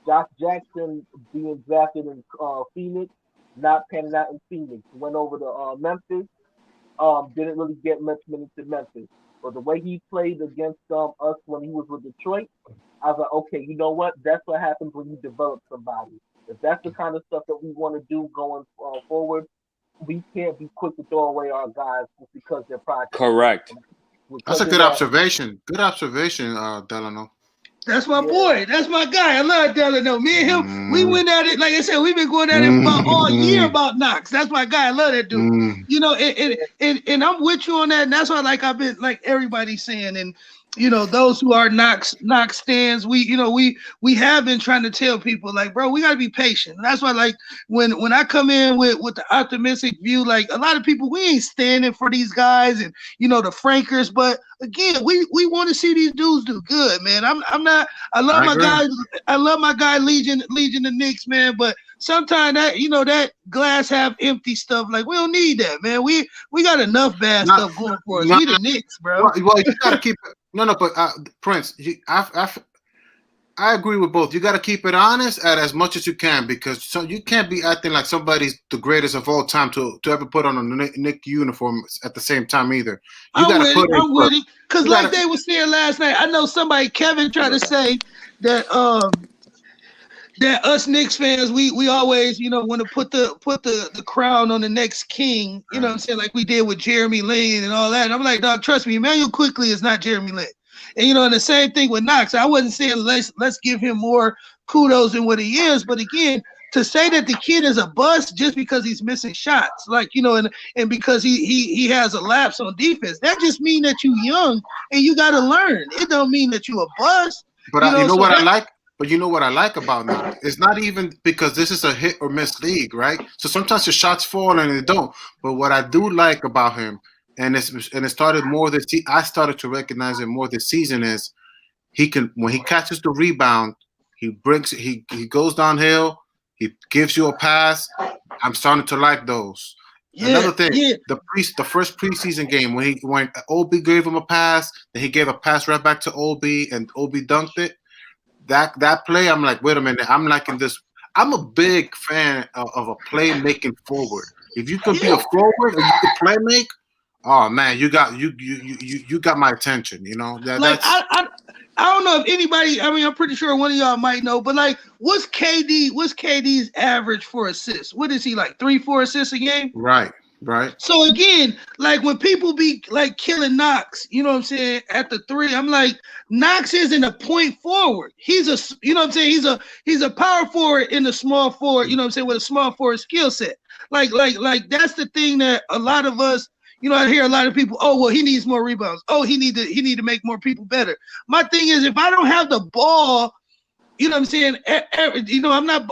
Josh Jackson being drafted in Phoenix, not panning out in Phoenix. Went over to Memphis, didn't really get much minutes in Memphis. But the way he played against us when he was with Detroit, I was like, okay, you know what? That's what happens when you develop somebody. If that's the kind of stuff that we want to do going forward, we can't be quick to throw away our guys just because they're projects. Correct. That's a good observation. Good observation, Delano. That's my boy. That's my guy. I love Delano. Me and him, we went at it. Like I said, we've been going at it about all year about Knox. That's my guy. I love that dude. You know, and I'm with you on that. And that's why, like, I've been like everybody's saying, and you know, those who are Knox stands, we have been trying to tell people, like, bro, we gotta be patient. And that's why, like, when I come in with the optimistic view, like a lot of people, we ain't standing for these guys and the frankers, but again, we want to see these dudes do good, man. I love my guy Legion the Knicks, man, but sometimes that that glass half empty stuff, like, we don't need that, man. We got enough bad stuff going for us. We the Knicks, bro. Well, you gotta keep it. No, but Prince, I agree with both. You got to keep it honest at as much as you can, because you can't be acting like somebody's the greatest of all time to ever put on a Knicks uniform at the same time either. You got to put it. I'm with it, because like they were saying last night, I know Kevin tried to say that that us Knicks fans, we always, want to put the crown on the next king, you know what I'm saying, like we did with Jeremy Lin and all that. And I'm like, dog, trust me, Emmanuel Quickley is not Jeremy Lin. And and the same thing with Knox. I wasn't saying let's give him more kudos than what he is, but again, to say that the kid is a bust just because he's missing shots, like and because he has a lapse on defense, that just means that you young and you got to learn. It don't mean that you a bust. But you know what I like? But you know what I like about Knox? It's not even because this is a hit or miss league, right? So sometimes the shots fall and they don't. But what I do like about him, and it started more this. I started to recognize it more this season is he can when he catches the rebound, he goes downhill, he gives you a pass. I'm starting to like those. Yeah, another thing, the first preseason game when OB gave him a pass, then he gave a pass right back to OB and OB dunked it. That play, I'm like, wait a minute, I'm liking this. I'm a big fan of a playmaking forward. If you could be a forward and you could play make, oh man, you got my attention. I don't know if anybody. I mean, I'm pretty sure one of y'all might know, but like, what's KD's average for assists? What is he like? 3-4 assists a game? Right. So again, like when people be like killing Knox, you know what I'm saying, at the 3, I'm like, Knox isn't a point forward. He's a, you know what I'm saying, he's a power forward in a small forward, you know what I'm saying, with a small forward skill set. Like that's the thing that a lot of us, I hear a lot of people, oh, well, he needs more rebounds. Oh, he need to make more people better. My thing is, if I don't have the ball, you know what I'm saying, I'm not,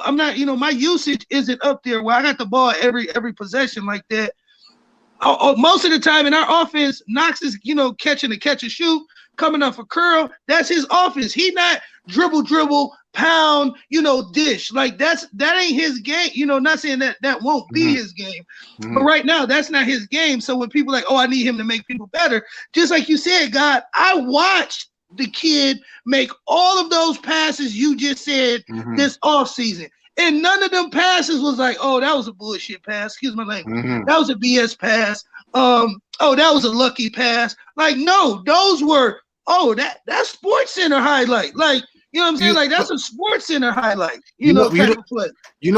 my usage isn't up there where I got the ball every possession like that. Most of the time in our offense, Knox is, catching a catch and shoot, coming off a curl. That's his offense. He not dribble, pound, dish. Like that ain't his game. Not saying that won't be his game, but right now that's not his game. So when people are like, oh, I need him to make people better, just like you said, God, I watched the kid make all of those passes you just said this offseason. And none of them passes was like, oh, that was a bullshit pass. Excuse my language. That was a BS pass. Oh, that was a lucky pass. Like, no, those were, that's Sports Center highlight. Like, you know what I'm saying? Like, that's a Sports Center highlight. You know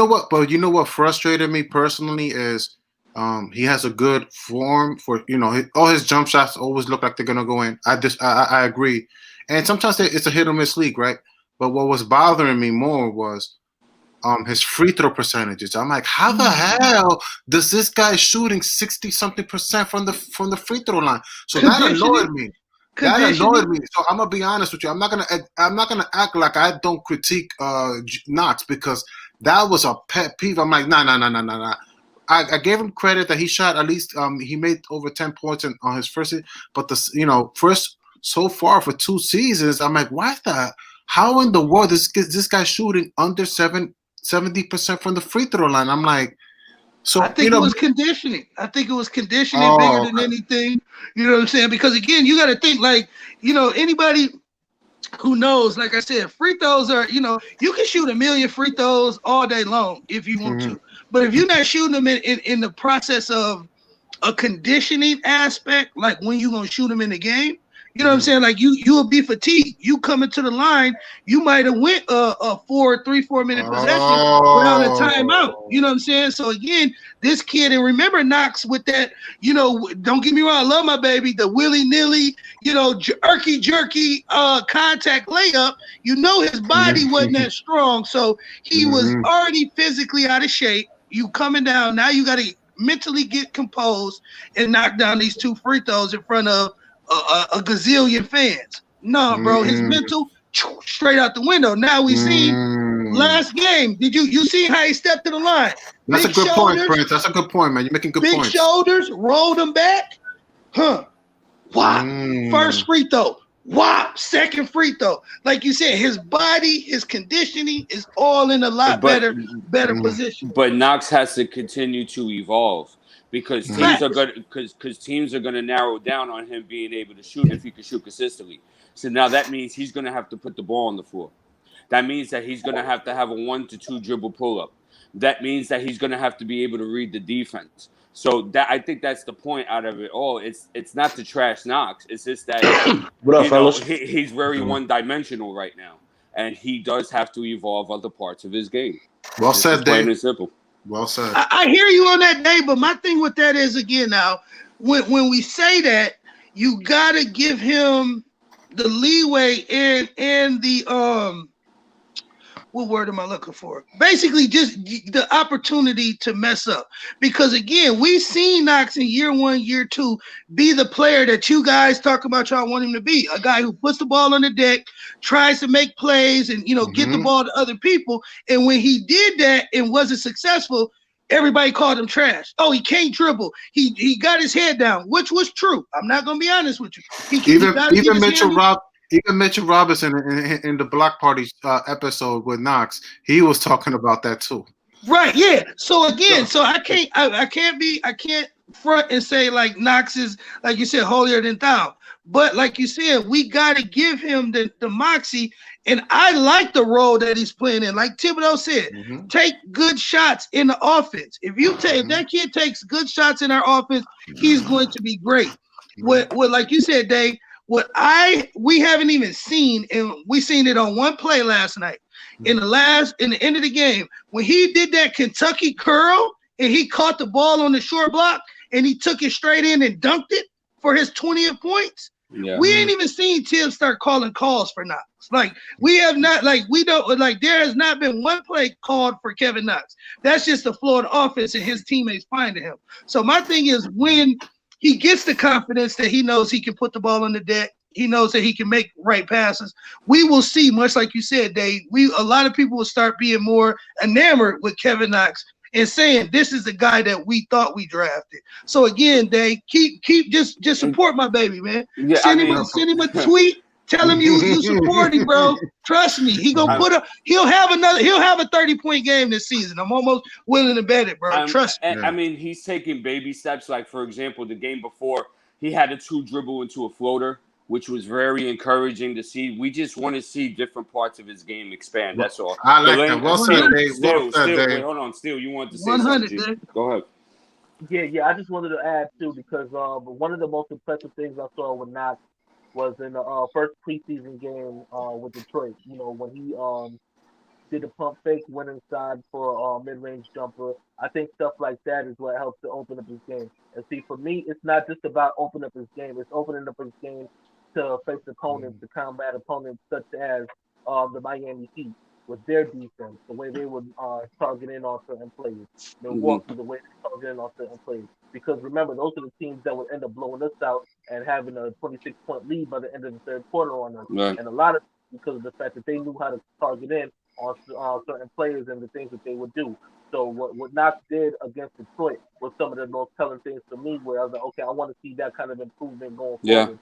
what frustrated me personally is he has a good form for, all his jump shots always look like they're going to go in. I agree. And sometimes it's a hit or miss league, right? But what was bothering me more was his free throw percentages. I'm like, how the hell does this guy shooting 60-something% from the free throw line? So that annoyed me. So I'm gonna be honest with you. I'm not gonna act like I don't critique Knox because that was a pet peeve. I'm like, nah. I gave him credit that he shot at least. He made over 10 points on his first. But first so far for 2 seasons, I'm like, how in the world is this guy shooting under 70% from the free throw line? I'm like, so I think it was conditioning. Bigger than anything. You know what I'm saying? Because again, you got to think like, anybody who knows, like I said, free throws are, you can shoot 1 million free throws all day long if you want to. But if you're not shooting them in the process of a conditioning aspect, like when you're going to shoot them in the game, you know what I'm saying? Like you will be fatigued. You coming to the line, you might have went a 3-4 minute possession without a timeout. You know what I'm saying? So again, this kid, and remember Knox with that, don't get me wrong, I love my baby, the willy-nilly, jerky contact layup. His body wasn't that strong. So he was already physically out of shape. You coming down, now you got to mentally get composed and knock down these 2 free throws in front of a gazillion fans. No, bro, his mental straight out the window. Now we see last game. Did you see how he stepped to the line? That's a good point, Prince. That's a good point, man. You're making good points. Big shoulders, rolled him back. Whop. First free throw. Whop. Second free throw. Like you said, his body, his conditioning is all in a lot better position. But Knox has to continue to evolve. Because teams are going to narrow down on him being able to shoot if he can shoot consistently. So now that means he's going to have to put the ball on the floor. That means that he's going to have a 1 to 2 dribble pull-up. That means that he's going to have to be able to read the defense. So I think that's the point out of it all. It's not to trash Knox. It's just that what up, fellas? He's very one-dimensional right now. and he does have to evolve other parts of his game. Well said, Plain Dave. and simple. Well said. I hear you on that, Dave, but my thing with that is, again, now, when we say that, you got to give him the leeway and the what word am I looking for? Basically, just the opportunity to mess up. Because again, we've seen Knox in year 1, year 2 be the player that you guys talk about y'all want him to be. A guy who puts the ball on the deck, tries to make plays, and get the ball to other people. And when he did that and wasn't successful, everybody called him trash. Oh, he can't dribble. He got his head down, which was true. I'm not gonna be honest with you. Even Mitchell Robinson in the Block Party episode with Knox, he was talking about that too. Right, yeah. So again, I can't front and say like Knox is, like you said, holier than thou. But like you said, we gotta give him the moxie. And I like the role that he's playing in. Like Thibodeau said, take good shots in the offense. If that kid takes good shots in our offense, he's going to be great. What like you said, Dave, we haven't even seen, and we seen it on one play last night. In the end of the game, when he did that Kentucky curl and he caught the ball on the short block and he took it straight in and dunked it for his 20th points. Yeah. We ain't even seen Tibbs start calling calls for Knox. Like we have not, there has not been one play called for Kevin Knox. That's just the floor of the offense and his teammates finding him. So my thing is, when he gets the confidence that he knows he can put the ball on the deck, he knows that he can make right passes, we will see, much like you said, Dave, a lot of people will start being more enamored with Kevin Knox and saying this is the guy that we thought we drafted. So again, Dave, keep just support my baby, man. Yeah, send him a tweet. Tell him you support him, bro. Trust me, he'll have a 30-point game this season. I'm almost willing to bet it, bro. Trust me. I mean, he's taking baby steps. Like for example, the game before, he had a 2 dribble into a floater, which was very encouraging to see. We just want to see different parts of his game expand. That's all. I like that. Well said, Dave. Wait, hold on. Still, you want to say something? Go ahead. Yeah. I just wanted to add too, because one of the most impressive things I saw with Knox was in the first preseason game with Detroit. When he did the pump fake, went inside for a mid-range jumper. I think stuff like that is what helps to open up his game. And see, for me, it's not just about opening up his game. It's opening up his game to face opponents, to combat opponents such as the Miami Heat with their defense, the way they would target in on certain players. Milwaukee, the way they target in on certain players. Because remember, those are the teams that would end up blowing us out and having a 26-point lead by the end of the third quarter on us. Right. And a lot of because of the fact that they knew how to target in on certain players and the things that they would do. So what Knox did against Detroit was some of the most telling things to me, where I was like, okay, I want to see that kind of improvement going forward.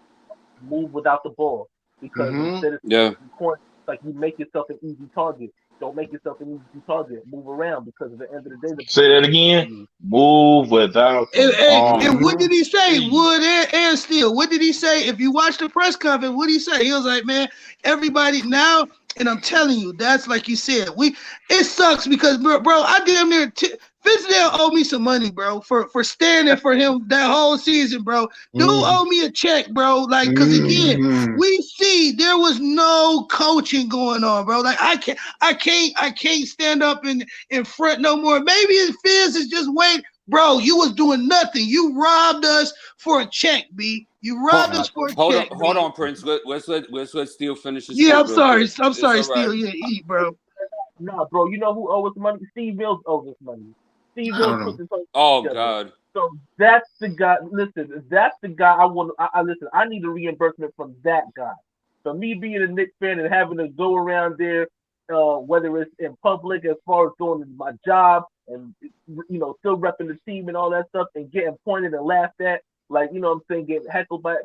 Move without the ball, because instead of points, like you make yourself an easy target. Don't make yourself an easy target. Move around, because at the end of the day, say that again. Move without. And what did he say? Wood and Steel. What did he say? If you watch the press conference, what did he say? He was like, "Man, everybody now." And I'm telling you, that's like you said. It sucks because, bro, I damn near Fizdale owe me some money, bro, for standing for him that whole season, bro. Dude owe me a check, bro. Like, because again, we see there was no coaching going on, bro. Like, I can't stand up in front no more. Maybe Fizz is just waiting. Bro, you was doing nothing. You robbed us for a check, B. You robbed us for a check. Hold on, Prince. Let's let Steel finish his. Yeah, I'm sorry, Steel. Yeah, eat, bro. Nah, bro. You know who owes us money? Steve Mills owes us money. Steve Mills put this whole together. God. So that's the guy. Listen, that's the guy I want. Listen. I need a reimbursement from that guy. So me being a Knicks fan and having to go around there, whether it's in public, as far as doing my job, and still repping the team and all that stuff, and getting pointed and laughed at, like I'm saying, getting heckled by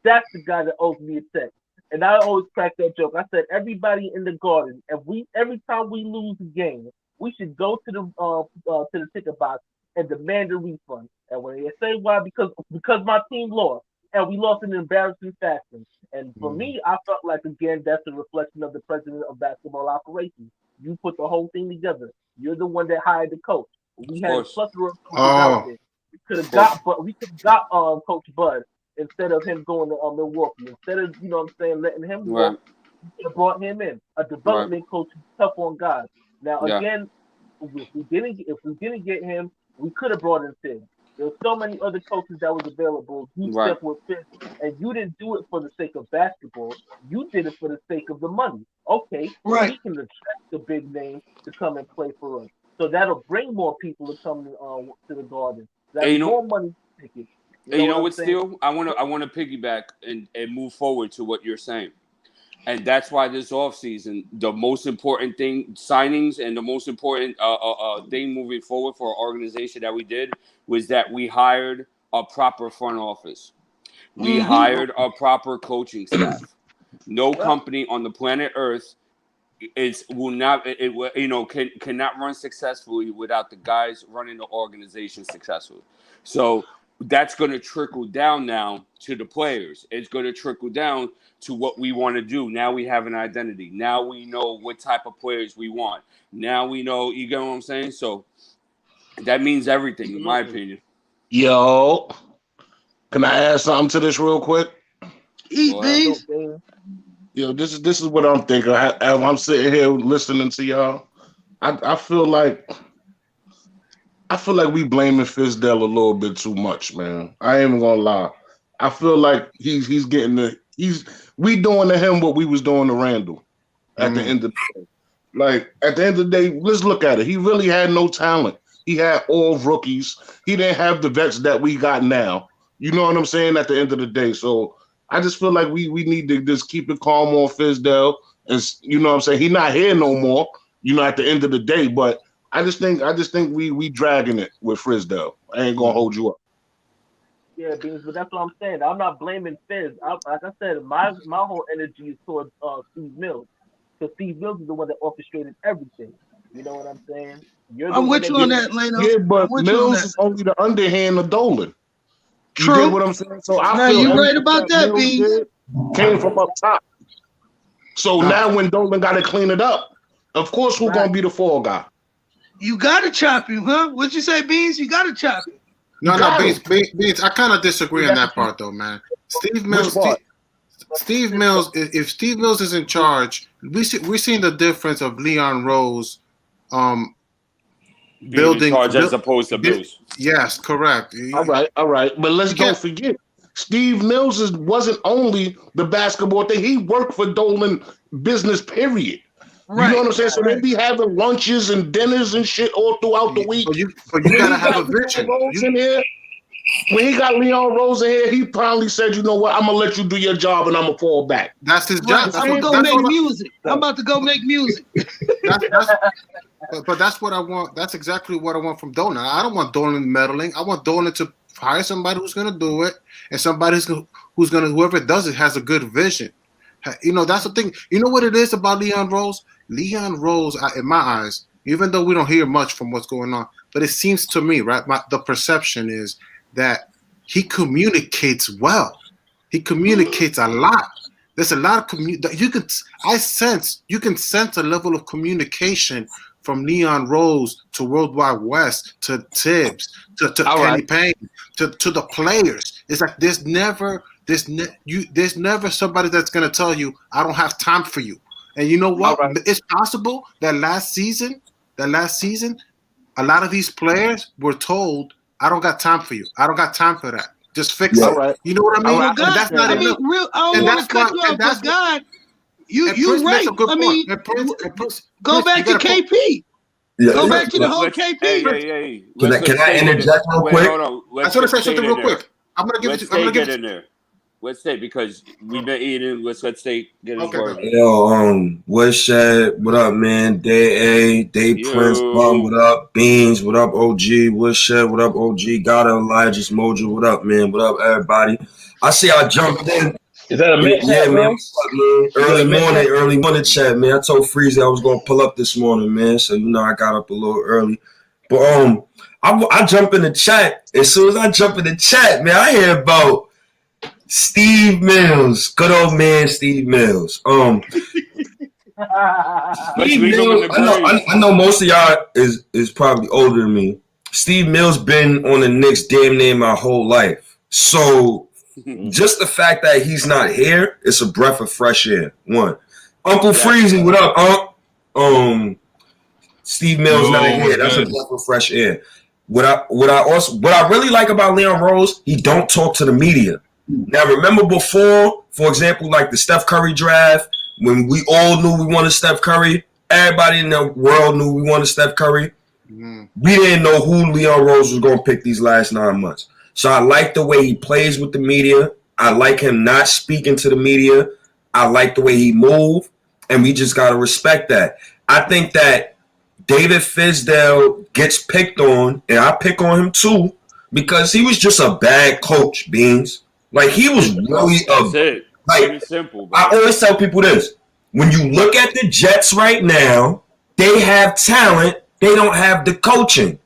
that's the guy that owes me a check. And I always crack that joke. I said, everybody in the Garden, every time we lose a game, we should go to the ticket box and demand a refund. And when they say why, because my team lost, and we lost in an embarrassing fashion. And for me, I felt like, again, that's a reflection of the president of basketball operations. You put the whole thing together. You're the one that hired the coach. We had a plethora of coaches out there. We could have got Coach Bud instead of him going to Milwaukee. Instead of letting him go, You could have brought him in. A development coach who's tough on guys. Now again, if we didn't get him, we could have brought in Fizz. There were so many other coaches that was available. You stepped with Fizz, and you didn't do it for the sake of basketball. You did it for the sake of the money. Okay, right. We can attract the big names to come and play for us. So that'll bring more people to come to the Garden. That's more money tickets. You know what, Steele? I want to piggyback and move forward to what you're saying. And that's why this offseason, the most important thing, signings, and the most important thing moving forward for our organization that we did was that we hired a proper front office. We hired a proper coaching staff. No company on the planet Earth cannot run successfully without the guys running the organization successfully. So that's going to trickle down now to the players. It's going to trickle down to what we want to do. Now we have an identity. Now we know what type of players we want. Now we know, you get what I'm saying? So that means everything, in my opinion. Yo, can I add something to this real quick? Eat these. Yo, this is what I'm thinking. As I'm sitting here listening to y'all, I feel like we blaming Fizdale a little bit too much, man. I ain't even gonna lie. I feel like we doing to him what we was doing to Randle at the end of the day. Like, at the end of the day, let's look at it. He really had no talent. He had all rookies. He didn't have the vets that we got now. You know what I'm saying? At the end of the day. So I just feel like we need to just keep it calm on Fizdale. And you know what I'm saying? He's not here no more, at the end of the day. But I just think we dragging it with Fizdale. I ain't gonna hold you up. Yeah, Beans, but that's what I'm saying. I'm not blaming Fizz. Like I said, my whole energy is towards Steve Mills. Because Steve Mills is the one that orchestrated everything. You know what I'm saying? I'm with you on that, Leno. Yeah, but Mills is only the underhand of Dolan. True. You get what I'm saying? So I feel you're right about that, Beans. Came from up top. So now when Dolan got to clean it up, of course who's gonna be the fall guy? You gotta chop him, huh? What'd you say, Beans? You gotta chop him. No, Beans. I kind of disagree on that part, though, man. Steve Mills. If Steve Mills is in charge, we're seeing the difference of Leon Rose, building in charge as opposed to Mills. Yes, correct. All right. But let's don't forget, Steve Mills wasn't only the basketball thing. He worked for Dolan business, period. Right. You know what I'm saying? So they be having lunches and dinners and shit all throughout the week. But you gotta have a vision. When he got Leon Rose in here, he probably said, "You know what? I'm gonna let you do your job, and I'm gonna fall back." That's his job. I'm gonna go make music. I'm about to go make music. But that's what I want. That's exactly what I want from Dolan. I don't want Dolan meddling. I want Dolan to hire somebody who's gonna do it, and somebody whoever does it has a good vision. That's the thing. You know what it is about Leon Rose? Leon Rose, in my eyes, even though we don't hear much from what's going on, but it seems to me, right? The perception is that he communicates well. He communicates a lot. There's a lot of you can sense a level of communication from Leon Rose to World Wide West to Tibbs to Kenny Payne to the players. It's like there's never somebody that's gonna tell you I don't have time for you. And you know what? It's possible that last season, a lot of these players were told, I don't got time for you. I don't got time for that. Just fix it. Right. You know what I mean? God, that's not enough. I don't want to cut you off, but God, you're right. I mean, go back to KP. Yeah, go back to the whole KP. Hey. Can I interject real quick? I just want to say something real quick. I'm going to give it to you. In there. Let's stay because we've been eating. Let's stay. Get it started. Yo, Woodshed, what up, man? Day Prince, Bum, what up? Beans, what up? OG, Woodshed, what up? OG, Gotta, Elijah, Mojo, what up, man? What up, everybody? I see I jumped in. Is that a mix? Yeah, man. Early morning chat, man. I told Freezy I was gonna pull up this morning, man. So I got up a little early, but I jump in the chat. As soon as I jump in the chat, man, I hear about Steve Mills, good old man Steve Mills. Steve Mills, I know most of y'all is probably older than me. Steve Mills been on the Knicks damn near my whole life. So just the fact that he's not here, it's a breath of fresh air. One. Uncle Freezy, what up, Unc? Steve Mills Yo, not here. what's That's good? a breath of fresh air. What I really like about Leon Rose, he don't talk to the media. Now remember before, for example, like the Steph Curry draft, when we all knew we wanted Steph Curry, everybody in the world knew we wanted Steph Curry. Mm. We didn't know who Leon Rose was going to pick these last 9 months. So I like the way he plays with the media. I like him not speaking to the media. I like the way he moves, and we just got to respect that. I think that David Fizdale gets picked on, and I pick on him too, because he was just a bad coach, Beans. Like, he was really That's it. like, Pretty simple, bro. I always tell people this. When you look at the Jets right now, they have talent. They don't have the coaching.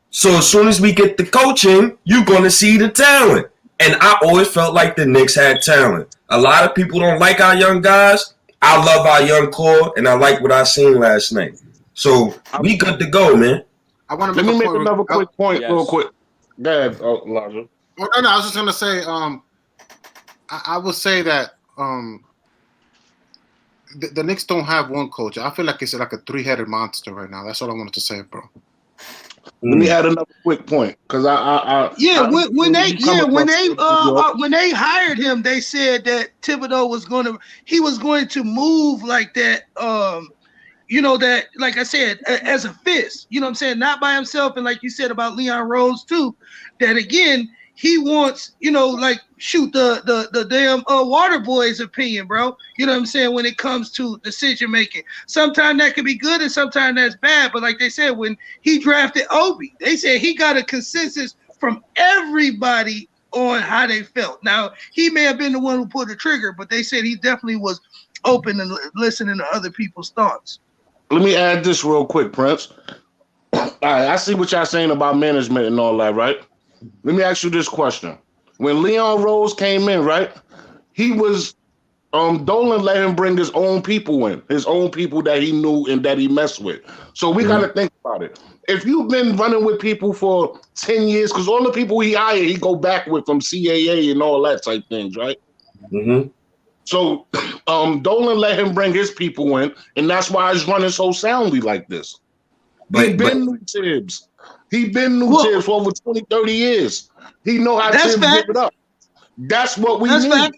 So as soon as we get the coaching, you're going to see the talent. And I always felt like the Knicks had talent. A lot of people don't like our young guys. I love our young core, and I like what I seen last night. So we good to go, man. I want to Let me make point another quick point Yes. real quick. Go ahead, Elijah. Oh, no, I was just gonna say, I would say that the Knicks don't have one coach. I feel like it's like a three-headed monster right now. That's all I wanted to say, bro. Let me add another quick point because when they hired him, they said that Thibodeau was going to move like that. That, like I said, as a fist. You know what I'm saying? Not by himself, and like you said about Leon Rose too. That again, he wants, shoot the damn water boy's opinion, bro. You know what I'm saying? When it comes to decision making, sometimes that could be good and sometimes that's bad. But like they said, when he drafted Obi, they said he got a consensus from everybody on how they felt. Now, he may have been the one who pulled the trigger, but they said he definitely was open and listening to other people's thoughts. let me add this real quick, Prince. All right, I see what y'all saying about management and all that, right? Let me ask you this question. When Leon Rose came in, right, he was Dolan let him bring his own people in, his own people that he knew and that he messed with. So we got to think about it. If you've been running with people for 10 years, because all the people he hired, he go back with from CAA and all that type things, right? Mm-hmm. So Dolan let him bring his people in, and that's why he's running so soundly like this. He been new Tibbs. He been new Tibbs for over 20, 30 years. He know how Tibbs give it up. That's what we need. Fact.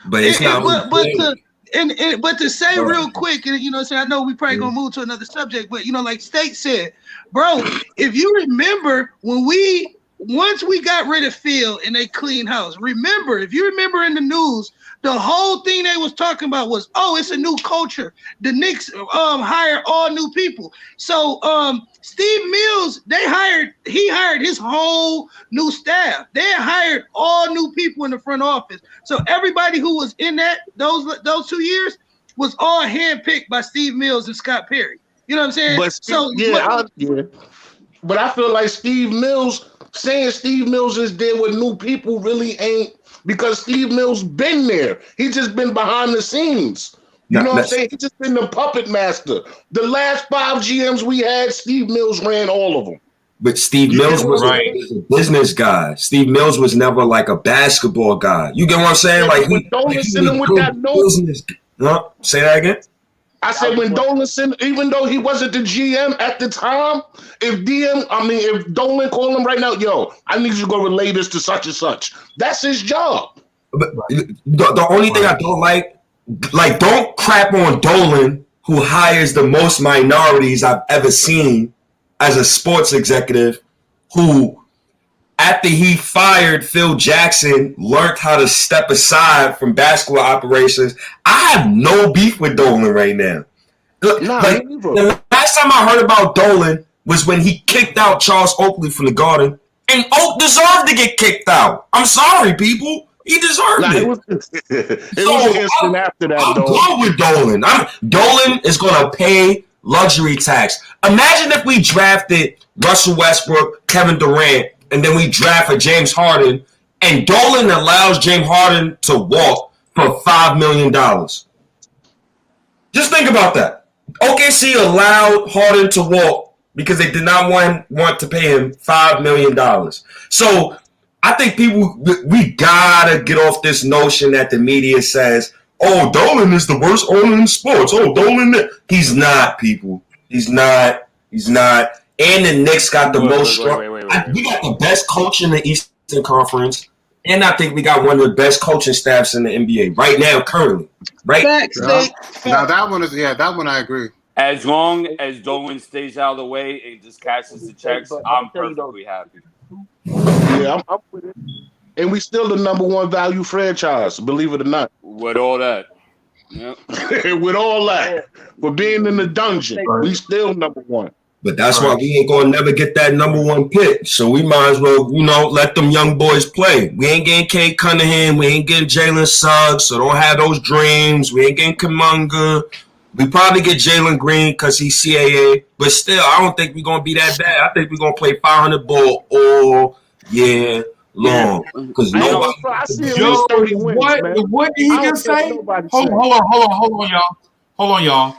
But it's not. But to say real quick, and I know we probably gonna move to another subject, but like State said, bro, if you remember once we got rid of Phil and they clean house, if you remember in the news, the whole thing they was talking about was, it's a new culture. The Knicks hired all new people. So Steve Mills, he hired his whole new staff. They hired all new people in the front office. So everybody who was in those 2 years was all handpicked by Steve Mills and Scott Perry. You know what I'm saying? But I feel like saying Steve Mills is there with new people really ain't, because Steve Mills been there. He just been behind the scenes. You know what I'm saying? He just been the puppet master. The last 5 GMs we had, Steve Mills ran all of them. But Steve Mills was a business guy. Steve Mills was never like a basketball guy. You get what I'm saying? Like don't listen to him with that noise. No, say that again. I said when Dolan even though he wasn't the GM at the time, if Dolan called him right now, I need you to go relay this to such and such. That's his job. But the only thing I don't like, don't crap on Dolan, who hires the most minorities I've ever seen as a sports executive, who, after he fired Phil Jackson, learned how to step aside from basketball operations. I have no beef with Dolan right now. The last time I heard about Dolan was when he kicked out Charles Oakley from the Garden, and Oak deserved to get kicked out. I'm sorry, people. He deserved it. It was an instant after that, I'm done with Dolan. Dolan is going to pay luxury tax. Imagine if we drafted Russell Westbrook, Kevin Durant, and then we draft for James Harden, and Dolan allows James Harden to walk for $5 million. Just think about that. OKC allowed Harden to walk because they did not want to pay him $5 million. So I think we gotta get off this notion that the media says, oh, Dolan is the worst owner in sports. Oh, Dolan, he's not, people. He's not. And the Knicks got the most strong. We got the best coach in the Eastern Conference, and I think we got one of the best coaching staffs in the NBA right now, currently. Right? Now that one is that one I agree. As long as Dolan stays out of the way and just cashes the checks, I'm perfectly happy. Yeah, I'm with it. And we still the number one value franchise, believe it or not. With all that. Yep. With all that. For being in the dungeon, we still number one. But that's why we ain't gonna never get that number one pick. So we might as well, let them young boys play. We ain't getting Kate Cunningham. We ain't getting Jalen Suggs. So don't have those dreams. We ain't getting Kuminga. We probably get Jalen Green because he's CAA. But still, I don't think we're gonna be that bad. I think we're gonna play 500 ball all year long. Because nobody. What did he just say? Hold on, y'all.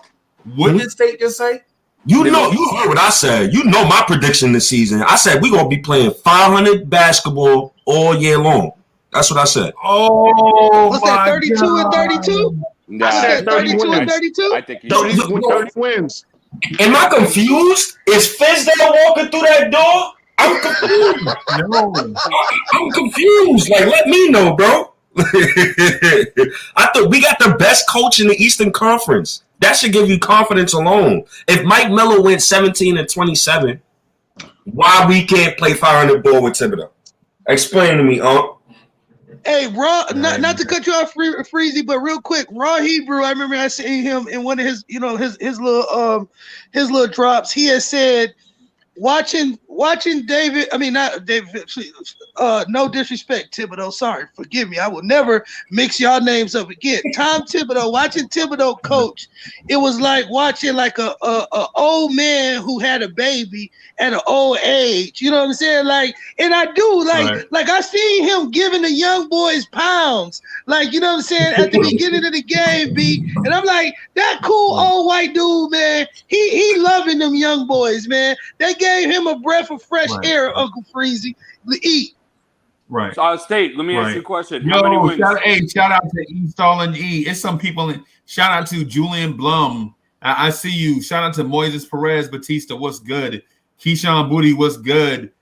What did State just say? You heard what I said. You know my prediction this season. I said we're going to be playing 500 basketball all year long. That's what I said. Oh, what's that, 32 and 32? Nah, I said 32 and 32? I think 30 wins. Am I confused? Is Fizdale walking through that door? I'm confused. I'm confused. Like, let me know, bro. I thought we got the best coach in the Eastern Conference. That should give you confidence alone. If Mike Miller went 17 and 27, why we can't play 500 ball with Thibodeau? Explain to me, Hey, Raw, not to cut you off, Freezy, but real quick, Raw Hebrew. I remember I seen him in one of his, his little drops. He has said, watching David. I mean, not David. No disrespect, Thibodeau. Sorry, forgive me. I will never mix y'all names up again. Tom Thibodeau. Watching Thibodeau coach, it was like watching like a old man who had a baby at an old age. You know what I'm saying? Like, and I do like I seen him giving the young boys pounds. Like, you know what I'm saying? At the beginning of the game, B, and I'm like, that cool old white dude, man. He loving them young boys, man. They gave him a breath of fresh air, Uncle Freezy, to eat. Right. So, State, let me ask you a question. How many wins? Shout out to E Stalin E. It's some people shout out to Julian Blum. I see you. Shout out to Moises Perez Batista. What's good? Keyshawn Booty. What's good?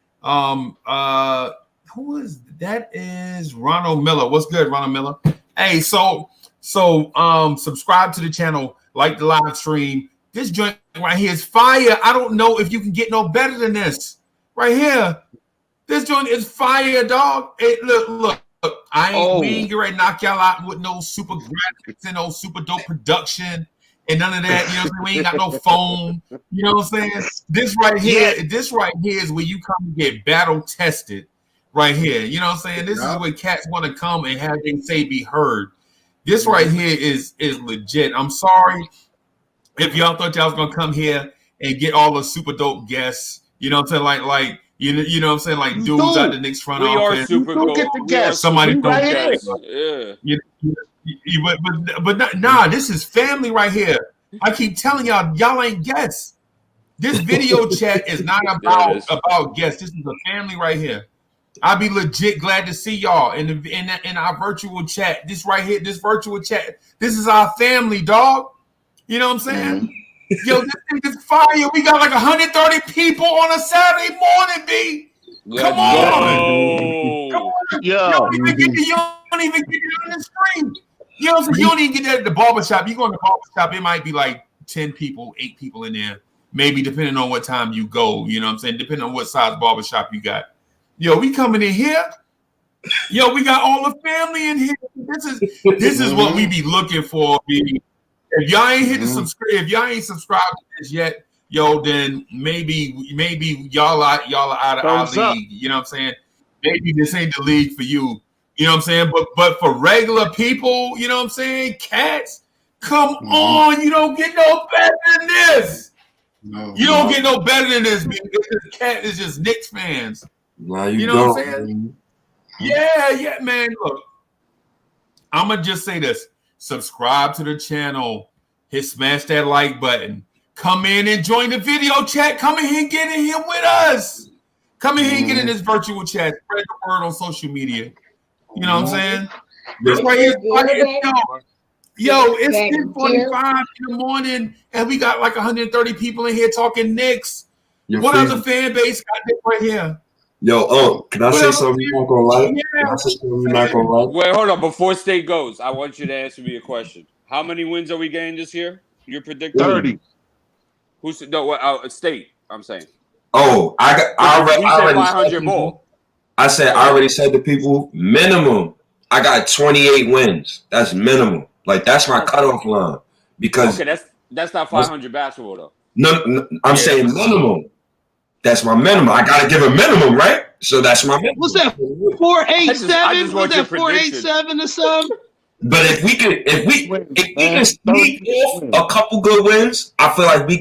Who is that? Is Ronald Miller. What's good, Ronald Miller? Hey, so subscribe to the channel, like the live stream. This joint right here is fire. I don't know if you can get no better than this. Right here. This joint is fire, dog. Hey, look. We ain't get ready to knock y'all out with no super graphics and no super dope production and none of that. You know what I'm saying? We ain't got no phone. You know what I'm saying? This right here is where you come and get battle tested. Right here. You know what I'm saying? This is where cats want to come and have they say be heard. This right here is legit. I'm sorry if y'all thought y'all was gonna come here and get all the super dope guests. You know what I'm saying? Like you know what I'm saying? Like dudes out the Knicks front office. We are super dope. Get the guests. Somebody don't right get but this is family right here. I keep telling y'all ain't guests. This video chat is not about guests. This is a family right here. I'll be legit glad to see y'all in our virtual chat. This right here, this virtual chat. This is our family, dog. You know what I'm saying? Mm-hmm. Yo, this thing is fire. We got like 130 people on a Saturday morning, B. Come on. Come on. You don't even get it on the stream. You know what I'm saying? You don't even get that at the barbershop. You go in the barbershop, it might be like 10 people, 8 people in there. Maybe depending on what time you go. You know what I'm saying? Depending on what size barbershop you got. Yo, we coming in here. Yo, we got all the family in here. This is what we be looking for, B. If y'all ain't hit the subscribe, if y'all ain't subscribed to this yet, yo, then maybe y'all are out of our league. You know what I'm saying? Maybe this ain't the league for you. You know what I'm saying? But for regular people, you know what I'm saying? Cats, come on, you don't get no better than this. You don't get no better than this, because this cat is just Knicks fans. No, you know what I'm saying? Yeah, man. Look, I'm gonna just say this. Subscribe to the channel. Smash that like button. Come in and join the video chat. Come in here and get in here with us. Come in here and get in this virtual chat. Spread the word on social media. You know what I'm saying? This right here, Yo, it's 10:45 in the morning, and we got like 130 people in here talking Knicks. What other fan base got this right here? Yo, can I say something you're not gonna like? Can I say something you're not gonna like? Wait, hold on. Before State goes, I want you to answer me a question. How many wins are we getting this year? You're predicting 30. Who's no? State. I'm saying. Oh, I already 500 ball. I already said to people minimum. I got 28 wins. That's minimum. Like that's my cutoff line because that's not 500 basketball though. No, I'm saying minimum. That's my minimum. I gotta give a minimum, right? So that's my minimum. What's that? 487? Was that 487 or something? But if we can sneak off a couple good wins, I feel like we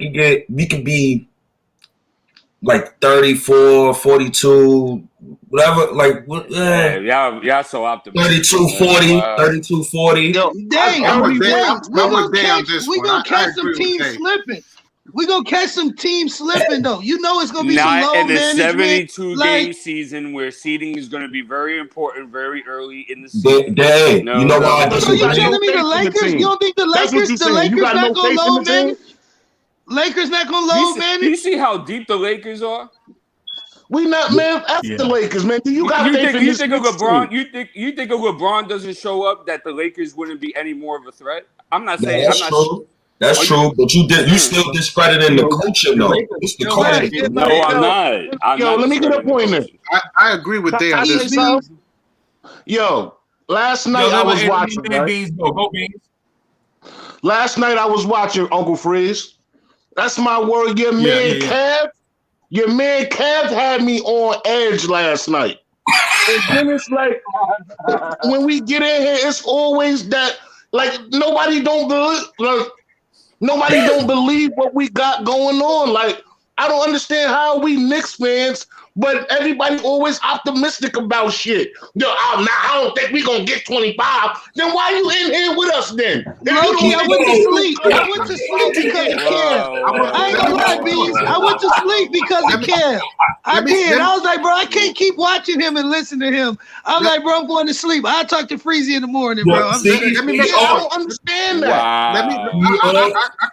could be like 34, 42, whatever. Like y'all so optimistic. 32, 40. We're gonna catch some teams slipping. We're going to catch some teams slipping, though. You know it's going to be some low management. Not in the 72-game season where seeding is going to be very important very early in the season. You know why? So you're telling me the Lakers? You don't think the Lakers not going to load manage? Lakers not going to load manage? You see how deep the Lakers are? We not, man. After the Lakers, man. Do you got you think of LeBron? You think if LeBron doesn't show up, that the Lakers wouldn't be any more of a threat? I'm not saying. That's true, but you still discrediting the coaching though. It's the coaching. No, I'm not. Let me get a point there. I agree with Dan on this. Yo, last night I was watching. Last night I was watching Uncle Freeze. That's my word. Your man Kev had me on edge last night. And then it's like when we get in here, it's always that like nobody don't believe what we got going on. Like, I don't understand how we Knicks fans, but everybody always optimistic about shit. Yo, I don't think we gonna get 25. Then why you in here with us then? I went to sleep. I went to sleep because of Kev. I ain't gonna lie, Beans. I went to sleep because of Kev. I did. I was like, bro, I can't keep watching him and listening to him. I was like, bro, I'm going to sleep. I'll talk to Freezy in the morning, bro. I don't understand that. I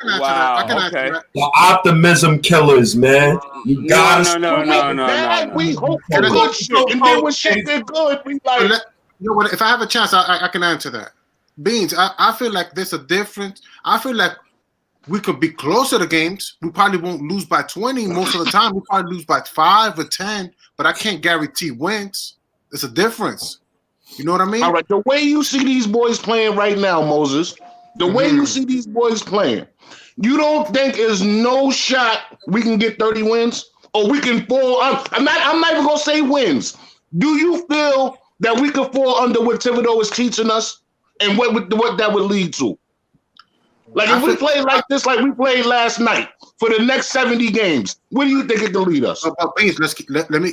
can answer that. I can answer that. The optimism killers, man. You gotta no. We hope for good shit, and then when shit get good, we like. You know what? If I have a chance, I can answer that. Beans, I feel like there's a difference. I feel like we could be closer to games. We probably won't lose by 20 most of the time. We probably lose by 5 or 10, but I can't guarantee wins. There's a difference. You know what I mean? All right. The way you see these boys playing right now, Moses, the way you see these boys playing, you don't think there's no shot we can get 30 wins? Or we can fall. I'm not even gonna say wins. Do you feel that we could fall under what Thibodeau is teaching us, and what that would lead to? Like if we play like this, like we played last night for the next 70 games, where do you think it can lead us? Let me.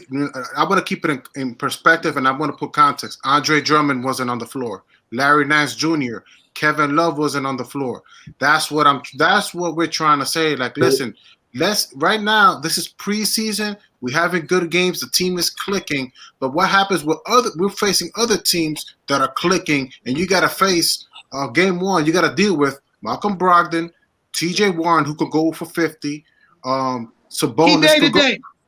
I want to keep it in perspective, and I want to put context. Andre Drummond wasn't on the floor. Larry Nance Jr., Kevin Love wasn't on the floor. That's what we're trying to say. Like, listen. Right now, this is preseason. We're having good games. The team is clicking. But what happens with we're facing other teams that are clicking, and you got to face game one. You got to deal with Malcolm Brogdon, T.J. Warren, who could go for 50. Sabonis.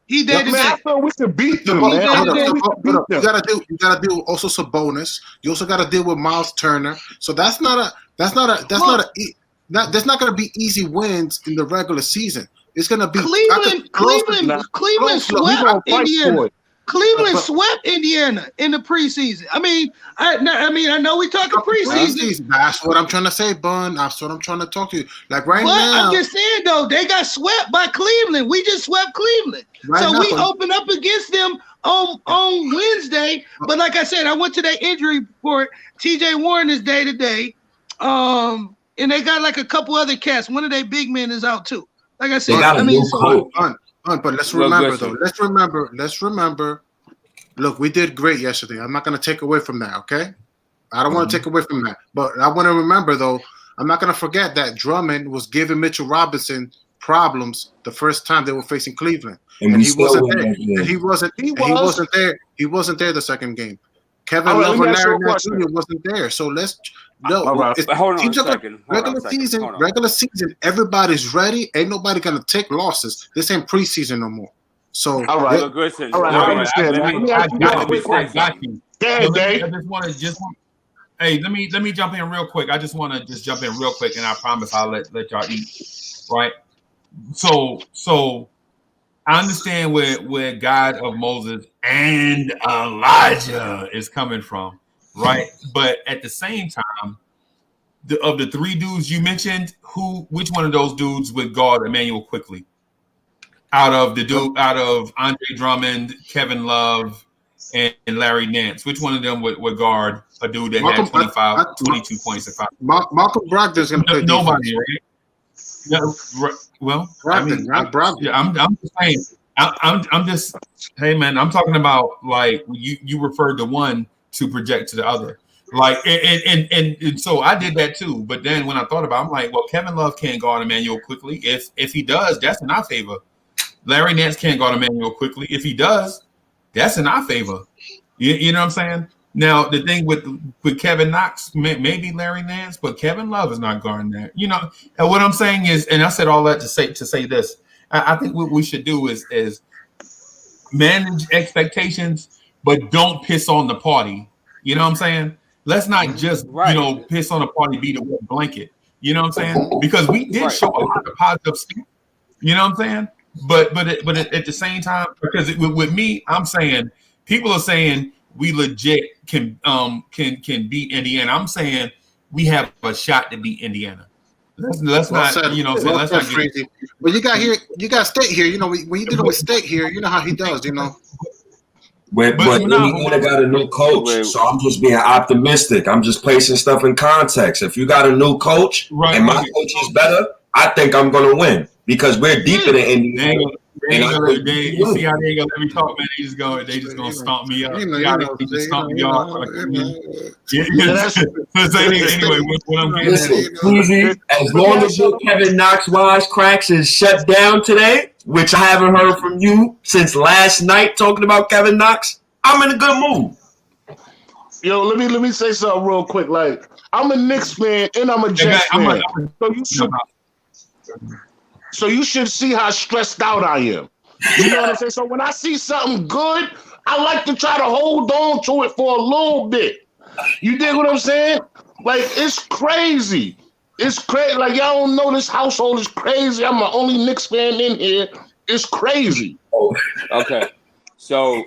He day to day. I thought we could beat them, man. You gotta deal also Sabonis. You also gotta deal with Miles Turner. So that's not gonna be easy wins in the regular season. It's gonna be Cleveland swept Indiana. Cleveland swept Indiana in the preseason. I know we talking preseason. That's what I'm trying to say, Bun. That's what I'm trying to talk to you. Like now, I'm just saying though, they got swept by Cleveland. We just swept Cleveland, we open up against them on Wednesday. But like I said, I went to their injury report. T.J. Warren is day to day, and they got like a couple other cats. One of their big men is out too. Like I said, but let's remember though. Let's remember. Look, we did great yesterday. I'm not going to take away from that. Okay, I don't want to take away from that. But I want to remember though. I'm not going to forget that Drummond was giving Mitchell Robinson problems the first time they were facing Cleveland, and he wasn't there. He wasn't there the second game. Kevin All right, Love let or me ask you Larry a Nance question. Jr. wasn't there. So let's All right. Hold on a teams are gonna- second. Hold on a second. regular season, everybody's ready. Ain't nobody gonna take losses. This ain't preseason no more. So All right. Look, listen. All right, All I right, understand that. Let me ask you I one quick got question. you. Go So ahead, let me, Dave. I just want to hey, let me jump in real quick. I just want to just jump in real quick, and I promise I'll let y'all eat. Right. So I understand where God of Moses and Elijah is coming from, right? But at the same time, of the three dudes you mentioned, which one of those dudes would guard Emmanuel Quickley? Out of Andre Drummond, Kevin Love, and Larry Nance, which one of them would guard a dude that had 22 points and 5? Malcolm Brogdon's gonna play Nobody, defense. right? No, well, Brogdon, Brogdon. I'm just saying. I'm just, hey man, I'm talking about like you referred to one to project to the other, like and so I did that too. But then when I thought about it, I'm like, well, Kevin Love can't guard Emmanuel Quickley. If he does, that's in our favor. Larry Nance can't guard Emmanuel Quickley. If he does, that's in our favor. You know what I'm saying? Now the thing with Kevin Knox, maybe Larry Nance, but Kevin Love is not guarding that. You know, and what I'm saying is, and I said all that to say this. I think what we should do is manage expectations, but don't piss on the party. You know what I'm saying? Let's not just piss on the party, beat a wet blanket. You know what I'm saying? Because we did show a lot of positive stuff. You know what I'm saying? But at the same time, because with me, I'm saying people are saying we legit can beat Indiana. I'm saying we have a shot to beat Indiana. Let's not, said, let's not get crazy. But you got State here. You know, when you did it with State here, you know how he does. You know. But Indiana got a new coach, so I'm just being optimistic. I'm just placing stuff in context. If you got a new coach and my coach is better, I think I'm gonna win because we're deeper than Indiana. You see how they ain't gonna let me talk, man? They just gonna stomp me up. They just stomp me off. Anyway, what I'm getting at, as long as your Kevin Knox wisecracks is shut down today, which I haven't heard from you since last night talking about Kevin Knox, I'm in a good mood. Yo, let me say something real quick. Like, I'm a Knicks fan and I'm a Jets fan. So you should see how stressed out I am. You know what I'm saying? So when I see something good, I like to try to hold on to it for a little bit. You dig what I'm saying? Like, it's crazy. It's crazy. Like, y'all don't know this household is crazy. I'm the only Knicks fan in here. It's crazy. Okay. So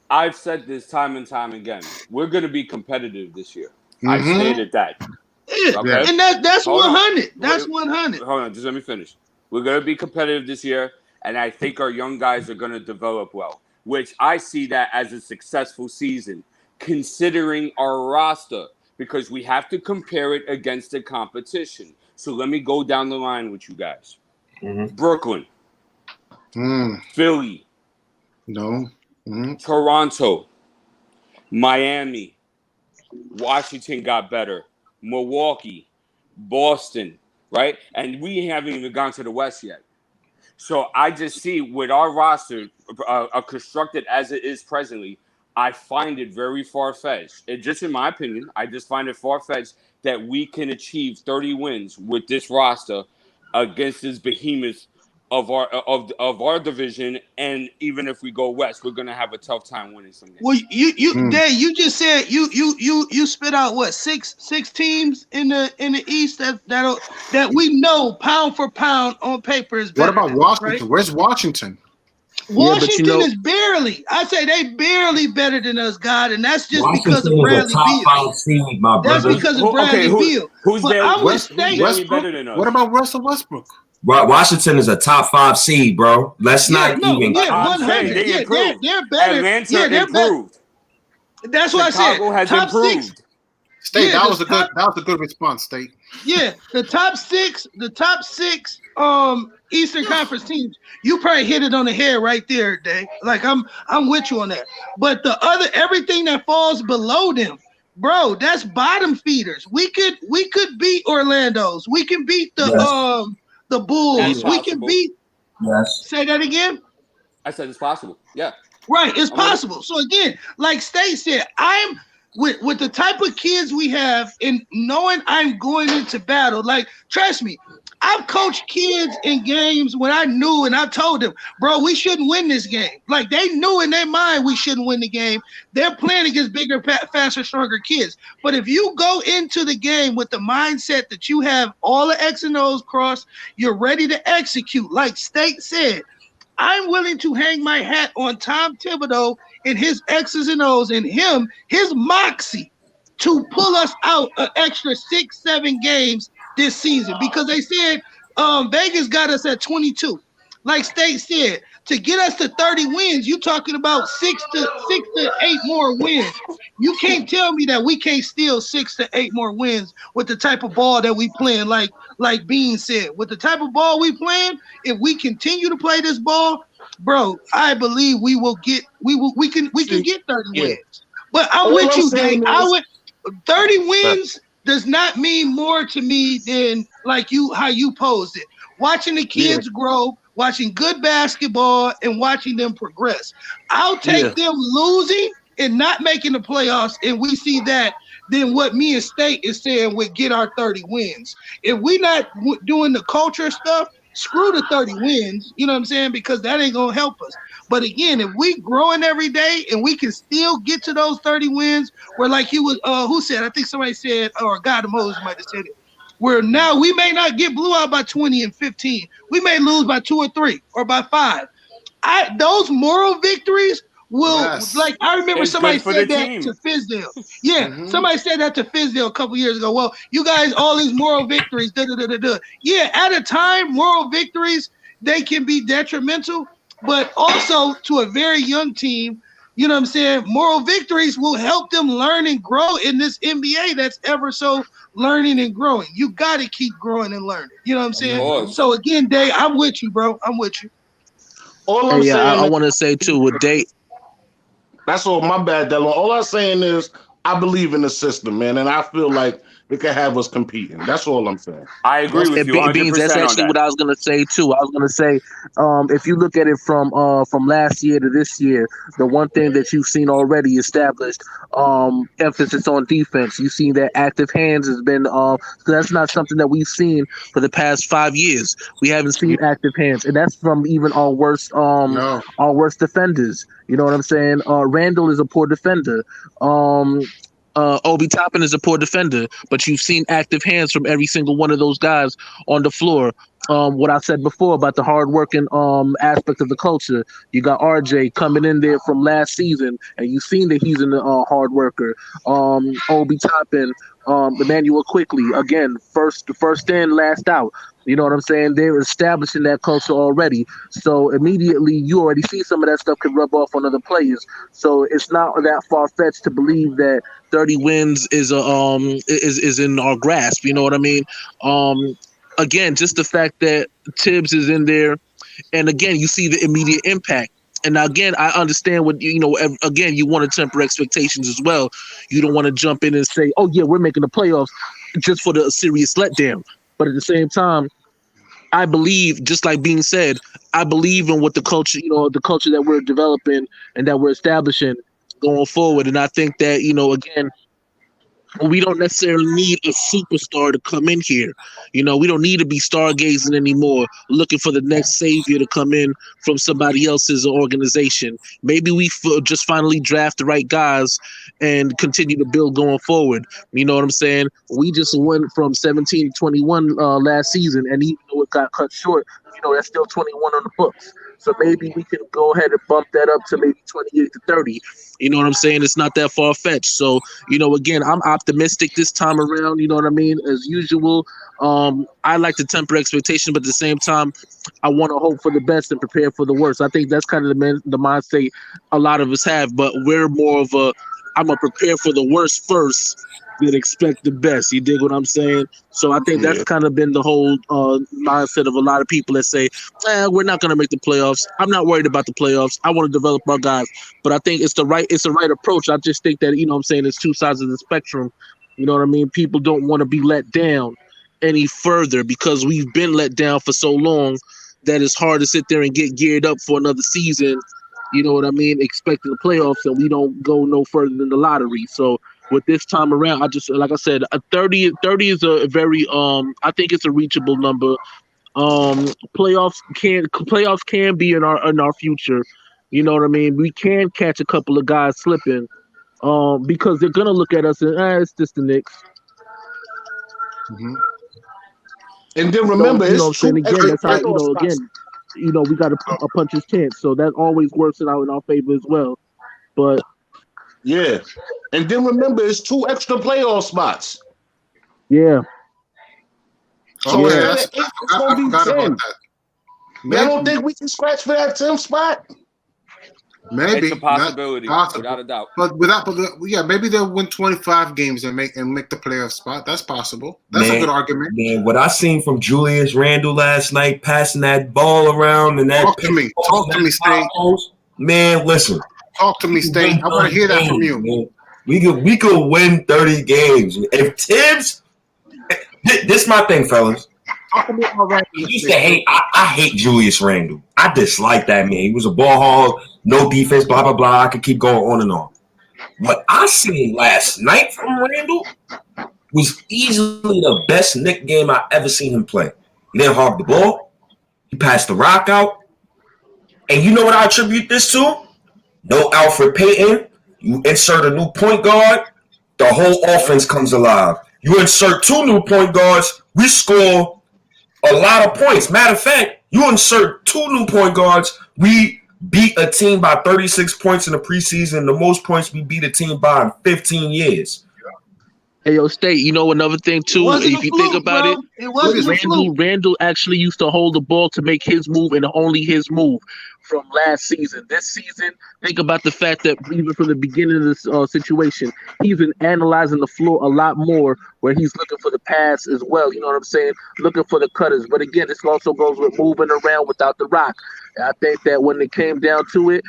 I've said this time and time again. We're going to be competitive this year. I stated that. Okay. And that's 100. That's 100. Hold on. Just let me finish. We're going to be competitive this year, and I think our young guys are going to develop well, which I see that as a successful season, considering our roster, because we have to compare it against the competition. So let me go down the line with you guys. Brooklyn. Philly. No. Toronto. Miami. Washington got better. Milwaukee. Boston. Right? And we haven't even gone to the West yet. So I just see with our roster constructed as it is presently, I find it very far-fetched. Just in my opinion, I just find it far-fetched that we can achieve 30 wins with this roster against this behemoth of our division. And even if we go West, we're gonna have a tough time winning some games. Well, Dave, you just said you spit out what six teams in the East that we know pound for pound on paper is better. What about Washington? Right? Where's Washington? Washington is barely. I say they barely better than us, God, and that's just because of Bradley Beal. Seed, my that's because of Bradley Beal. Who's barely better than us? What about Russell Westbrook? Washington is a top 5 seed, bro. Let's not even. Yeah, 100. They they're better. Atlanta improved. That's what Chicago I said. has Top improved. 6. State, that was a good response, State. Yeah, the top six Eastern Conference teams. You probably hit it on the head right there, Dave. Like I'm with you on that. But the other everything that falls below them, bro, that's bottom feeders. We could beat Orlando's. We can beat the Bulls. We can beat. Yes. Say that again. I said it's possible. Yeah. Right, it's possible. So again, like State said, I'm with the type of kids we have, and knowing I'm going into battle. Like, trust me, I've coached kids in games when I knew, and I told them, bro, we shouldn't win this game. Like, they knew in their mind we shouldn't win the game. They're playing against bigger, faster, stronger kids. But if you go into the game with the mindset that you have all the X and O's crossed, you're ready to execute. Like State said, I'm willing to hang my hat on Tom Thibodeau and his X's and O's and his moxie to pull us out an extra 6-7 games this season, because they said Vegas got us at 22. Like State said, to get us to 30 wins, you talking about 6 to 8 more wins. You can't tell me that we can't steal 6 to 8 more wins with the type of ball that we playing. Like Bean said, with the type of ball we playing, if we continue to play this ball, bro, I believe we can get 30 wins. But I'm with you, Dave. 30 wins does not mean more to me than how you posed it. Watching the kids grow, watching good basketball, and watching them progress. I'll take them losing and not making the playoffs, and we see that, than what me and State is saying would get our 30 wins. If we not doing the culture stuff, screw the 30 wins, you know what I'm saying? Because that ain't going to help us. But again, if we growing every day and we can still get to those 30 wins, where like he was, who said, I think somebody said, or God Moses might have said it, where now we may not get blew out by 20 and 15. We may lose by 2 or 3 or by 5. Those moral victories will, like, I remember somebody said that to Fizdale. Yeah, somebody said that to Fizdale a couple years ago. Well, you guys, all these moral victories, Yeah, at a time, moral victories, they can be detrimental, but also to a very young team, you know what I'm saying, moral victories will help them learn and grow in this NBA that's ever so learning and growing. You got to keep growing and learning. You know what I'm saying? So again, Dave, I'm with you, bro. I'm with you. All I'm saying, I want to say too with Dave. That's all. My bad, Delon. All I'm saying is I believe in the system, man, and I feel like it can have us competing. That's all I'm saying. I agree with you 100% Beans, that's actually what I was gonna say too. I was gonna say, if you look at it from last year to this year, the one thing that you've seen already established, emphasis on defense. You've seen that active hands has been so that's not something that we've seen for the past 5 years. We haven't seen active hands, and that's from even our worst defenders. You know what I'm saying? Randle is a poor defender. Obi Toppin is a poor defender, but you've seen active hands from every single one of those guys on the floor. What I said before about the hardworking aspect of the culture. You got RJ coming in there from last season, and you've seen that he's a hard worker. Obi Toppin, Emmanuel Quickley, again, first in, last out. You know what I'm saying? They're establishing that culture already. So immediately you already see some of that stuff can rub off on other players. So it's not that far-fetched to believe that 30 wins is in our grasp. You know what I mean? Again, just the fact that Tibbs is in there, and again, you see the immediate impact. And again, I understand what again, you want to temper expectations as well. You don't want to jump in and say, "Oh yeah, we're making the playoffs," just for the serious letdown. But at the same time, I believe, just like being said, I believe in what the culture, the culture that we're developing and that we're establishing going forward. And I think that, again, we don't necessarily need a superstar to come in here. We don't need to be stargazing anymore, looking for the next savior to come in from somebody else's organization. Maybe we just finally draft the right guys and continue to build going forward. You know what I'm saying? We just went from 17 to 21 last season, and even though it got cut short, that's still 21 on the books. So maybe we can go ahead and bump that up to maybe 28 to 30. You know what I'm saying? It's not that far-fetched. So, again, I'm optimistic this time around, you know what I mean? As usual, I like to temper expectation, but at the same time, I want to hope for the best and prepare for the worst. I think that's kind of the mindset a lot of us have, but we're more of I'm going to prepare for the worst first than expect the best. You dig what I'm saying? So I think that's kind of been the whole mindset of a lot of people that say, we're not going to make the playoffs. I'm not worried about the playoffs. I want to develop our guys. But I think it's the right approach. I just think that, what I'm saying, it's two sides of the spectrum. You know what I mean? People don't want to be let down any further because we've been let down for so long that it's hard to sit there and get geared up for another season you know what I mean, expecting the playoffs, and we don't go no further than the lottery. So with this time around, I just like I said, a 30 is a very I think it's a reachable number. Playoffs can be in our future. You know what I mean? We can catch a couple of guys slipping. Because they're gonna look at us and it's just the Knicks. Mm-hmm. And then So remember, you know what it's I'm saying? two Again, extra that's how playoff spots. we got a puncher's chance. So that always works it out in our favor as well. But Yeah. And then remember, it's 2 extra playoff spots. yeah. So Okay, instead of 8, it's going to be 10. About that. Y'all don't think we can scratch for that 10th spot? Maybe It's a possibility, without a doubt. But maybe they'll win 25 games and make the playoff spot. That's possible. That's a good argument. Man, what I seen from Julius Randle last night, passing that ball around and that Talk to me, State. Man, listen. Talk to me, State. I want to hear that from you. Man. We could win 30 games. If Tibbs, this is my thing, fellas. I used to hate. I hate Julius Randle. I dislike that man. He was a ball hog, no defense, blah blah blah. I could keep going on and on. What I seen last night from Randle was easily the best Knick game I ever seen him play. He didn't hog the ball. He passed the rock out. And you know what I attribute this to? No Alfred Payton. You insert a new point guard, the whole offense comes alive. You insert 2 new point guards, we score a lot of points. Matter of fact, you insert 2 new point guards, we beat a team by 36 points in the preseason, the most points we beat a team by in 15 years. Hey, yo, State, you know another thing, too, if you think about Randle actually used to hold the ball to make his move and only his move from last season. This season, think about the fact that even from the beginning of this situation, he's been analyzing the floor a lot more where he's looking for the pass as well, you know what I'm saying? Looking for the cutters. But again, this also goes with moving around without the rock. I think that when it came down to it,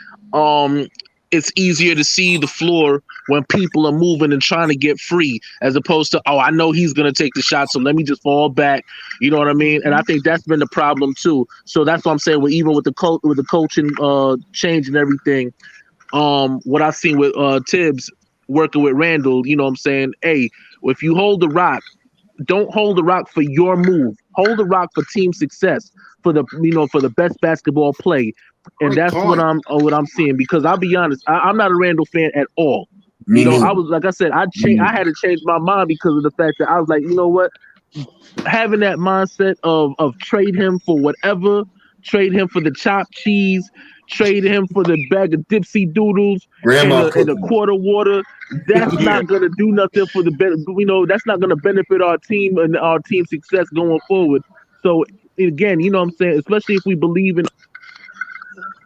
it's easier to see the floor when people are moving and trying to get free, as opposed to, I know he's going to take the shot, so let me just fall back. You know what I mean? And I think that's been the problem too. So that's what I'm saying. Even with the coaching change and everything, what I've seen with Tibbs working with Randle, you know what I'm saying? Hey, if you hold the rock, don't hold the rock for your move. Hold the rock for team success, for the best basketball play. And that's what I'm seeing, because I'll be honest, I'm not a Randle fan at all. I was, like I said, I had to change my mind because of the fact that I was like, you know what, having that mindset of trade him for whatever, trade him for the chopped cheese, trade him for the bag of dipsy doodles and the quarter water, that's not gonna do nothing for that's not gonna benefit our team and our team success going forward. So again, you know what I'm saying, especially if we believe in,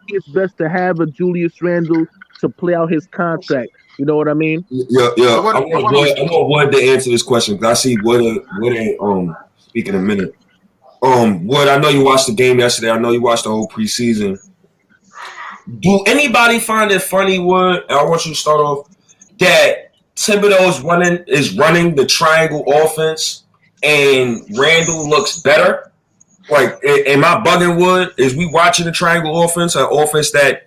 it's best to have a Julius Randle to play out his contract. You know what I mean? Yeah. I want Wood to answer this question because I see Wood ain't speak in a minute. Wood, I know you watched the game yesterday. I know you watched the whole preseason. Do anybody find it funny, Wood? And I want you to start off that Thibodeau is running the triangle offense and Randle looks better. Like, am I bugging, Wood? Is we watching the triangle offense, an offense that,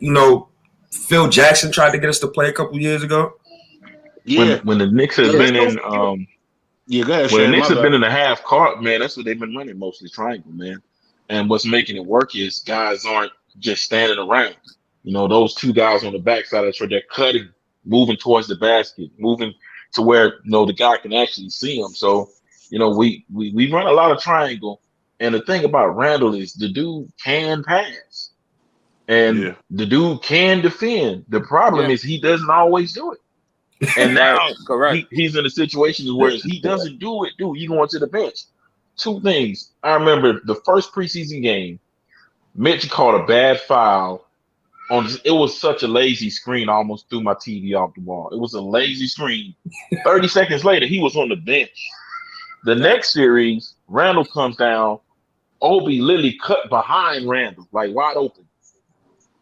Phil Jackson tried to get us to play a couple years ago? Yeah. When the Knicks have been in go ahead, when the Knicks have been in the half court, man, that's what they've been running, mostly triangle, man. And what's making it work is guys aren't just standing around. Those 2 guys on the backside of the track, they're cutting, moving towards the basket, moving to where the guy can actually see them. So, we run a lot of triangle. And the thing about Randle is the dude can pass. And the dude can defend. The problem is he doesn't always do it. And now he's in a situation where if he doesn't do it, you going to the bench. 2 things. I remember the first preseason game, Mitch caught a bad foul. It was such a lazy screen, I almost threw my TV off the wall. It was a lazy screen. 30 seconds later, he was on the bench. The next series, Randle comes down. Obi literally cut behind Randle, like wide open.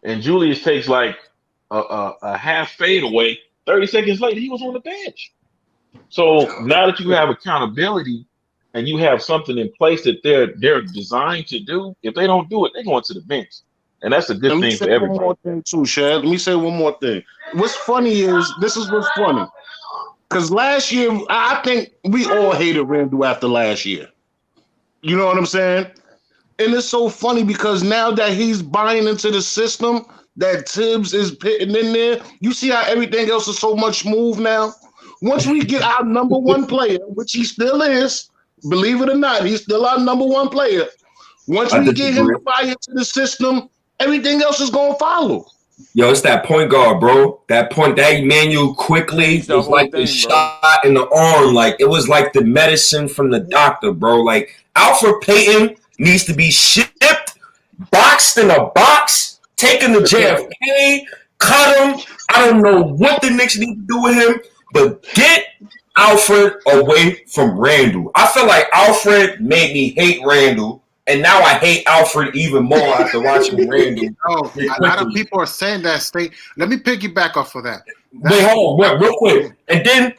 And Julius takes like a half fade away. 30 seconds later, he was on the bench. So now that you have accountability and you have something in place that they're designed to do, if they don't do it, they're going to the bench. And that's a good Let me thing say for one everybody. more thing too, Shad. Let me say one more thing. What's funny is this is what's funny. Because last year, I think we all hated Randle after last year. You know what I'm saying? And it's so funny because now that he's buying into the system that Tibbs is putting in there, you see how everything else is so much smooth now? Once we get our number one player, which he still is, believe it or not, he's still our number one player. Once we get him to buy into the system, everything else is going to follow. Yo, it's that point guard, bro. That Emmanuel Quickley was like the shot in the arm. Like, it was like the medicine from the doctor, bro. Like, Alfred Payton needs to be shipped, boxed in a box, taken to JFK, cut him. I don't know what the Knicks need to do with him, but get Alfred away from Randle. I feel like Alfred made me hate Randle, and now I hate Alfred even more after watching Randle. Oh, a lot of people are saying that. Let me piggyback off of that. Wait, hold on, real quick. And then,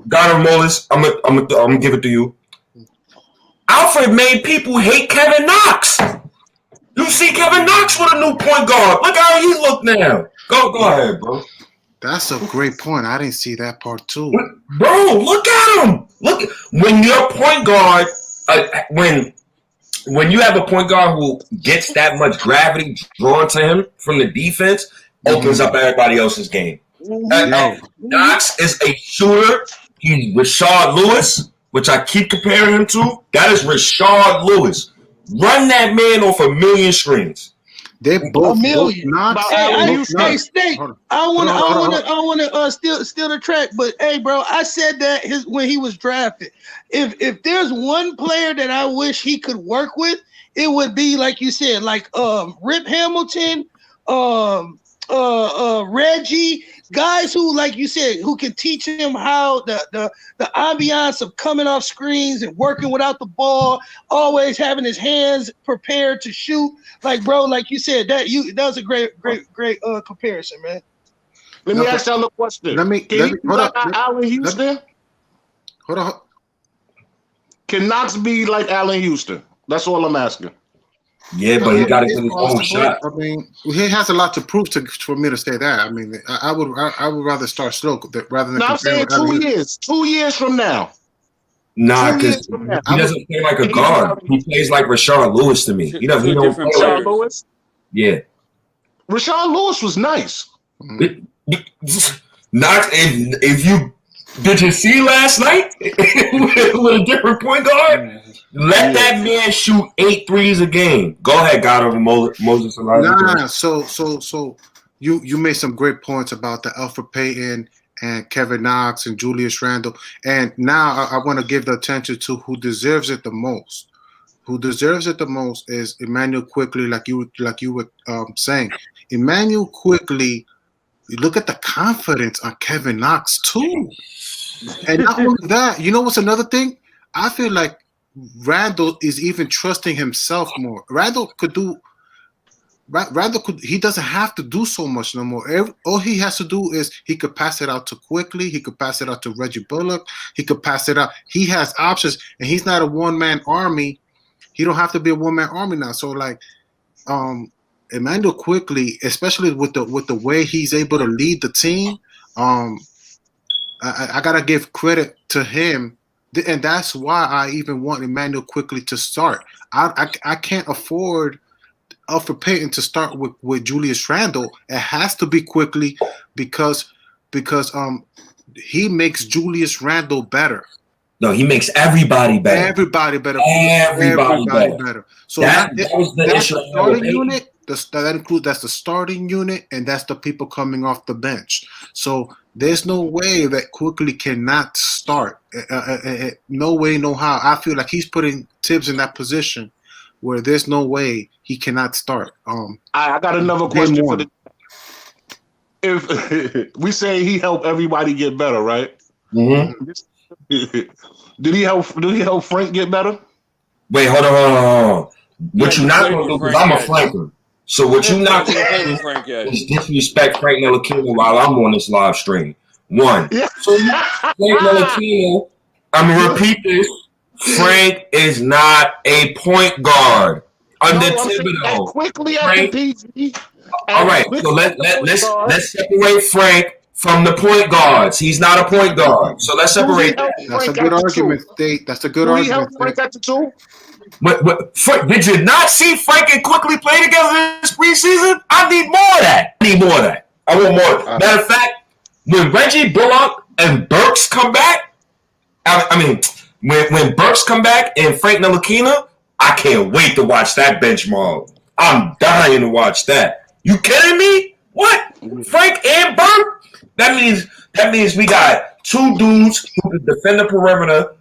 Ghana Molis, I'm gonna give it to you. Alfred made people hate Kevin Knox. You see Kevin Knox with a new point guard. Look how he look now. Go ahead, bro. That's a great point. I didn't see that part too. Bro, look at him. Look, when your point guard, when you have a point guard who gets that much gravity drawn to him from the defense, opens up everybody else's game. Knox is a shooter. He's Rashard Lewis, which I keep comparing him to. That is Rashard Lewis. Run that man off a million screens. They both Knox. Hey, Snake. I want to steal the track, but hey, bro, I said that when he was drafted. If there's one player that I wish he could work with, it would be like you said, like Rip Hamilton, Reggie, guys who, like you said, who can teach him how the ambiance of coming off screens and working without the ball, always having his hands prepared to shoot. Like, bro, like you said, that was a great comparison, man. Let me ask y'all a question. Hold on. Allen Houston? Hold on. Can Knox be like Allen Houston? That's all I'm asking. Yeah, but he got to get his own shot. I mean, he has a lot to prove for me to say that. I mean, I would rather start slow rather than. No, I'm saying 2 years. 2 years from now. Nah, because he doesn't play like a guard. He plays like Rashard Lewis to me. He don't play like Rashard Lewis. Yeah, Rashard Lewis was nice. Knox, if you did you see last night with a different point guard? Let that man shoot 8 threes a game. Go ahead, God over Moses. Nah. So you made some great points about the Alfred Payton and Kevin Knox and Julius Randle. And now I want to give the attention to who deserves it the most. Who deserves it the most is Emmanuel Quickley, like you were saying. Emmanuel Quickley, you look at the confidence on Kevin Knox too. And not only that, you know what's another thing? I feel like Randle is even trusting himself more. He doesn't have to do so much no more. All he has to do is he could pass it out to Quickley. He could pass it out to Reggie Bullock. He could pass it out. He has options, and he's not a one-man army. He don't have to be a one-man army now. So, like, Emmanuel Quickley, especially with the way he's able to lead the team, I gotta give credit to him. And that's why I even want Emmanuel Quickley to start. I can't afford Alfred Payton to start with Julius Randle. It has to be Quickley because he makes Julius Randle better. No, he makes everybody better. Everybody better. So that was the issue. The starting unit. That's the starting unit, and that's the people coming off the bench. So there's no way that Quickley cannot start. No way, no how. I feel like he's putting Tibbs in that position where there's no way he cannot start. I got another question for the. If we say he helped everybody get better, right? Mm-hmm. Did he help Frank get better? Wait, hold on. What you not gonna do? Because I'm a flanker. So what you not gonna do is disrespect Frank Ntilikina while I'm on this live stream. One. Yeah. So Frank Ntilikina, I'm gonna repeat this. Frank is not a point guard. under I'm saying that Thibodeau. Quickley at Frank. the PG. All right, so let's separate Frank from the point guards. He's not a point guard, so let's separate that. That's a good argument, State. That's a good Do he help argument. Frank at the 2? Frank, did you not see Frank and Quickley play together this preseason? I need more of that. I want more. Matter of fact, when Reggie Bullock and Burks come back, when Burks come back and Frank Ntilikina, I can't wait to watch that benchmark. I'm dying to watch that. You kidding me? What? Frank and Burke? That means we got two dudes who can defend the perimeter.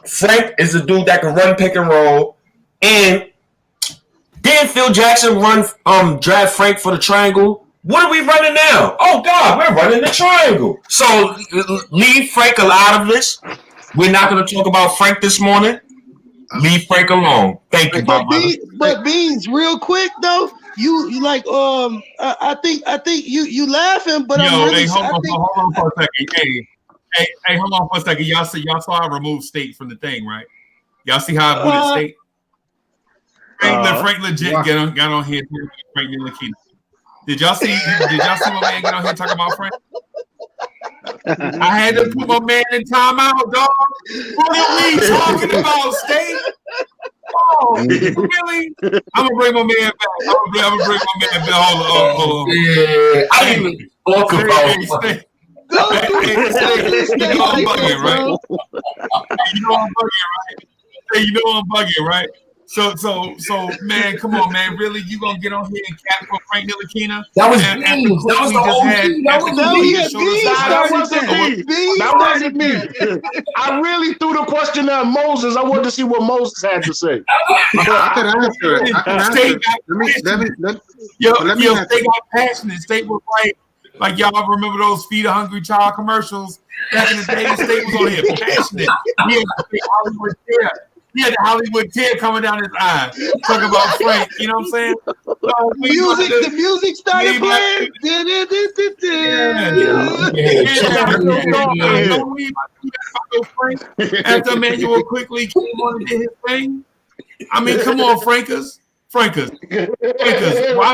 Frank is the dude that can run pick and roll. And didn't Phil Jackson draft Frank for the triangle? What are we running now? Oh God, we're running the triangle. So leave Frank out of this. We're not going to talk about Frank this morning. Leave Frank alone. Thank you, but Beans, real quick though, you like I think you laughing, but I'm really. Hold on for a second. Hey, hold on for a second. Y'all saw I removed State from the thing, right? Y'all see how I booted State? Frank legit got on here talking about Frank Ntilikina. Did y'all see my man get on here talking about Frank? I had to put my man in timeout, dog. What are we talking about, State? Oh, really? I'm gonna bring my man back. I'm gonna bring my man back. Hold on. Yeah, I didn't even talk about State. You know I'm bugging, right? You know I'm bugging, right? So, man, come on, man. Really, you gonna get on here and cap for Frank Ntilikina? That was Beans. That was the That wasn't me. I really threw the question at Moses. I wanted to see what Moses had to say. I can answer it. State got passionate. State was like y'all remember those Feed a Hungry Child commercials back in the day? State was on here passionate. He had the Hollywood tear coming down his eye. Talking about Frank, you know what I'm saying? The music started playing. After Emmanuel Quickley came on and did his thing. I mean, come on, Frankers. Why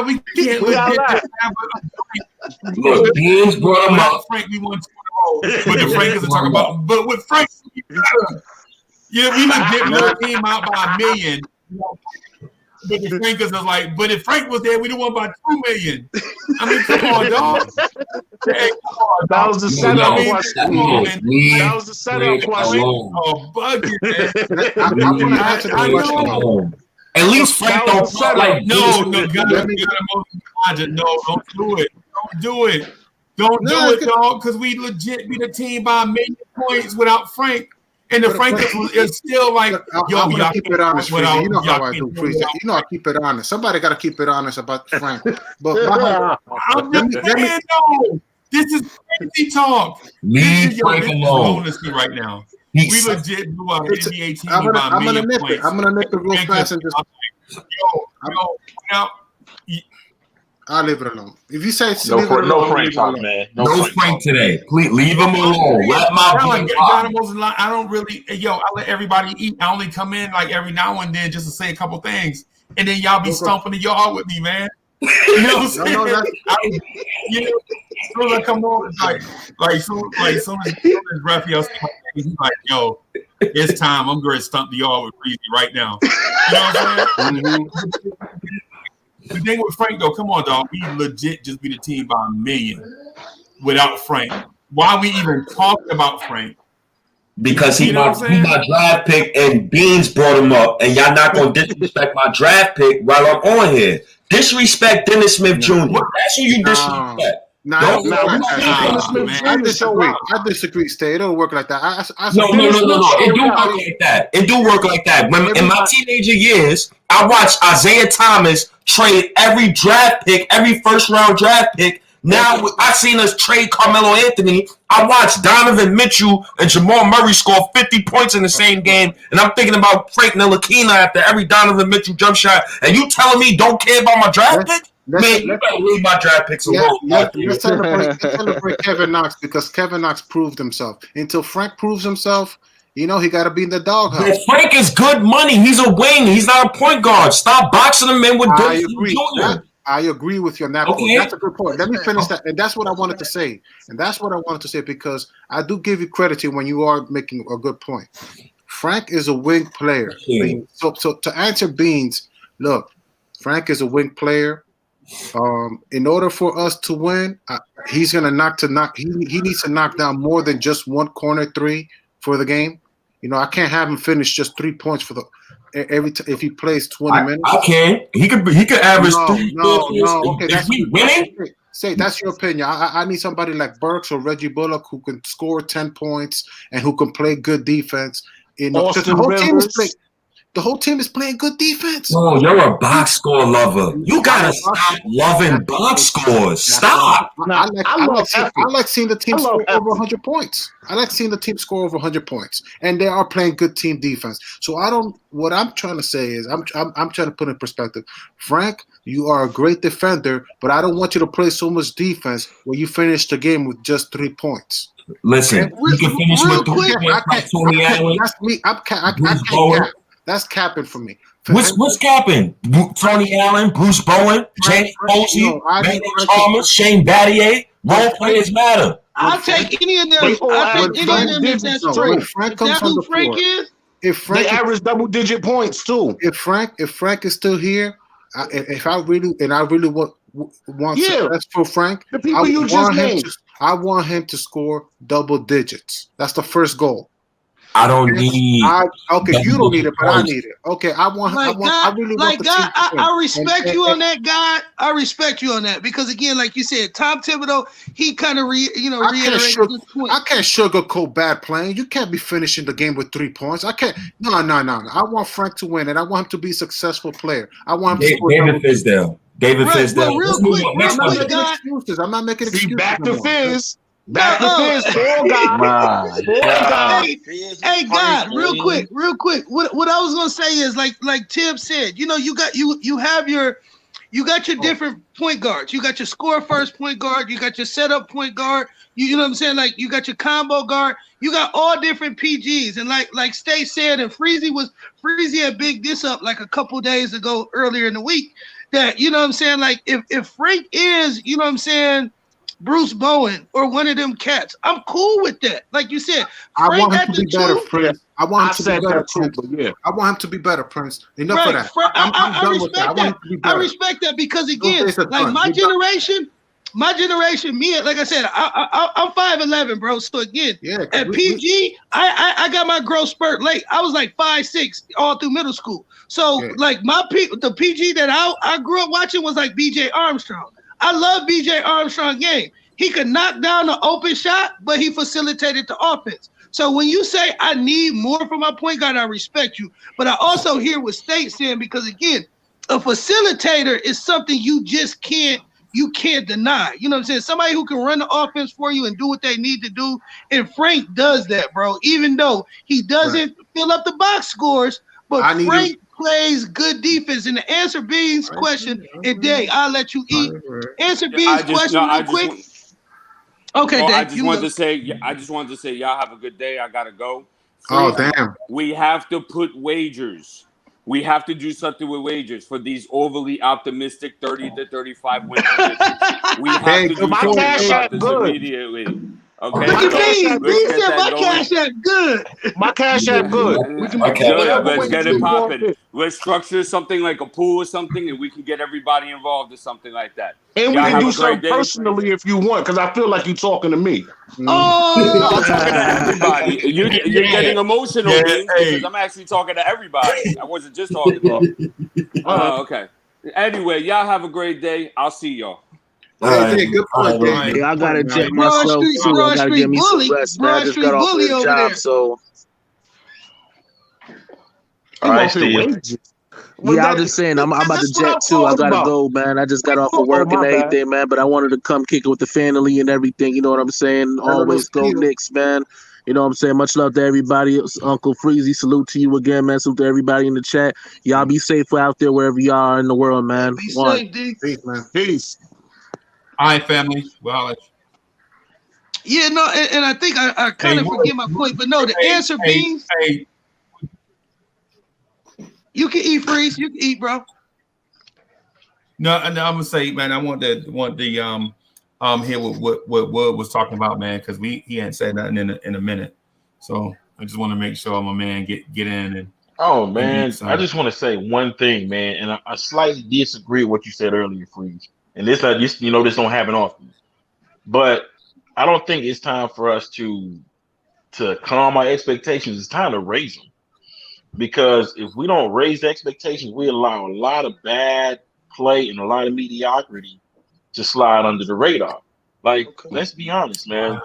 we can't legit have a look, Beans brought him up. Frank, we won 2 in a row. But the Frankers are talking about, but with Frank, yeah, we legit blew a team out by 1 million. But the Frankers is like, but if Frank was there, we'd have won by 2 million. I mean, come on, dog. Hey, that was the setup question. That was the setup question. Oh, bugging, man. I'm going to answer the question. At least Frank don't set like no, don't do it. Don't do it, dog, because we legit beat a team by 1 million points without Frank. And the Frankers is still like, I'm gonna keep it honest, Freezy. You know how I do, Freezy. You know I keep it honest. Somebody got to keep it honest about Frank. But I'm just saying, no. This is crazy talk. Leave Frank alone. Honesty right now. We legit do our NBA team by I'm gonna nip it. I'm gonna nip it real fast and just. I'll leave it alone. If you say no Frank talk, man. No Frank today. Please leave him alone. Let my I don't really. I let everybody eat. I only come in like every now and then just to say a couple things, and then y'all be stomping the yard with me, man. You know what I'm saying? As soon as I come on, as soon as Raphael, he's like, "Yo, it's time. I'm going to stomp the yard with Breezy right now." You know what I'm saying? The thing with Frank, though, come on, dog. We legit just beat the team by 1 million without Frank. Why are we even talking about Frank? Because he my draft pick and Beans brought him up, and y'all not going to disrespect my draft pick while I'm on here. Disrespect Dennis Smith Jr. That's who you disrespect. I disagree. Stay. It don't work like that. No. It do work like that. It do work like that. When in my teenager years, I watched Isaiah Thomas trade every draft pick, every first-round draft pick. Now I seen us trade Carmelo Anthony. I watched Donovan Mitchell and Jamal Murray score 50 points in the same game, and I'm thinking about Frank Ntilikina after every Donovan Mitchell jump shot. And you telling me don't care about my draft pick? Man, you better leave my draft picks alone. Let's celebrate Kevin Knox because Kevin Knox proved himself. Until Frank proves himself, he got to be in the doghouse. But Frank is good money. He's a wing. He's not a point guard. Stop boxing him in with I Dirk agree. Jr. I agree with you on that point. That's a good point. Let me finish that. And that's what I wanted to say. Because I do give you credit to when you are making a good point. Frank is a wing player. Yeah. So to answer Beans, look, Frank is a wing player. In order for us to win, he's gonna he needs to knock down more than just one corner three for the game. I can't have him finish just 3 points for the if he plays 20 minutes. I can. He could average 3 No. Okay, that's winning. Say that's your opinion. I need somebody like Burks or Reggie Bullock who can score 10 points and who can play good defense. The whole team is playing good defense. Oh, you're a box score lover. You gotta stop loving box scores. Stop. I like seeing the team score over 100 points. I like seeing the team score over 100 points, and they are playing good team defense. So what I'm trying to say is, I'm trying to put in perspective. Frank, you are a great defender, but I don't want you to play so much defense where you finish the game with just 3 points. Listen, you can finish with 3 points like Tony Allen. That's me. I can't cap. That's capping for me. What's capping? Tony Allen, Bruce Bowen, James Posey, Manny Thomas, Shane Battier. Role players matter. I'll take any of them. I'll take any of them if that's true. If that's who Frank is. They average double-digit points too. If Frank is still here, if I really want success for Frank, the people you just named. I want him to score double digits. That's the first goal. I don't need. You don't need it, but I need it. Okay, I respect you on that, God. I respect you on that because again, like you said, Tom Thibodeau, he kind of reiterated this point. I can't sugarcoat bad playing. You can't be finishing the game with 3 points. I can't. No. I want Frank to win, and I want him to be a successful player. I want him to score David Fizdale. Well, real quick, God. I'm not making excuses. Back to Fizz. Back to Fizz. Hey, God, real quick. What I was gonna say is like Tim said, you got your different point guards. You got your score first point guard. You got your setup point guard. You know what I'm saying? Like you got your combo guard. You got all different PGs. And like State said, and Freezy had bigged this up like a couple days ago earlier in the week. That you know what I'm saying? Like if Frank is, you know what I'm saying, Bruce Bowen or one of them cats, I'm cool with that. Like you said, Frank I want him to be better, Prince. I want him to be better, Prince. Yeah. I want him to be better, Prince. Enough of that. I respect that. I respect that because again, like my generation, me, like I said, I'm 5'11", bro. So again, at PG, I got my growth spurt late. I was like 5'6" all through middle school. So like the PG that I grew up watching was like BJ Armstrong. I love BJ Armstrong game. He could knock down the open shot, but he facilitated the offense. So when you say I need more from my point guard, I respect you. But I also hear what State saying because again, a facilitator is something you just can't deny. You know what I'm saying? Somebody who can run the offense for you and do what they need to do. And Frank does that, bro. Even though he doesn't fill up the box scores, but Frank plays good defense. And to answer Bean's question, and Day, I'll let you eat. Answer Bean's question real quick. Okay, Dave. I just wanted to say, y'all have a good day. I gotta go. Oh, damn. We have to put wagers. We have to do something with wagers for these overly optimistic 30 to 35 win predictions. We have to do something about this immediately. Okay. Look at me. He said my cash app good. My cash app good. Let's get it popping. Let's structure something like a pool or something, and we can get everybody involved or something like that. And we can do something personally if you want, because I feel like you're talking to me. Oh, I'm talking to everybody. You're getting emotional, because I'm actually talking to everybody. I wasn't just talking to you. Okay. Anyway, y'all have a great day. I'll see y'all. Good point, I gotta jet myself too. I gotta give me some rest, man. I just got off the job, so. All right, Steve. Yeah, I'm just saying, I'm about to jet too. I gotta go, man. I just got off of work and everything, man. But I wanted to come kick it with the family and everything. You know what I'm saying? Always go Knicks, man. You know what I'm saying? Much love to everybody. Uncle Freezy, salute to you again, man. Salute to everybody in the chat. Y'all be safe out there wherever y'all are in the world, man. Be safe, D. Peace, man. Peace. All right, family. Well, Yeah, no, and I think I kind of forget my point, but no, the answer being you can eat, Freeze. You can eat, bro. No, I'm gonna say, man, I want the hear what Wood was talking about, man, because he hadn't said nothing in a minute. So I just want to make sure my man get in and Oh eat man, I some. just want to say one thing, man, and I slightly disagree with what you said earlier, Freeze. And this, this don't happen often, but I don't think it's time for us to calm our expectations. It's time to raise them, because if we don't raise the expectations, we allow a lot of bad play and a lot of mediocrity to slide under the radar. Like, let's be honest, man.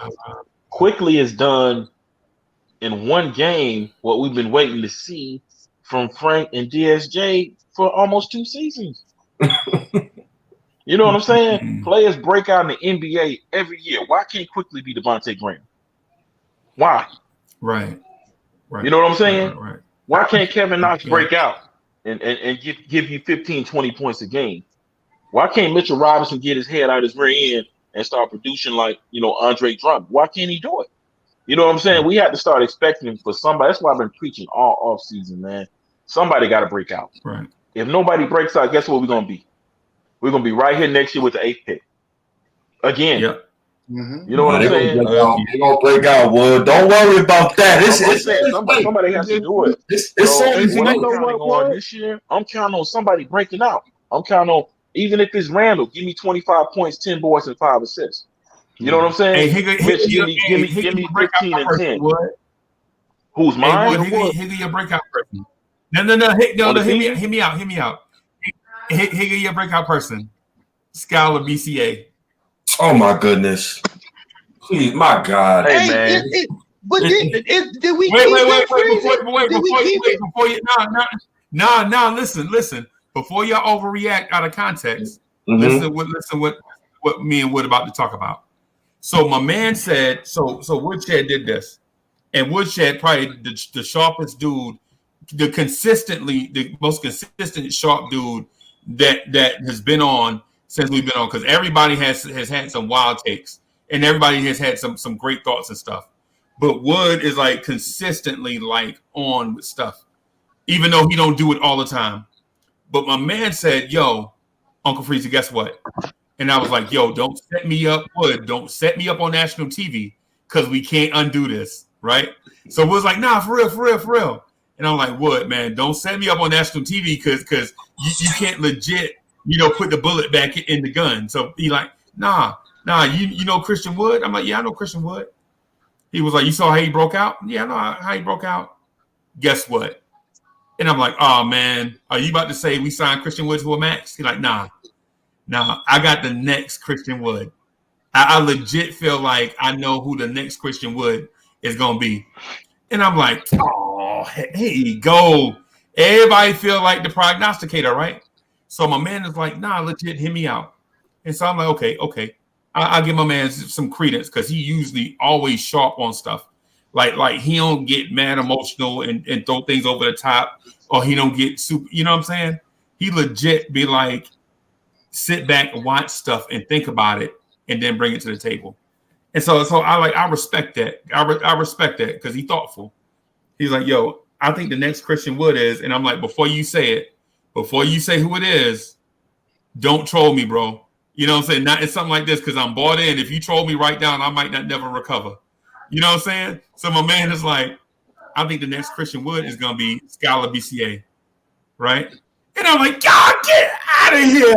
Quickley has done in one game what we've been waiting to see from Frank and DSJ for almost 2 seasons. You know what I'm saying? Players break out in the NBA every year. Why can't Quickley be Devontae Graham? Why? Right. You know what I'm saying? Right. Why can't Kevin Knox break out and give you 15, 20 points a game? Why can't Mitchell Robinson get his head out his rear end and start producing like, Andre Drummond? Why can't he do it? You know what I'm saying? We have to start expecting for somebody. That's why I've been preaching all off season, man. Somebody got to break out. Right. If nobody breaks out, guess what we're going to be? We're going to be right here next year with the 8th pick. Again. Yep. Mm-hmm. You know what I'm saying? They're going to break out, Wood. Don't worry about that. I'm saying somebody has to do it. What I'm counting on this year, I'm counting on somebody breaking out. I'm counting on, even if it's Randle, give me 25 points, 10 boards, and 5 assists. You know what I'm saying? Hey, Mitch, give me 15 and 10. Who's mine? Hey, your breakout person. No. Hear me out. Here your breakout person. Scholar BCA. Oh my goodness. Please, my God. Hey, man. But did we wait before you listen. Before y'all overreact out of context, listen what me and Wood about to talk about. So my man said, so Woodshed did this, and Woodshed probably the sharpest dude, the most consistent sharp dude that has been on since we've been on, because everybody has had some wild takes and everybody has had some great thoughts and stuff, but Wood is like consistently like on with stuff, even though he don't do it all the time. But my man said, "Yo, Uncle Freezy, guess what?" And I was like, yo, don't set me up, Wood. Don't set me up on national TV, because we can't undo this, right? So Wood's like, nah, for real. And I'm like, Wood, man, don't set me up on national TV, because you can't legit, put the bullet back in the gun. So he like, nah, you know Christian Wood? I'm like, yeah, I know Christian Wood. He was like, you saw how he broke out? Yeah, I know how he broke out. Guess what? And I'm like, oh, man, are you about to say we signed Christian Wood to a max? He's like, nah. Now, I got the next Christian Wood. I legit feel like I know who the next Christian Wood is going to be. And I'm like, oh, here you go. Everybody feel like the prognosticator, right? So my man is like, nah, legit, hear me out. And so I'm like, okay. I'll give my man some credence, because he usually always sharp on stuff. Like he don't get mad emotional and throw things over the top, or he don't get super, you know what I'm saying? He legit be like, sit back and watch stuff and think about it and then bring it to the table. And so I respect that. I respect that, because he's thoughtful. He's like, yo, I think the next Christian Wood is, and I'm like, before you say who it is, don't troll me, bro. You know what I'm saying? Not it's something like this, because I'm bought in. If you troll me right down, I might not never recover. You know what I'm saying? So my man is like, I think the next Christian Wood is gonna be Scholar BCA, right? And I'm like, God, get out of here.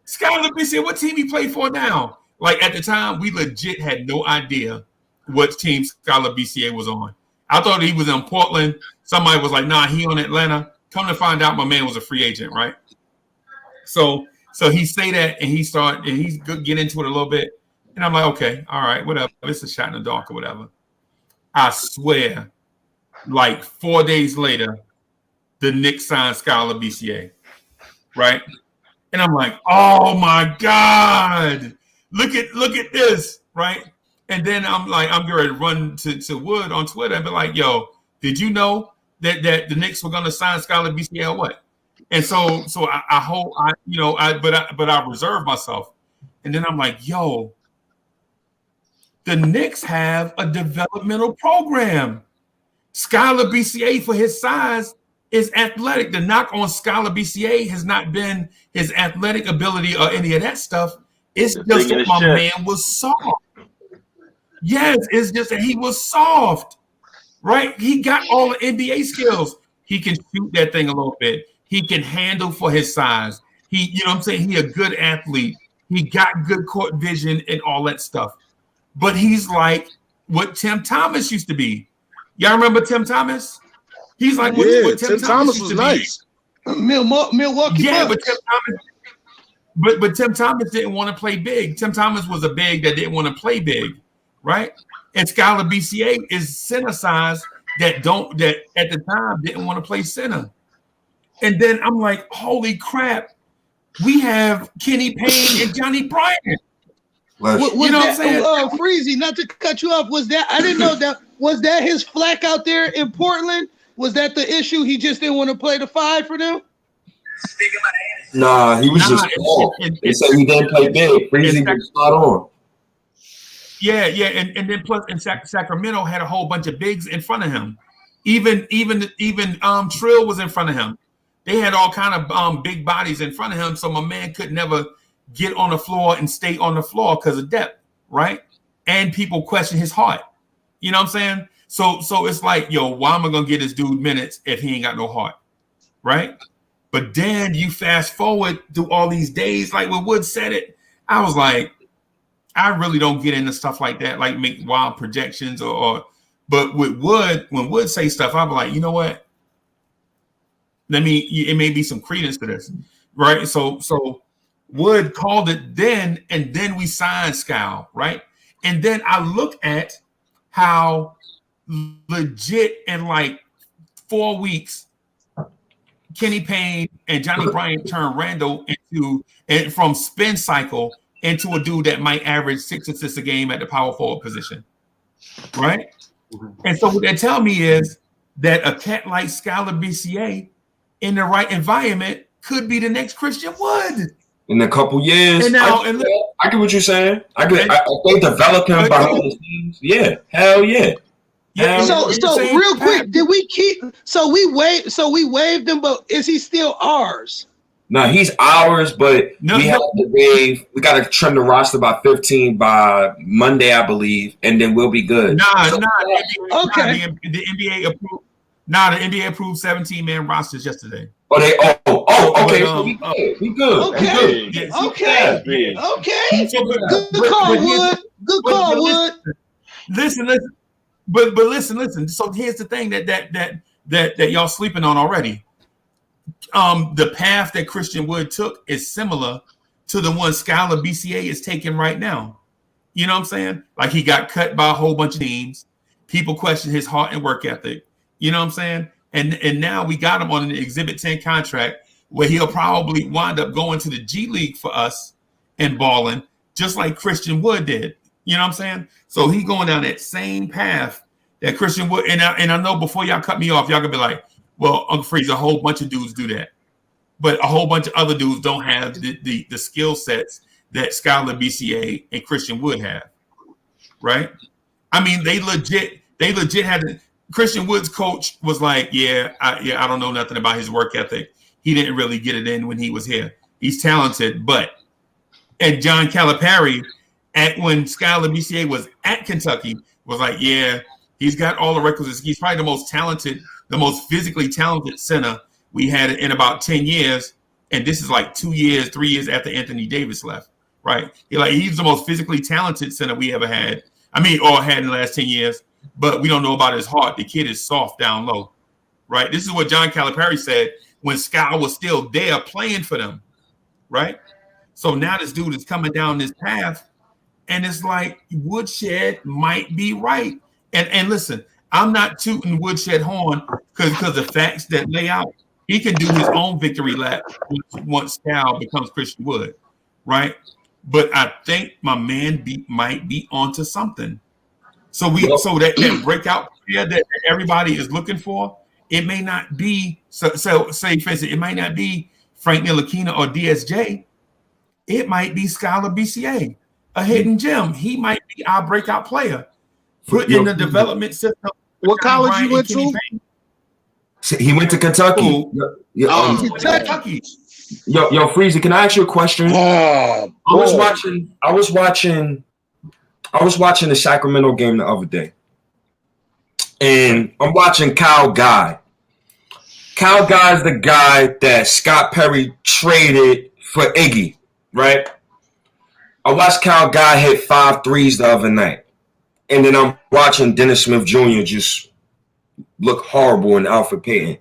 Scholar BCA, what team he play for now? Like at the time, we legit had no idea what team Scholar BCA was on. I thought he was in Portland. Somebody was like, nah, he on Atlanta. Come to find out, my man was a free agent, right? So he say that, and he's get into it a little bit. And I'm like, okay, all right, whatever. It's a shot in the dark or whatever. I swear, like 4 days later, the Knicks signed Scholar BCA, right? And I'm like, oh my God, look at this, right? And then I'm getting ready to run to Wood on Twitter and be like, yo, did you know that the Knicks were going to sign Scholar BCA or what? And so I hope but I reserve myself. And then I'm like, yo, the Knicks have a developmental program. Skylar BCA, for his size, is athletic. The knock on Skylar BCA has not been his athletic ability or any of that stuff. It's just that my man was soft. Yes, it's just that he was soft, right? He got all the NBA skills. He can shoot that thing a little bit. He can handle for his size. You know what I'm saying? He a good athlete. He got good court vision and all that stuff. But he's like what Tim Thomas used to be. Y'all remember Tim Thomas? He's like what Tim Thomas was nice. Milwaukee Bucks. But Tim Thomas didn't want to play big. Tim Thomas was a big that didn't want to play big, right? And Skylar BCA is center size that at the time didn't want to play center. And then I'm like, holy crap, we have Kenny Payne and Johnny Bryant. You know what I'm saying? Freezy, not to cut you off, I didn't know that was that his flack out there in Portland? Was that the issue? He just didn't want to play the 5 for them? Nah, he was just small. They said he didn't play big. Freezy was spot on. Yeah, and then plus in Sacramento had a whole bunch of bigs in front of him. Even Trill was in front of him. They had all kind of big bodies in front of him, so my man could never get on the floor and stay on the floor because of depth, right? And people question his heart. You know what I'm saying? So it's like, yo, why am I gonna get this dude minutes if he ain't got no heart, right? But then you fast forward through all these days, like when Wood said it, I was like, I really don't get into stuff like that, like make wild projections but with Wood, when Wood say stuff, I'm like, you know what? It may be some credence to this, right? So Wood called it then, and then we signed Scal, right? And then I look at how legit in like 4 weeks, Kenny Payne and Johnny Bryant turned Randle from spin cycle into a dude that might average 6 assists a game at the power forward position, right? And so what they tell me is that a cat like Skylar BCA in the right environment could be the next Christian Wood. In a couple years. And now, I get what you're saying. I think develop him behind the scenes. Yeah, hell yeah. So real quick, did we keep? So we waived him, but is he still ours? No, he's ours, but we have to waive. We got to trim the roster by 15 by Monday, I believe, and then we'll be good. Okay. The NBA approved. The NBA approved 17-man rosters yesterday. Okay. We good. Okay. Good call, Wood. Good call, Wood. Listen. But listen. So here's the thing that y'all sleeping on already. The path that Christian Wood took is similar to the one Skylar BCA is taking right now. You know what I'm saying? Like he got cut by a whole bunch of teams. People question his heart and work ethic. You know what I'm saying? And now we got him on an Exhibit 10 contract where he'll probably wind up going to the G League for us and balling, just like Christian Wood did. You know what I'm saying? So he's going down that same path that Christian Wood. And I know before y'all cut me off, y'all gonna be like, well, Uncle Freeze, a whole bunch of dudes do that. But a whole bunch of other dudes don't have the skill sets that Skylar BCA and Christian Wood have. Right? I mean, they legit had Christian Wood's coach was like, I don't know nothing about his work ethic. He didn't really get it in when he was here. He's talented, and John Calipari, when Skylar BCA was at Kentucky, was like, he's got all the requisites. He's probably the most talented, the most physically talented center we had in about 10 years. And this is like 2 years, 3 years after Anthony Davis left, right? He's the most physically talented center we ever had. Or had in the last 10 years. But we don't know about his heart. The kid is soft down low, right? This is what John Calipari said when Scal was still there playing for them, right? So now this dude is coming down this path, and it's like Woodshed might be right. And listen, I'm not tooting Woodshed horn because the facts that lay out, he can do his own victory lap once Scal becomes Christian Wood, right? But I think my man might be onto something. So that breakout player that everybody is looking for, it may not be say for instance, it might not be Frank Ntilikina or DSJ. It might be Skylar BCA. a hidden gem. He might be our breakout player. Put in the development system. What college you went to? He went to Kentucky. Kentucky. Yo, Freezy, can I ask you a question? I was watching the Sacramento game the other day. And I'm watching Kyle Guy. Kyle Guy is the guy that Scott Perry traded for Iggy, right? I watched Kyle Guy hit 5 threes the other night. And then I'm watching Dennis Smith Jr. just look horrible in Alfred Payton.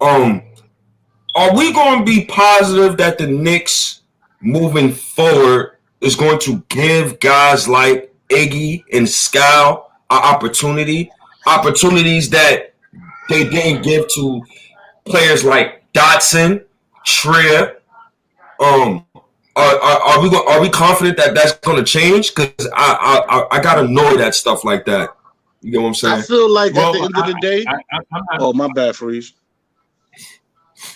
Are we going to be positive that the Knicks moving forward is going to give guys like Iggy and Scal an opportunities that they didn't give to players like Dotson, Trier? Are we confident that that's going to change? Because I got annoyed at stuff like that. You know what I'm saying? I feel like at the end of the day. My bad, Freeze.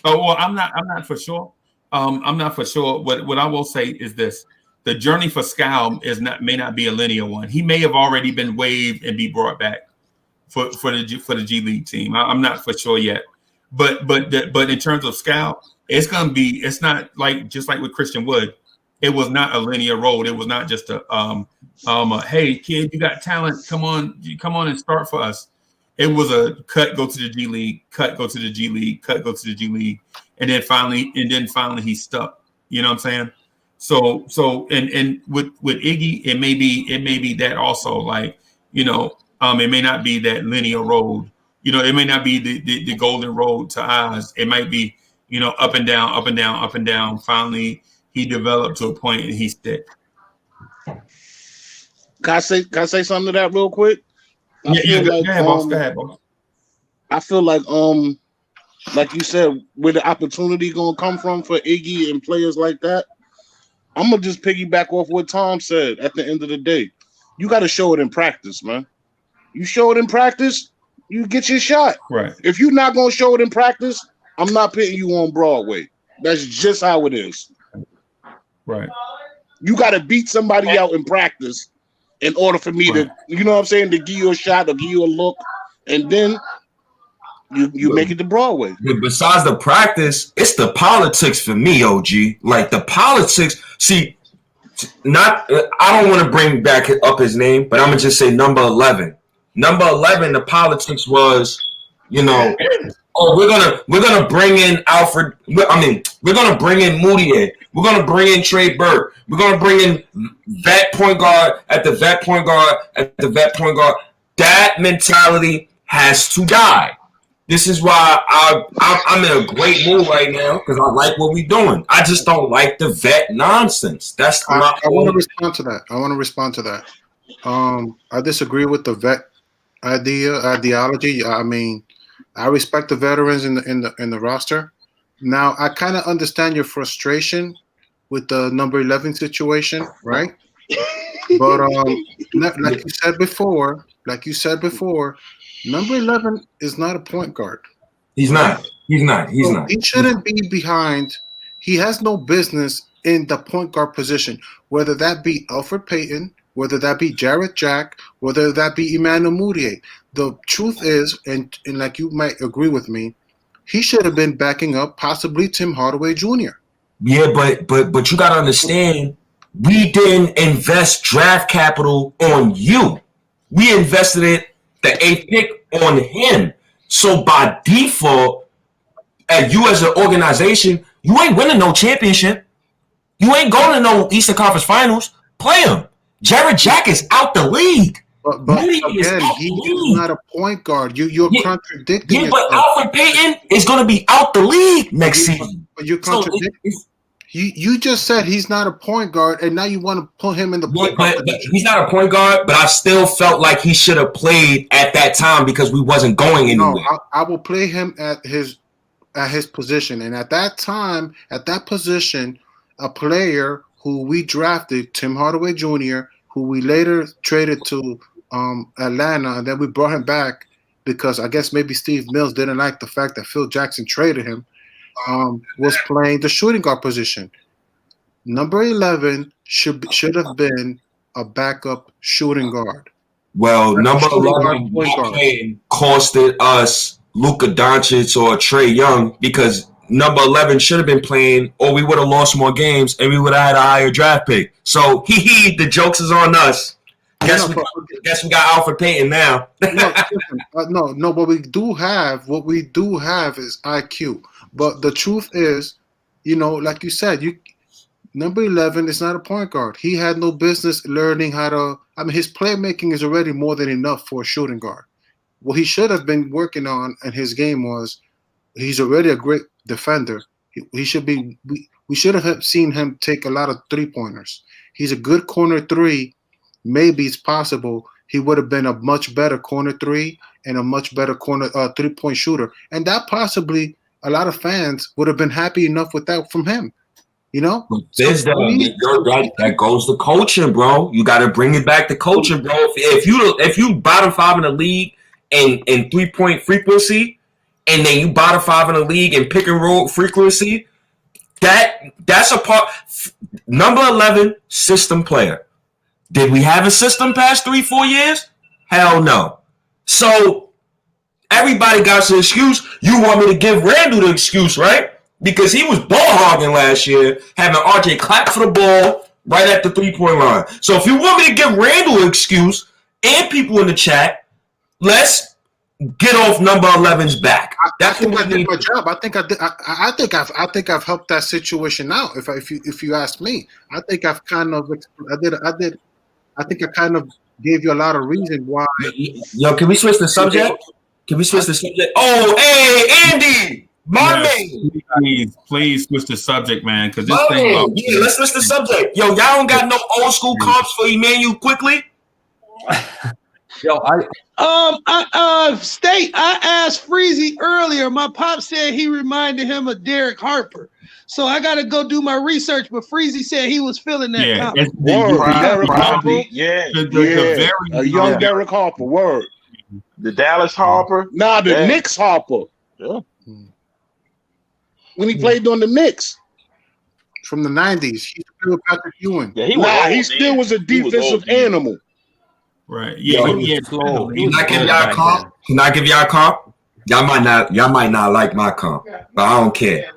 Oh well, I'm not for sure. I'm not for sure. What I will say is this: the journey for Scal may not be a linear one. He may have already been waived and be brought back for the G League team. I'm not for sure yet. But in terms of Scal, it's not like just like with Christian Wood. It was not a linear road. It was not just a hey kid, you got talent. Come on and start for us. It was a cut, go to the G League, cut, go to the G League, cut, go to the G League, and then finally he stuck. You know what I'm saying? So and with Iggy, it may be that also, like, you know, it may not be that linear road. You know, it may not be the golden road to Oz. It might be, you know, up and down, up and down, up and down. Finally, he developed to a point and he stick. Can I say something to that real quick? Go ahead, boss. I feel like you said, where the opportunity gonna come from for Iggy and players like that. I'm gonna just piggyback off what Tom said. At the end of the day, you got to show it in practice, man. You show it in practice, you get your shot. Right. If you're not gonna show it in practice, I'm not putting you on Broadway. That's just how it is. Right. You got to beat somebody out in practice in order for me to, you know what I'm saying, to give you a shot or give you a look, and then you make it to Broadway. But besides the practice, it's the politics for me, OG. Like the politics. See, I don't want to bring back up his name, but I'm gonna just say number 11. Number 11, the politics was, you know, we're gonna bring in Alfred. We're gonna bring in Moutier. We're gonna bring in Trey Burke. We're gonna bring in vet point guard at the vet point guard at the vet point guard. That mentality has to die. This is why I'm in a great mood right now because I like what we're doing. I just don't like the vet nonsense. That's I want to respond to that. I disagree with the vet ideology. I mean, I respect the veterans in the roster. Now, I kind of understand your frustration with the number 11 situation, right? But like you said before, number 11 is not a point guard. He's not. He shouldn't be behind. He has no business in the point guard position, whether that be Alfred Payton, whether that be Jarrett Jack, whether that be Emmanuel Moutier. The truth is, and like you might agree with me, he should have been backing up possibly Tim Hardaway Jr. Yeah, but you got to understand, we didn't invest draft capital on you. We invested it, the 8th pick, on him. So by default, you as an organization, you ain't winning no championship. You ain't going to no Eastern Conference Finals. Play him. Jarrett Jack is out the league. But again, he's not a point guard. You're contradicting. Yeah, but Alfred Payton is going to be out the league next season. But you're contradicting. You just said he's not a point guard, and now you want to put him in the point guard position. He's not a point guard, but I still felt like he should have played at that time because we wasn't going anywhere. No, I will play him at his position, and at that time, at that position, a player who we drafted, Tim Hardaway Jr., who we later traded to Atlanta, and then we brought him back because I guess maybe Steve Mills didn't like the fact that Phil Jackson traded him. Was playing the shooting guard position. Number 11 should have been a backup shooting guard. Well, number Shooting guard, 11 point not guard. playing costed us Luka Doncic or Trey Young because number 11 should have been playing, or we would have lost more games and we would have had a higher draft pick. So the jokes is on us. Guess we got Alfred Payton now. No. What we do have is IQ. But the truth is, like you said, number 11 is not a point guard. He had no business learning how to. I mean, his playmaking is already more than enough for a shooting guard. What he should have been working on in his game was he's already a great defender. He should be. We should have seen him take a lot of 3-pointers. He's a good corner 3. Maybe it's possible he would have been a much better corner 3 and a much better corner 3-point shooter. And that possibly a lot of fans would have been happy enough with that from him. That goes to coaching, bro. You got to bring it back to coaching, bro. If you bottom 5 in the league in 3-point frequency, and then you bottom 5 in the league in pick and roll frequency, that's a part. Number 11, system player. Did we have a system past 3-4 years? Hell no. So everybody got an excuse. You want me to give Randle the excuse, right? Because he was ball hogging last year, having RJ clap for the ball right at the 3-point line. So if you want me to give Randle an excuse and people in the chat, let's get off number 11's back. I think I did my job. I think I've helped that situation out. If you ask me, I think I've kind of I think I kind of gave you a lot of reason why. Yo, can we switch the subject? Oh, hey, Andy, my man. Please switch the subject, man. Because this thing. Let's switch the subject. Yo, y'all don't got no old school comps for Emmanuel Quickley? Yo, State. I asked Freezy earlier. My pop said he reminded him of Derek Harper. So I got to go do my research, but Freezy said he was feeling that. Yeah, Derek Harper. A young Derek Harper. Word. The Dallas Harper. Nah, the Knicks Harper. Yeah. When he played on the Knicks. From the 90s. He played with Patrick Ewing. Yeah, he still was a defensive animal. Right. Yeah. Can I give y'all a comp? Y'all might not like my comp, but I don't care.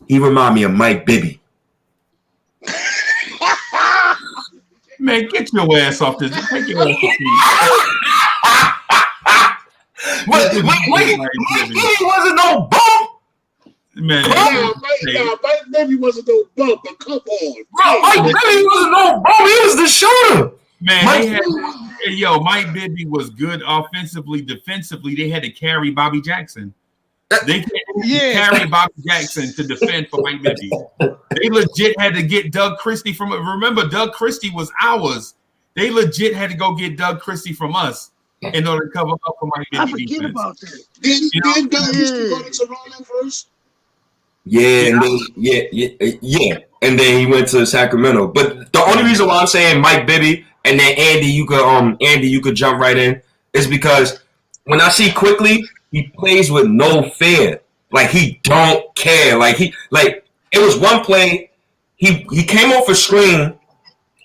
He remind me of Mike Bibby. Man, get your ass off this. Take your ass off Mike Bibby wasn't no bum. Man, Mike Bibby wasn't no bum, but come on. Bro, Mike Bibby wasn't no bum. He was the shooter. Man, Mike Bibby was good offensively, defensively. They had to carry Bobby Jackson. They carry Bobby Jackson to defend for Mike Bibby. They legit had to get Doug Christie from. Remember, Doug Christie was ours. They legit had to go get Doug Christie from us in order to cover up for Mike Bibby. I forget about that. Didn't Doug Christie go to Toronto first? Yeah, and then he went to Sacramento. But the only reason why I'm saying Mike Bibby and then Andy, you could jump right in, is because when I see Quickley, he plays with no fear. Like he don't care. It was one play, he came off a screen,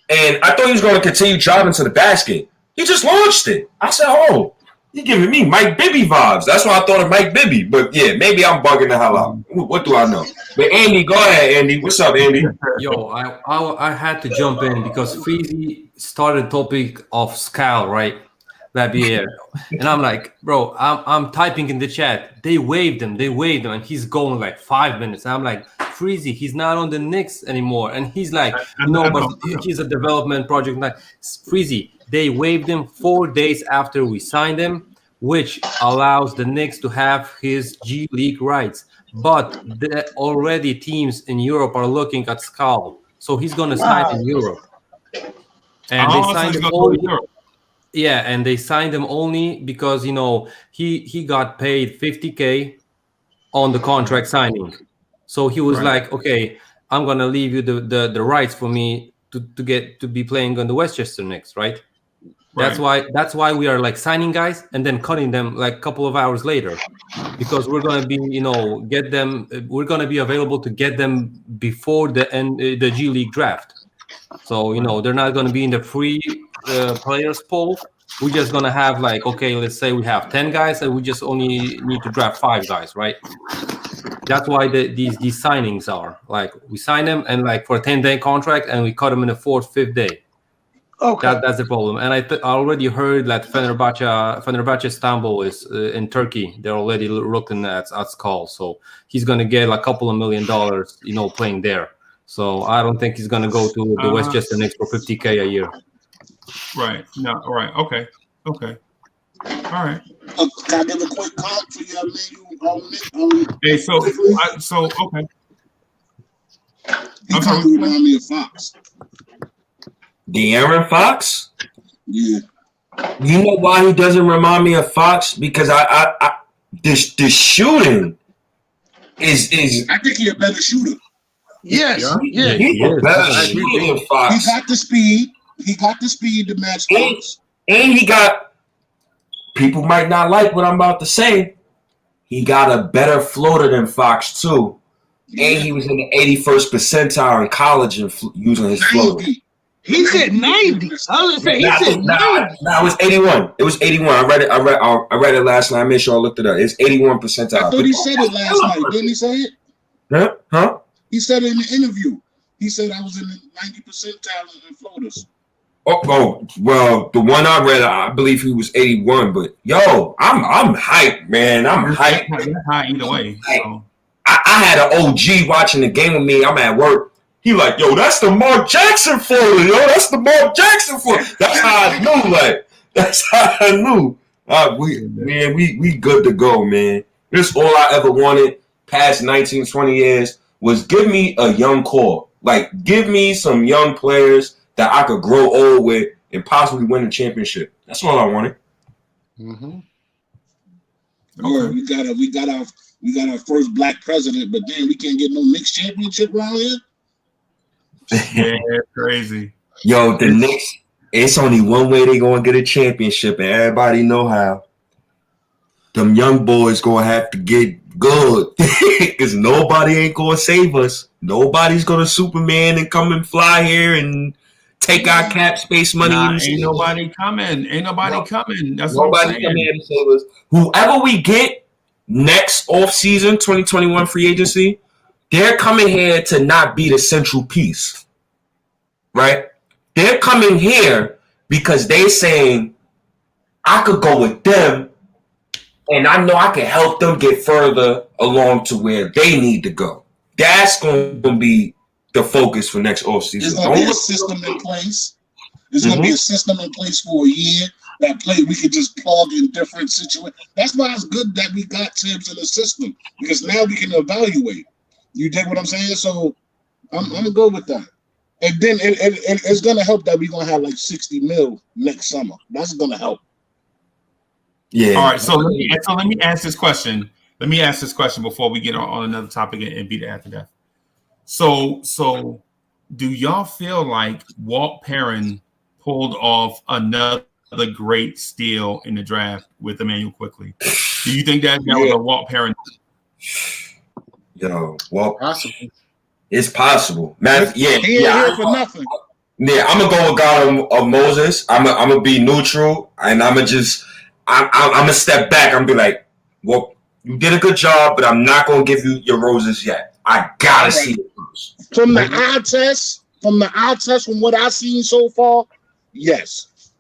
and I thought he was going to continue driving to the basket. He just launched it. I said, "Oh, you're giving me Mike Bibby vibes." That's why I thought of Mike Bibby. But yeah, maybe I'm bugging the hell out. What do I know? But Andy, go ahead, Andy. What's up, Andy? Yo, I had to jump in because Freezy started topic of Scal, right? That be it. And I'm like, bro, I'm typing in the chat. They waived him, and he's going like 5 minutes. And I'm like, Freezy, he's not on the Knicks anymore. And he's like, but he's a development project. Like, Freezy, they waived him 4 days after we signed him, which allows the Knicks to have his G League rights. But already teams in Europe are looking at Scal. So he's going to sign in Europe. And they signed him only. Yeah, and they signed him only because, he got paid $50K on the contract signing. So he was like, okay, I'm going to leave you the rights for me to get to be playing on the Westchester Knicks, right? That's why we are like signing guys and then cutting them like a couple of hours later, because we're going to be, get them. We're going to be available to get them before the G League draft. So they're not going to be in the free players pool. We're just going to have like, okay, let's say we have 10 guys and we just only need to draft 5 guys, right? That's why these signings are like we sign them and like for a 10-day contract and we cut them in the 4th, 5th day. Okay. That's the problem. And I already heard that Fenerbahce Istanbul is in Turkey. They're already looking at call. So he's going to get like a couple of $1 million, playing there. So I don't think he's going to go to the Westchester Knicks for $50K a year. Right. No. Right. Okay. All right. Can I give a quick comp for your menu? Hey, so okay. He kind of remind me of Fox. De'Aaron Fox? Yeah. You know why he doesn't remind me of Fox? Because the shooting is I think he's a better shooter. Yes. Yeah. He's a better shooter than Fox. He got the speed. He got the speed to match Fox. And he got, people might not like what I'm about to say, he got a better floater than Fox too. Yeah. And he was in the 81st percentile in college and using his floater. He said 90. I was gonna say he said 90. No, it was 81. It was 81. I read it last night. I made sure I looked it up. It's 81 percentile. I thought he said it last night. Didn't he say it? Huh? He said it in the interview. He said I was in the 90 percentile in floaters. Oh, well, the one I read, I believe he was 81. But yo, I'm hyped, man. I'm hyped. High either way. So. I had an OG watching the game with me. I'm at work. He like, yo, that's the Mark Jackson floater, yo. That's the Mark Jackson floater. That's how I knew, like. That's how I knew. We good to go, man. This all I ever wanted past 19, 20 years was give me a young core. Like, give me some young players that I could grow old with and possibly win a championship. That's all I wanted. Mm-hmm. Oh, we got our first black president, but then we can't get no Knicks championship around here. Yeah, crazy. Yo, the Knicks, it's only one way they gonna get a championship, and everybody know how. Them young boys gonna have to get good, because nobody ain't gonna save us. Nobody's gonna Superman and come and fly here and take our cap space money. Ain't nobody coming. That's nobody coming here to save us. Whoever we get next offseason, 2021 free agency, they're coming here to not be the central piece, right? They're coming here because they're saying, I could go with them, and I know I can help them get further along to where they need to go. That's going to be the focus for next offseason. There's going to be a system in place. There's going to be a system in place for a year. That play we could just plug in different situations. That's why it's good that we got Tibbs in the system, because now we can evaluate. You dig what I'm saying? So I'm good with that. And then it's gonna help that we're gonna have like 60 mil next summer. That's gonna help. Yeah. All right. So let me ask this question. Let me ask this question before we get on another topic and beat it after that. So do y'all feel like Walt Perrin pulled off another great steal in the draft with Emmanuel Quickley? Do you think that was a Walt Perrin? Yo, well, possible. It's possible, man. He ain't here for nothing. Yeah, I'm gonna go with God of Moses. I'm gonna be neutral, and I'm gonna step back. I'm gonna be like, well, you did a good job, but I'm not gonna give you your roses yet. I gotta see it first. From the eye test, from what I've seen so far, yes.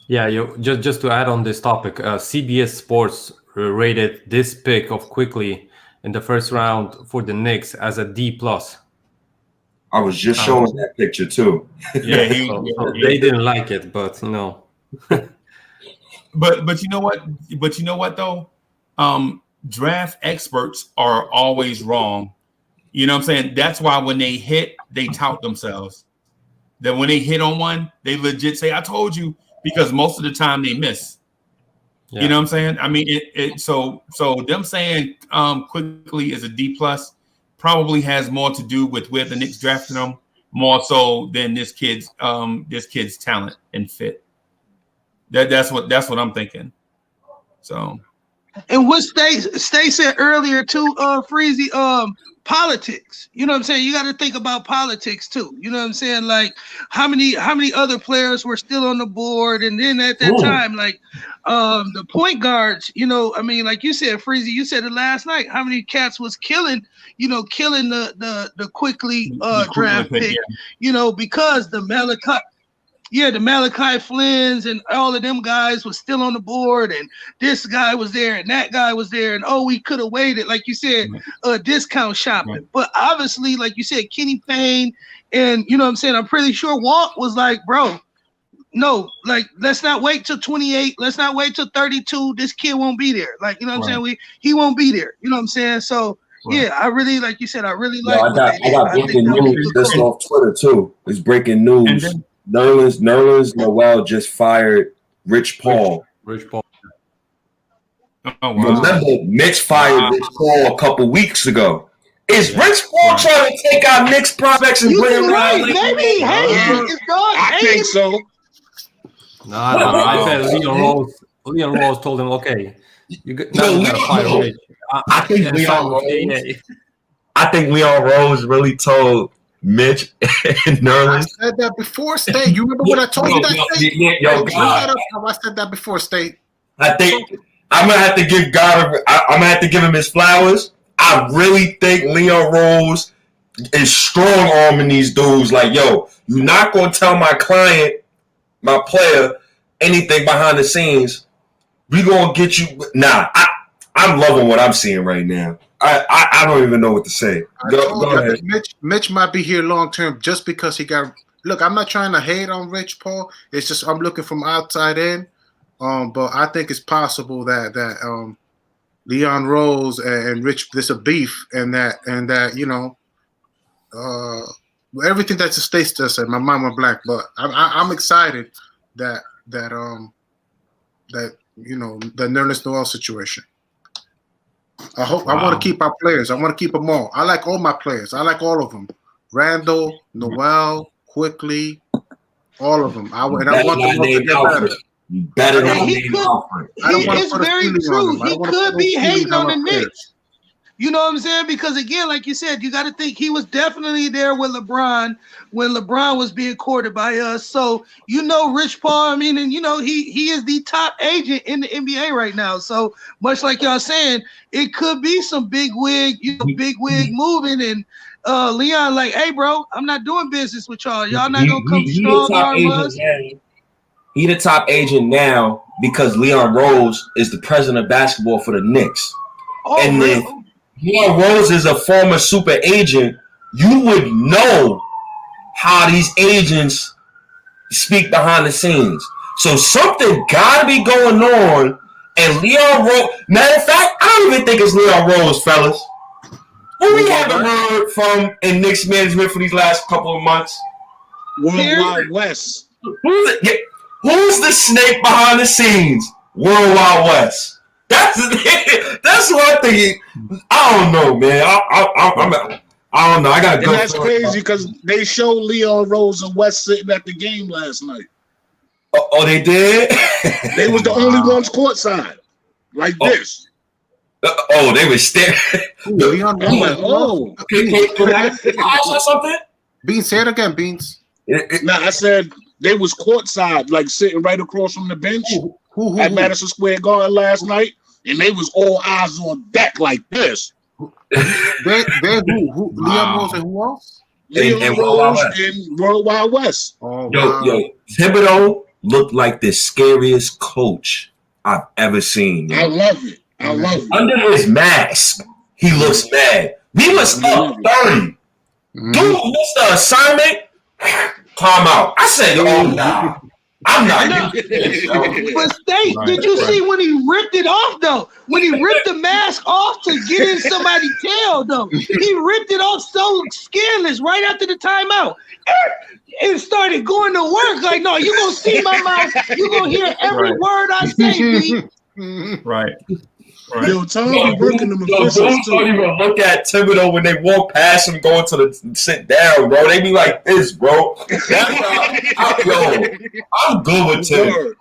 Yeah, just to add on this topic, CBS Sports rated this pick of Quickley in the first round for the Knicks as a D+. I was just showing that picture too. Yeah, they didn't like it, but no. But you know what? But you know what though? Draft experts are always wrong. You know what I'm saying? That's why when they hit, they tout themselves. That when they hit on one, they legit say, "I told you," because most of the time they miss. Yeah. You know what I'm saying? I mean, so them saying Quickley is a D+ probably has more to do with where the Knicks drafted him, more so than this kid's talent and fit. That's what I'm thinking. So, and what Stay said earlier too, Freezy, politics. You know what I'm saying? You got to think about politics too. You know what I'm saying? Like how many other players were still on the board, and then at that time, like the point guards. You know, I mean, like you said, Freezy, you said it last night. How many cats was killing the Quickley draft pick? Yeah. You know, because the Malachi Flynn's and all of them guys was still on the board, and this guy was there and that guy was there, and we could have waited, like you said, discount shopping. Right. But obviously, like you said, Kenny Payne, and you know what I'm saying, I'm pretty sure Walt was like, bro, no, like let's not wait till 28, let's not wait till 32. This kid won't be there. Like, you know what I'm saying? He won't be there. You know what I'm saying? So yeah, I really, like you said, I really like. I got breaking news just off Twitter too. It's breaking news. Nerlens Noel just fired Rich Paul. Rich Paul. Oh, wow. Remember, Mitch fired Rich Paul a couple weeks ago. Is Rich Paul trying to take out Knicks prospects and bring them around? Maybe. I think so. I said Leon Rose told him, okay, you gotta fire Rich. I think Leon Rose really told Mitch and Nerlens. I said that before, State. You remember what I told you that, State? I said that before, State. I think I'm gonna have to give God. I'm gonna have to give him his flowers. I really think Leon Rose is strong arming these dudes. Like, yo, you're not gonna tell my client, my player, anything behind the scenes. We gonna get you. Nah, I'm loving what I'm seeing right now. I don't even know what to say. Go ahead. Mitch might be here long term just because he got. Look, I'm not trying to hate on Rich Paul. It's just I'm looking from outside in. But I think it's possible that Leon Rose and Rich, there's a beef, and that you know, everything that the States does. My mind went blank, but I'm excited that you know, the Nerlens Noel situation. I want to keep our players. I want to keep them all. I like all my players. I like all of them. Randle, Noel, Quickley, all of them. I want them to get better. Better than it's very true. He could be hating on the Knicks. You know what I'm saying? Because again, like you said, you got to think he was definitely there with LeBron when LeBron was being courted by us. So, you know, Rich Paul, I mean, and you know, he is the top agent in the NBA right now. So much like y'all saying, it could be some big wig moving, and Leon like, hey bro, I'm not doing business with y'all. Y'all not gonna come strong arm us. He the top agent now because Leon Rose is the president of basketball for the Knicks. And then Leon Rose is a former super agent. You would know how these agents speak behind the scenes. So something got to be going on. And Leon Rose, matter of fact, I don't even think it's Leon Rose, fellas. Who we haven't heard from in Knicks management for these last couple of months? Worldwide West. Who's the snake behind the scenes? Worldwide West. That's what I'm thinking. I don't know, man. I don't know. I got to go. And that's crazy because they showed Leon Rose and West sitting at the game last night. Oh, they did? They was the only ones courtside. Like this. They were staring. I'm like, oh. Can I ask something? Beans, say it again, Beans. I said they was courtside, like sitting right across from the bench at Madison Square Garden last night, and they was all eyes on deck like this. Who? Leon Rose and who else? Leon Rose and Worldwide West. Oh, wow. Yo, Thibodeau looked like the scariest coach I've ever seen. I love it. Under his mask, he looks mad. We was up 30. Dude missed the assignment. Calm out. I said, oh, nah. I'm not. But State, did you see when he ripped it off, though? When he ripped the mask off to get in somebody's tail, though. He ripped it off so scareless right after the timeout. And started going to work. Like, no, you're going to see my mouth. You're going to hear every word I say, B. Right. Yo, Tom working them officials too. Don't even look at Thibodeau when they walk past him going to the sit down, bro. They be like this, bro. I'm good with Tim.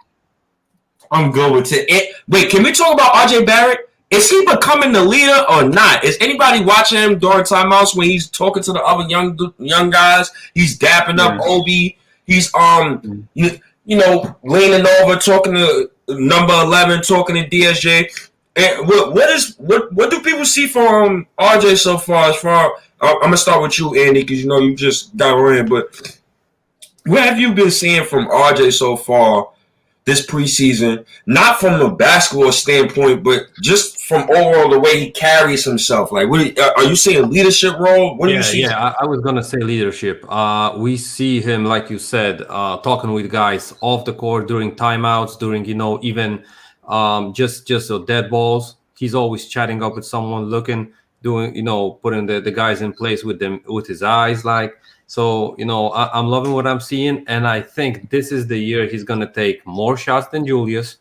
I'm good with it. Wait, can we talk about RJ Barrett? Is he becoming the leader or not? Is anybody watching him during timeouts when he's talking to the other young guys? He's dapping up Obi. He's leaning over, talking to number 11, talking to DSJ. And what do people see from RJ so far? I'm gonna start with you, Andy, because you just got in. But what have you been seeing from RJ so far this preseason? Not from the basketball standpoint, but just from overall the way he carries himself. Like, are you seeing leadership role? What do you see? Yeah, I was gonna say leadership. We see him, like you said, talking with guys off the court during timeouts, during even just dead balls. He's always chatting up with someone, looking, doing, putting the guys in place with his eyes, like. So, I'm loving what I'm seeing, and I think this is the year he's gonna take more shots than Julius.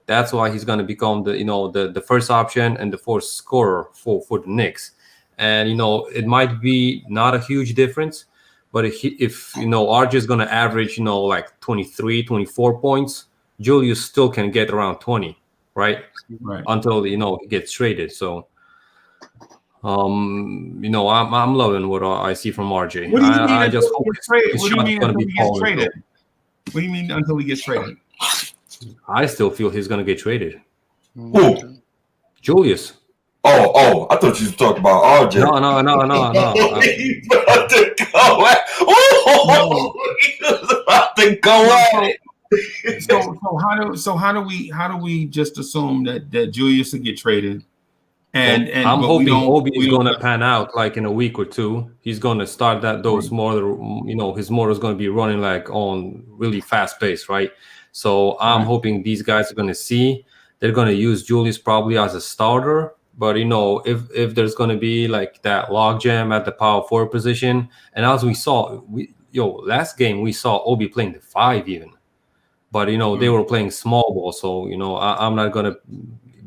That's why he's gonna become the first option and the fourth scorer for the Knicks. And it might be not a huge difference, but if RJ is gonna average like 23, 24 points, Julius still can get around 20, right? Until he gets traded. So I'm loving what I see from RJ. What do you mean I just hope what do you mean until he gets traded? What do you mean until he gets traded? I still feel he's gonna get traded. Who? Julius. Oh, I thought you were talking about RJ. No. He was about to go at it. So how do we just assume that Julius will get traded? And I'm hoping Obi is going to pan out like in a week or two. He's going to start those motor, his motor is going to be running like on really fast pace, right? So I'm hoping these guys are going to see. They're going to use Julius probably as a starter. But, if there's going to be like that logjam at the power forward position, and as we saw, last game we saw Obi playing the 5 even. But, they were playing small ball. So, I'm not going to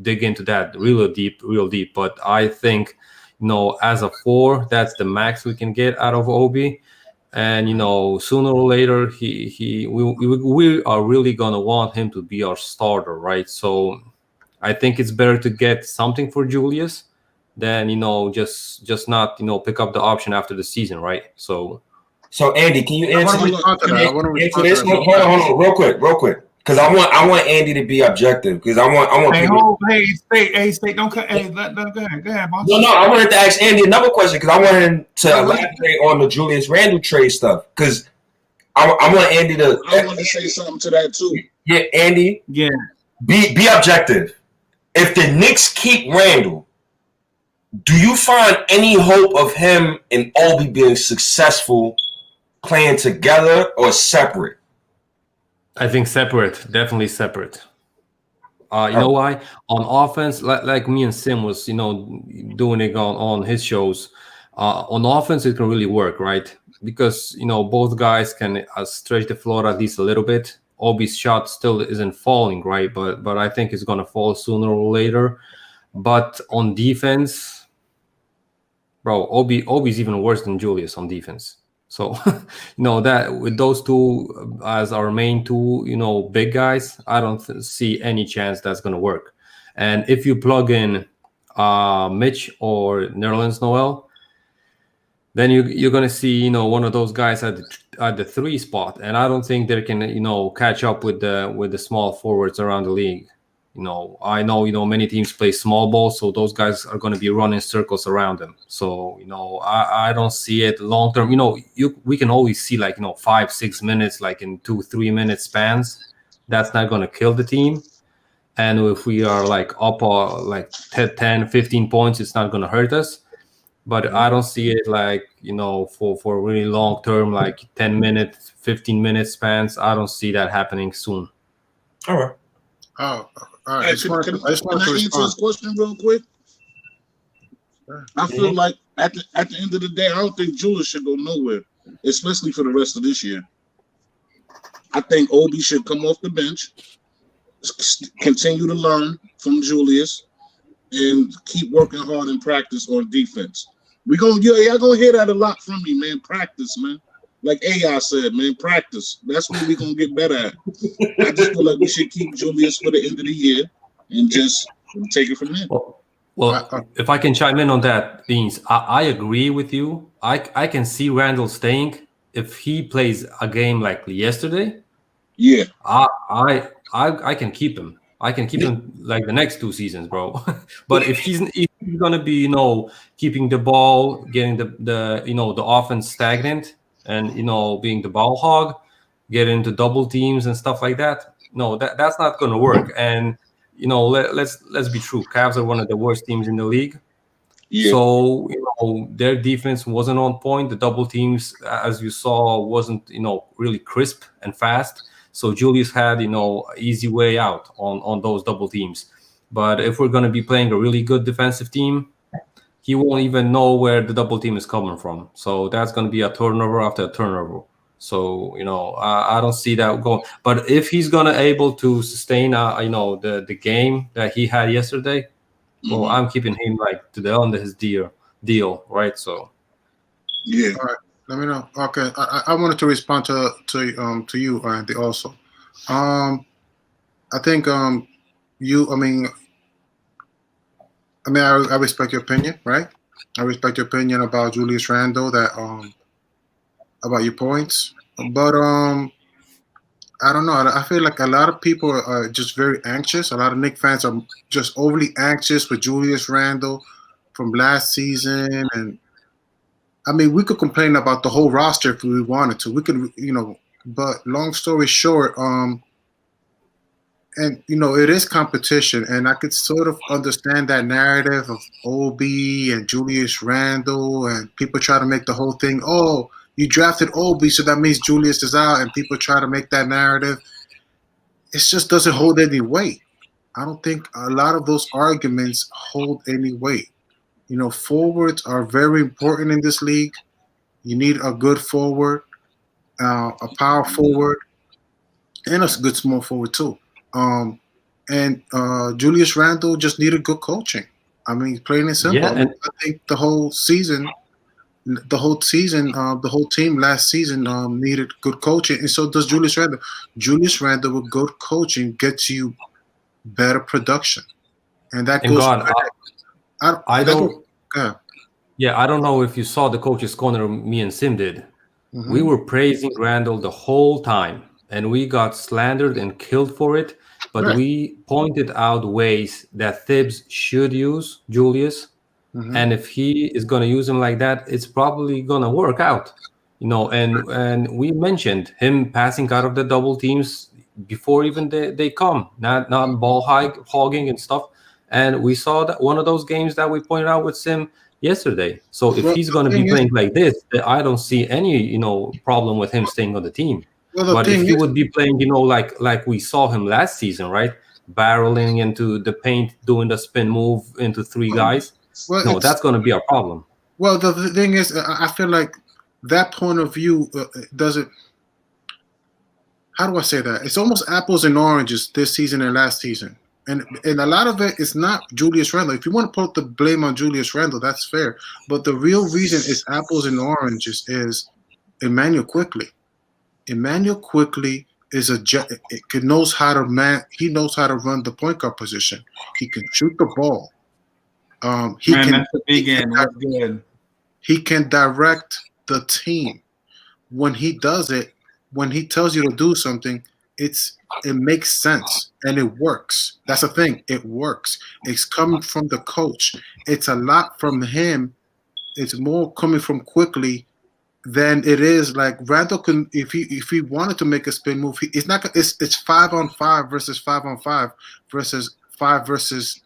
dig into that real deep. But I think, as a 4, that's the max we can get out of Obi. And, sooner or later, we are really going to want him to be our starter, right? So I think it's better to get something for Julius than, just not, pick up the option after the season, right? So Andy, can you answer this? Hold on, real quick. Because I want Andy to be objective. Because I want State, don't cut. Hey, go ahead, boss. No, I wanted to ask Andy another question because I want him to elaborate on the Julius Randle trade stuff. Because I want Andy to. I want to say something to that too. Yeah, Andy. Yeah. Be objective. If the Knicks keep Randle, do you find any hope of him and Obi being successful playing together or separate? I think separate, definitely separate. You know why? On offense, like me and Sim was, doing it on his shows. On offense, it can really work, right? Because both guys can stretch the floor at least a little bit. Obi's shot still isn't falling, right? But I think it's gonna fall sooner or later. But on defense, bro, Obi's even worse than Julius on defense. So, that with those two as our main two, big guys, I don't see any chance that's going to work. And if you plug in Mitch or Nerlens Noel, then you're going to see, one of those guys at the 3 spot. And I don't think they can, catch up with the small forwards around the league. I know, many teams play small ball, so those guys are going to be running circles around them. So, I don't see it long term. We can always see 5-6 minutes, like in 2-3 minute spans. That's not going to kill the team. And if we are like up 10, 15 points, it's not going to hurt us. But I don't see it for really long term, like 10 minutes, 15 minute spans. I don't see that happening soon. All right. Oh, all right. Can I answer this question real quick? I feel like at the end of the day, I don't think Julius should go nowhere, especially for the rest of this year. I think Obi should come off the bench, continue to learn from Julius, and keep working hard in practice on defense. Y'all gonna hear that a lot from me, man. Practice, man. Like AI said, man, practice. That's what we're going to get better at. I just feel like we should keep Julius for the end of the year and just take it from there. Well, if I can chime in on that, Beans, I agree with you. I can see Randle staying if he plays a game like yesterday. Yeah. I can keep him. I can keep him like the next 2 seasons, bro. But if he's gonna be, keeping the ball, getting the the offense stagnant, and being the ball hog, getting into double teams and stuff like that, no, that's not gonna work. And let's be true. Cavs are one of the worst teams in the league. Yeah. So their defense wasn't on point. The double teams, as you saw, wasn't really crisp and fast. So Julius had easy way out on those double teams. But if we're going to be playing a really good defensive team, he won't even know where the double team is coming from. So that's going to be a turnover after a turnover. So I don't see that going. But if he's going to able to sustain the game that he had yesterday, well, I'm keeping him like to the end of his deal, right? So, yeah. All right, let me know. Okay, I wanted to respond to you, Andy. Also, I think you. I respect your opinion, right? I respect your opinion about Julius Randle, that about your points, but I don't know. I feel like a lot of people are just very anxious. A lot of Knicks fans are just overly anxious with Julius Randle from last season. And we could complain about the whole roster if we wanted to. We could, but long story short, and it is competition, and I could sort of understand that narrative of Obi and Julius Randle, and people try to make the whole thing, oh, you drafted Obi, so that means Julius is out, and people try to make that narrative. It just doesn't hold any weight. I don't think a lot of those arguments hold any weight. Forwards are very important in this league. You need a good forward, a power forward, and a good small forward too. And Julius Randle just needed good coaching. Plain and simple. Yeah, and I think the whole team last season needed good coaching, and so does Julius Randle. Julius Randle with good coaching gets you better production, and that goes. God, I don't. Yeah. Yeah, I don't know if you saw the coaches' corner. Me and Sim did. Mm-hmm. We were praising Randle the whole time, and we got slandered and killed for it. But Right. we pointed out ways that Thibs should use Julius. Mm-hmm. And if he is going to use him like that, it's probably going to work out, and we mentioned him passing out of the double teams before even they come, not ball hogging and stuff. And we saw that one of those games that we pointed out with Sim yesterday. So if he's going to be playing like this, I don't see any, problem with him staying on the team. But if he would be playing, like we saw him last season, right? Barreling into the paint, doing the spin move into 3 guys. Well, that's going to be a problem. Well, the thing is, I feel like that point of view doesn't. How do I say that? It's almost apples and oranges this season and last season, and a lot of it is not Julius Randle. If you want to put the blame on Julius Randle, that's fair. But the real reason is apples and oranges is Emmanuel Quickley. Emmanuel Quickley is he knows how to run the point guard position. He can shoot the ball. That's the big end. That's good. He can direct the team. When he does it, when he tells you to do something, it makes sense and it works. That's the thing. It works. It's coming from the coach. It's a lot from him. It's more coming from Quickley than it is like Randle can. If he wanted to make a spin move, it's not. It's 5-on-5 versus 5-on-5 versus 5 versus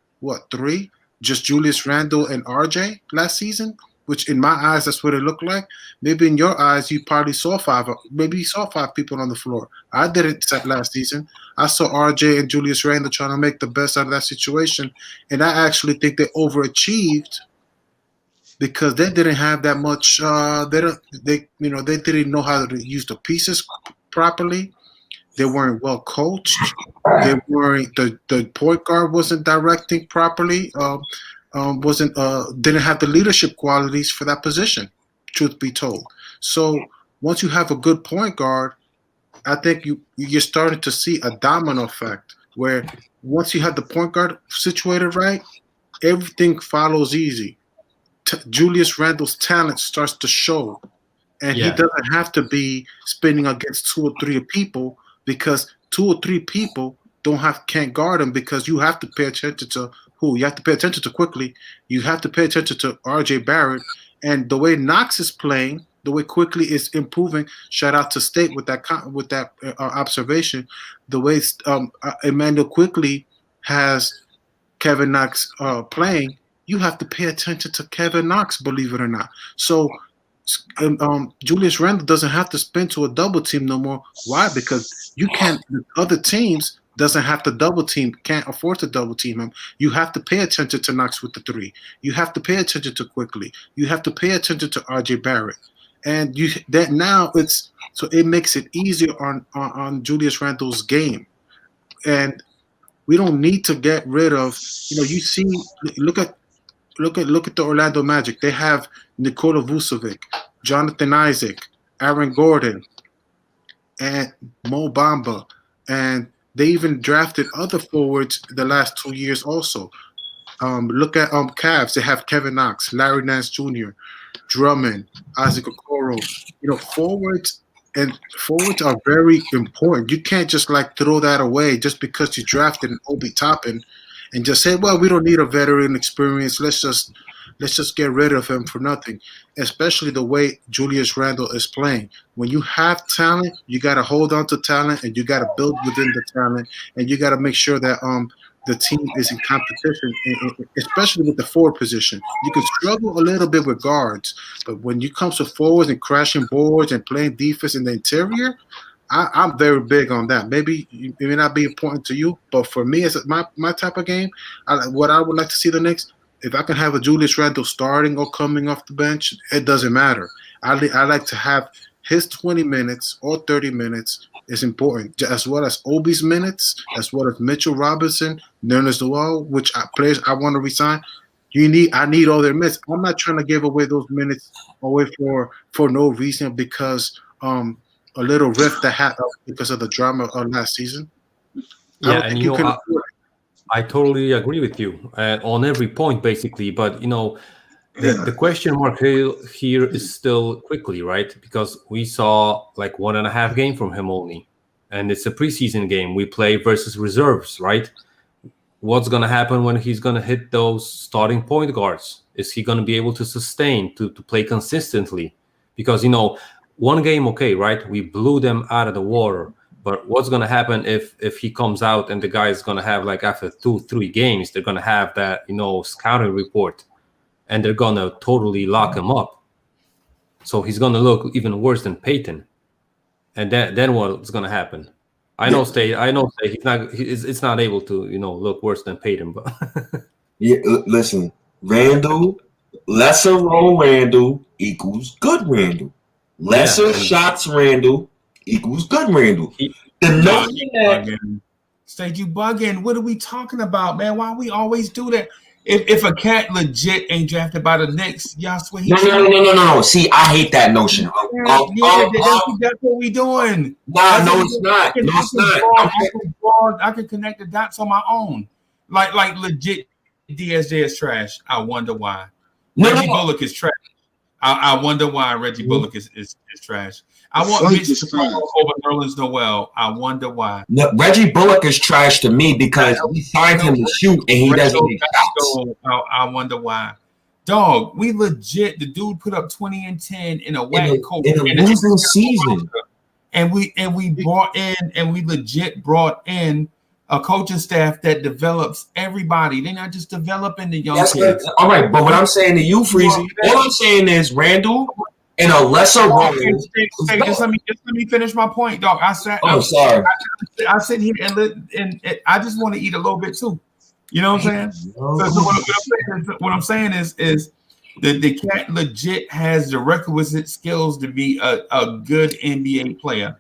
3. Just Julius Randle and RJ last season, which in my eyes that's what it looked like. Maybe in your eyes you probably saw 5. Maybe you saw 5 people on the floor. I didn't last season. I saw RJ and Julius Randle trying to make the best out of that situation, and I actually think they overachieved because they didn't have that much. They didn't know how to use the pieces properly. They weren't well coached. They weren't. The point guard wasn't directing properly. Didn't have the leadership qualities for that position. Truth be told. So once you have a good point guard, I think you're starting to see a domino effect where once you have the point guard situated right, everything follows easy. Julius Randle's talent starts to show, and he doesn't have to be spinning against 2 or 3 people, because 2 or 3 people can't guard him, because you have to pay attention to who? You have to pay attention to Quickley. You have to pay attention to R.J. Barrett, and the way Knox is playing, the way Quickley is improving. Shout out to State with that observation. The way Emmanuel Quickley has Kevin Knox playing, you have to pay attention to Kevin Knox, believe it or not. So Julius Randle doesn't have to spin to a double team no more. Why? Because you can't. The other teams doesn't have to double team, can't afford to double team him. You have to pay attention to Knox with the 3. You have to pay attention to Quickley. You have to pay attention to R.J. Barrett, and it makes it easier on Julius Randle's game, and we don't need to get rid of. You see, look at the Orlando Magic. They have Nikola Vucevic, Jonathan Isaac, Aaron Gordon, and Mo Bamba, and they even drafted other forwards the last 2 years also. Look at Cavs. They have Kevin Knox, Larry Nance Jr., Drummond, Isaac Okoro. Forwards are very important. You can't just throw that away just because you drafted an Obi Toppin and just say, well, we don't need a veteran experience. Let's just get rid of him for nothing. Especially the way Julius Randle is playing. When you have talent, you got to hold on to talent, and you got to build within the talent, and you got to make sure that the team is in competition, especially with the forward position. You can struggle a little bit with guards, but when you come to forwards and crashing boards and playing defense in the interior, I'm very big on that. Maybe it may not be important to you, but for me, it's my type of game. What I would like to see the Knicks, if I can have a Julius Randle starting or coming off the bench, it doesn't matter. I like to have his 20 minutes or 30 minutes is important, as well as Obi's minutes, as well as Mitchell Robinson, Nerlens Noel, which players I want to resign. I need all their minutes. I'm not trying to give away those minutes away for no reason, because a little rift that happened because of the drama of last season. Yeah, and I totally agree with you on every point, basically. But the question mark here is still Quickley, right? Because we saw 1.5 game from him only, and it's a preseason game. We play versus reserves, right? What's going to happen when he's going to hit those starting point guards? Is he going to be able to sustain to play consistently? Because one game, okay, right? We blew them out of the water. But what's going to happen if he comes out and the guy is going to have, after 2-3 games, they're going to have that, scouting report, and they're going to totally lock him up. So he's going to look even worse than Peyton. And then what's going to happen? I know State it's not able to, look worse than Peyton. But listen, Randle, lesser role Randle equals good Randle. Lesser shots Randle equals good Randle. State, you bugging. What are we talking about, man? Why we always do that? If a cat legit ain't drafted by the Knicks, y'all swear he No. See, I hate that notion. That's what we doing. No, it's not. I can connect the dots on my own. Like legit, DSJ is trash. I wonder why. Reggie Bullock is trash. I wonder why Reggie Bullock is trash. I want Mitch to come over Nerlens Noel. I wonder why. No, Reggie Bullock is trash to me because we signed him to shoot and he doesn't make shots. I wonder why. Dog, we legit. The dude put up 20 and 10 in a whack coach in a losing season, and we legit brought in a coaching staff that develops everybody. They're not just developing the young kids. All right, but what I'm saying to you, Freezy, all I'm saying is Randle in a lesser role. Just let me finish my point, dog. Sorry. I sit here and I just want to eat a little bit too. You know what I'm saying? So what I'm saying is that the cat legit has the requisite skills to be a good NBA player,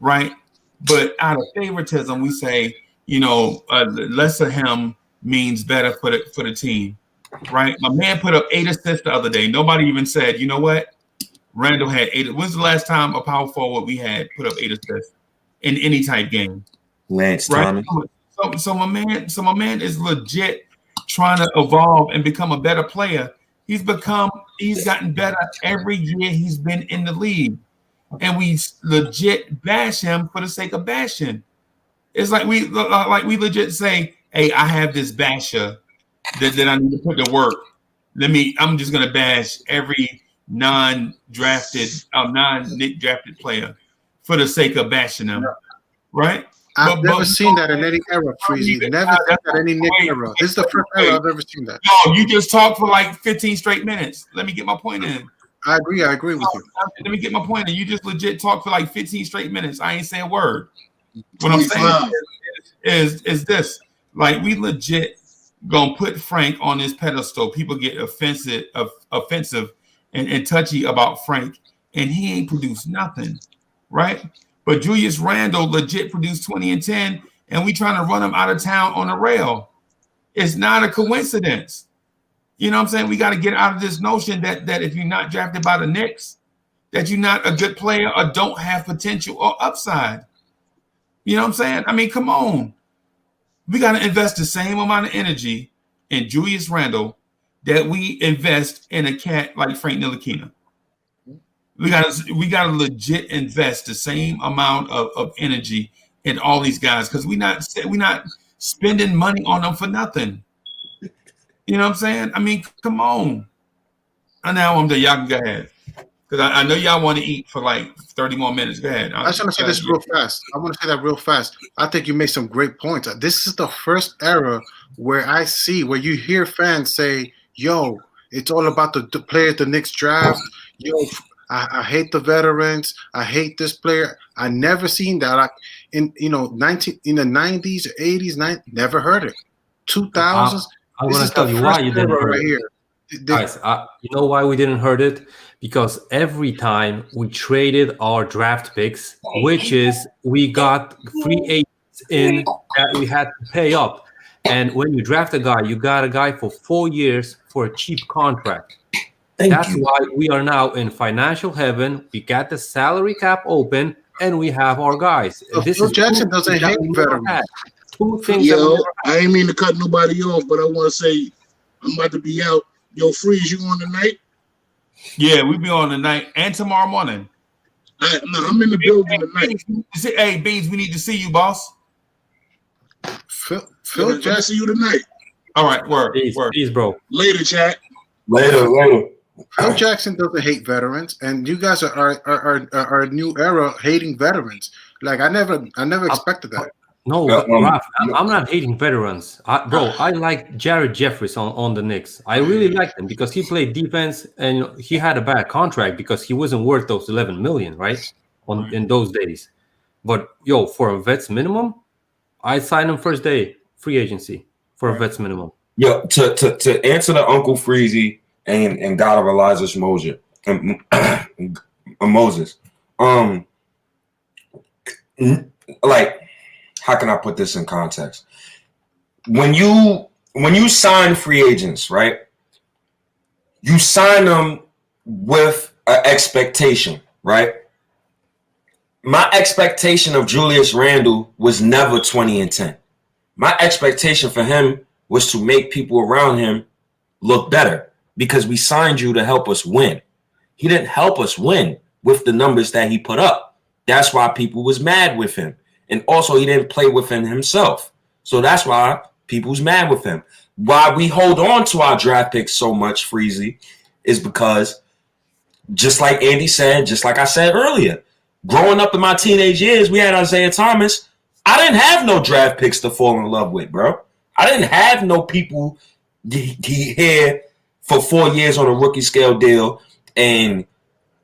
right? But out of favoritism, we say, less of him means better for the team, right? My man put up 8 assists the other day. Nobody even said, you know what? Randle had 8. When's the last time a power forward we had put up 8 assists in any type game? Lance Thomas. So my man is legit trying to evolve and become a better player. He's gotten better every year he's been in the league. And we legit bash him for the sake of bashing. It's like we legit say, hey, I have this basher that I need to put to work. I'm just gonna bash every non-Nick drafted player for the sake of bashing them. Right? I've never seen that in any era, Freezy. Never seen that in any Nick era. This is the first era I've ever seen that. No, you just talked for like 15 straight minutes. Let me get my point in. I agree with you. Let me get my point in. You just legit talked for like 15 straight minutes. I ain't say a word. What I'm saying is this. Like, we legit gonna put Frank on this pedestal. People get offensive and touchy about Frank, and he ain't produced nothing, right? But Julius Randle legit produced 20 and 10, and we trying to run him out of town on a rail. It's not a coincidence. You know what I'm saying? We got to get out of this notion that if you're not drafted by the Knicks, that you're not a good player or don't have potential or upside. You know what I'm saying? I mean, come on. We got to invest the same amount of energy in Julius Randle that we invest in a cat like Frank Ntilikina. We gotta legit invest the same amount of energy in all these guys because we're not spending money on them for nothing. You know what I'm saying? I mean, come on. And now I'm there. Y'all can go ahead because I know y'all want to eat for like 30 more minutes. Go ahead. I just want to say this real fast. I want to say that real fast. I think you made some great points. This is the first era where you hear fans say, "Yo, it's all about the players the Knicks draft." Yo. I hate the veterans. I hate this player. I never seen that. In the 90s, 80s, never heard it. 2000s. I'm gonna tell you why you didn't heard it. Here. Guys, you know why we didn't heard it? Because every time we traded our draft picks, which is we got free agents in that we had to pay up. And when you draft a guy, you got a guy for 4 years for a cheap contract. That's why we are now in financial heaven. We got the salary cap open, and we have our guys. Phil Jackson doesn't hate veterans. Two things. Yo, I ain't mean to cut nobody off, but I want to say I'm about to be out. Yo, Freeze, you on tonight? Yeah, we be on tonight and tomorrow morning. I'm in the building tonight. Hey, Beans, we need to see you, boss. Phil Jackson, see you tonight. All right, word. Peace, bro. Later, chat. Later. Phil Jackson doesn't hate veterans, and you guys are a new era hating veterans. Like I never expected that. No, Raph, I'm not hating veterans, bro. I like Jared Jeffries on the Knicks. I really like him because he played defense and he had a bad contract because he wasn't worth those 11 million, right? In those days. But for a vet's minimum, I signed him first day free agency for a vet's minimum. Yo, to answer the Uncle Freezy. And God of Elijah Moses and Moses. Like, how can I put this in context? When you sign free agents, right? You sign them with an expectation, right? My expectation of Julius Randle was never 20 and 10. My expectation for him was to make people around him look better. Because we signed you to help us win. He didn't help us win with the numbers that he put up. That's why people was mad with him. And also he didn't play within himself. So that's why people's mad with him. Why we hold on to our draft picks so much, Freezy, is because just like Andy said, just like I said earlier, growing up in my teenage years, we had Isaiah Thomas. I didn't have no draft picks to fall in love with, bro. I didn't have no people here for 4 years on a rookie scale deal, and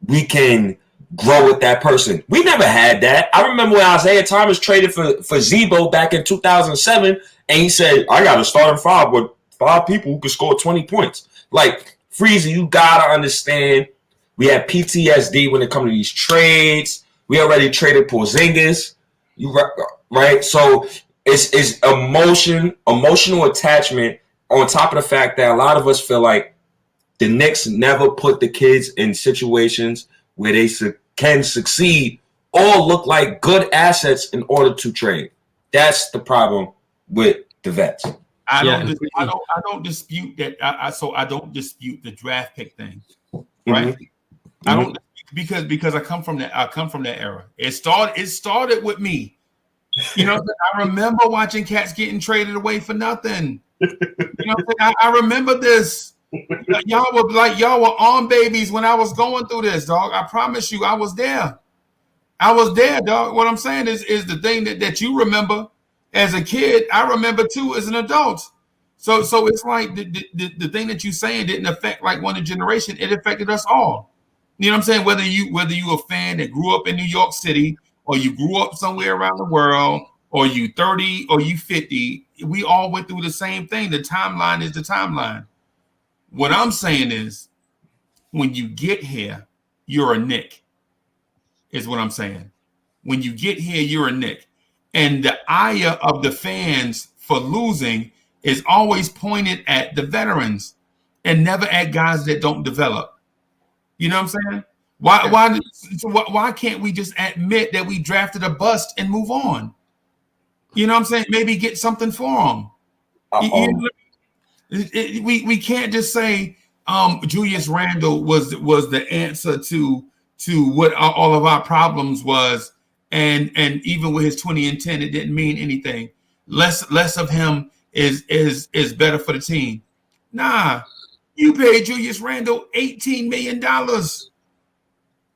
we can grow with that person. We never had that. I remember when Isaiah Thomas traded for Zebo back in 2007, and he said, I got a starting five with 5 people who could score 20 points. Like, Freezy, you got to understand, we have PTSD when it comes to these trades. We already traded Porzingis, right? So it's emotional attachment on top of the fact that a lot of us feel like the Knicks never put the kids in situations where they can succeed or look like good assets in order to trade. That's the problem with the vets. I Yeah, don't. and I don't dispute that. I don't dispute the draft pick thing, right? I don't because I come from that. I come from that era. It started with me. You know, I remember watching cats getting traded away for nothing. You know, I remember this. Y'all were arm babies when I was going through this, dog. I promise you, I was there. I was there, dog. What I'm saying is the thing that you remember as a kid, I remember too as an adult. So it's like the thing that you saying didn't affect like one generation. It affected us all. You know what I'm saying? Whether you a fan that grew up in New York City or you grew up somewhere around the world or you 30 or you 50, we all went through the same thing. The timeline is the timeline. What I'm saying is when you get here, you're a Knick, is what I'm saying. When you get here, you're a Knick. And the ire of the fans for losing is always pointed at the veterans and never at guys that don't develop. You know what I'm saying? Why can't we just admit that we drafted a bust and move on? You know what I'm saying? Maybe get something for them. We can't just say Julius Randle was the answer to what all of our problems was, and even with his 20 and 10, it didn't mean anything. Less of him is better for the team. Nah, you paid Julius Randle $18 million.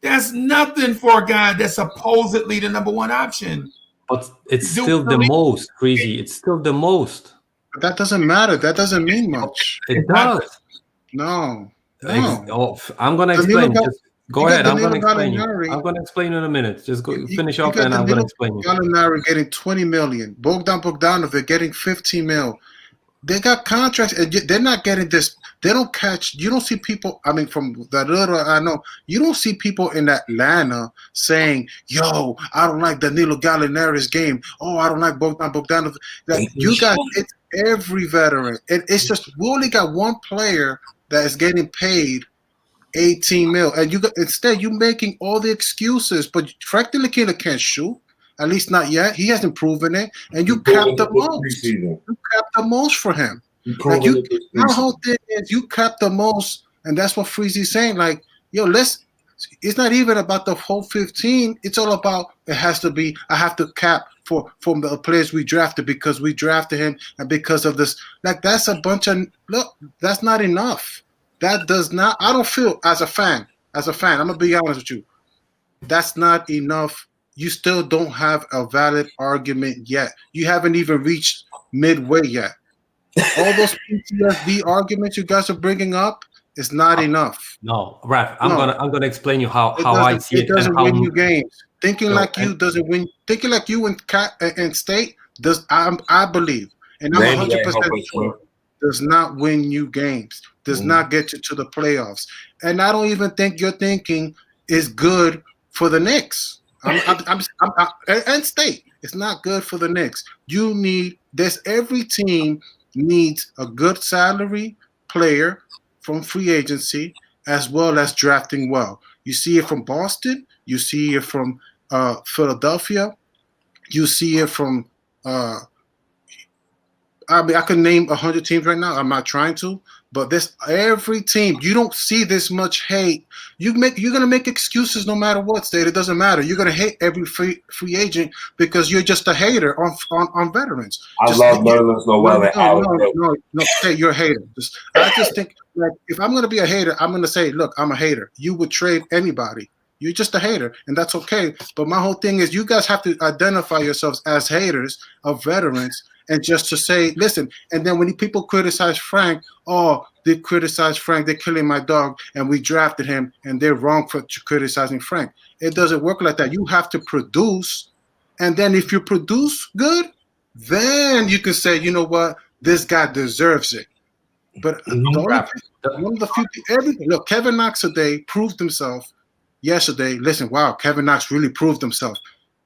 That's nothing for a guy that's supposedly the number one option. But it's still the most, Crazy. It's still the most. But that doesn't matter. That doesn't mean much. It does. No. I'm gonna explain. Just go ahead. I'm gonna explain you. I'm gonna explain in a minute. Just go finish up, and I'm gonna explain you. Gallinari getting $20 million. Bogdanovic getting $15 million. They got contracts, and they're not getting this. They don't catch. You don't see people. I mean, from the little I know, you don't see people in Atlanta saying, "Yo, I don't like Danilo Gallinari's game. Oh, I don't like Bogdanovic." Like you got it's every veteran. It's just we only got one player that is getting paid $18 million, and instead you making all the excuses. But Frank Ntilikina can't shoot. At least not yet. He hasn't proven it. And you capped the most. You capped the most for him. Like my whole thing is you capped the most, and that's what Freezy's saying. Like, yo, it's not even about the whole 15. It's all about it has to be. I have to cap from the players we drafted because we drafted him and because of this. Like that's a bunch of look. That's not enough. That does not. I don't feel as a fan. I'm gonna be honest with you. That's not enough. You still don't have a valid argument yet. You haven't even reached midway yet. All those PTSD arguments you guys are bringing up is not enough. No, Raph, I'm gonna explain you how I see it. It doesn't win you games. Thinking like you doesn't win. Thinking like you and State does. I believe, and I'm 100% sure does not win you games. Does not get you to the playoffs. And I don't even think your thinking is good for the Knicks. And State. It's not good for the Knicks. You need this. Every team needs a good salary player from free agency as well as drafting well. You see it from Boston. You see it from Philadelphia. You see it from I could name 100 teams right now. I'm not trying to, but every team. You don't see this much hate. You're gonna make excuses no matter what, State. It doesn't matter. You're gonna hate every free agent because you're just a hater on veterans. I love Nerlens Noel. No, State, you're a hater. I just think like if I'm gonna be a hater, I'm gonna say, look, I'm a hater. You would trade anybody. You're just a hater, and that's okay. But my whole thing is you guys have to identify yourselves as haters of veterans. And just to say, listen, and then when people criticize Frank, they criticize Frank, they're killing my dog, and we drafted him, and they're wrong for criticizing Frank. It doesn't work like that. You have to produce, and then if you produce good, then you can say, you know what, this guy deserves it. But one of the few, look, Kevin Knox today proved himself yesterday. Listen, wow, Kevin Knox really proved himself.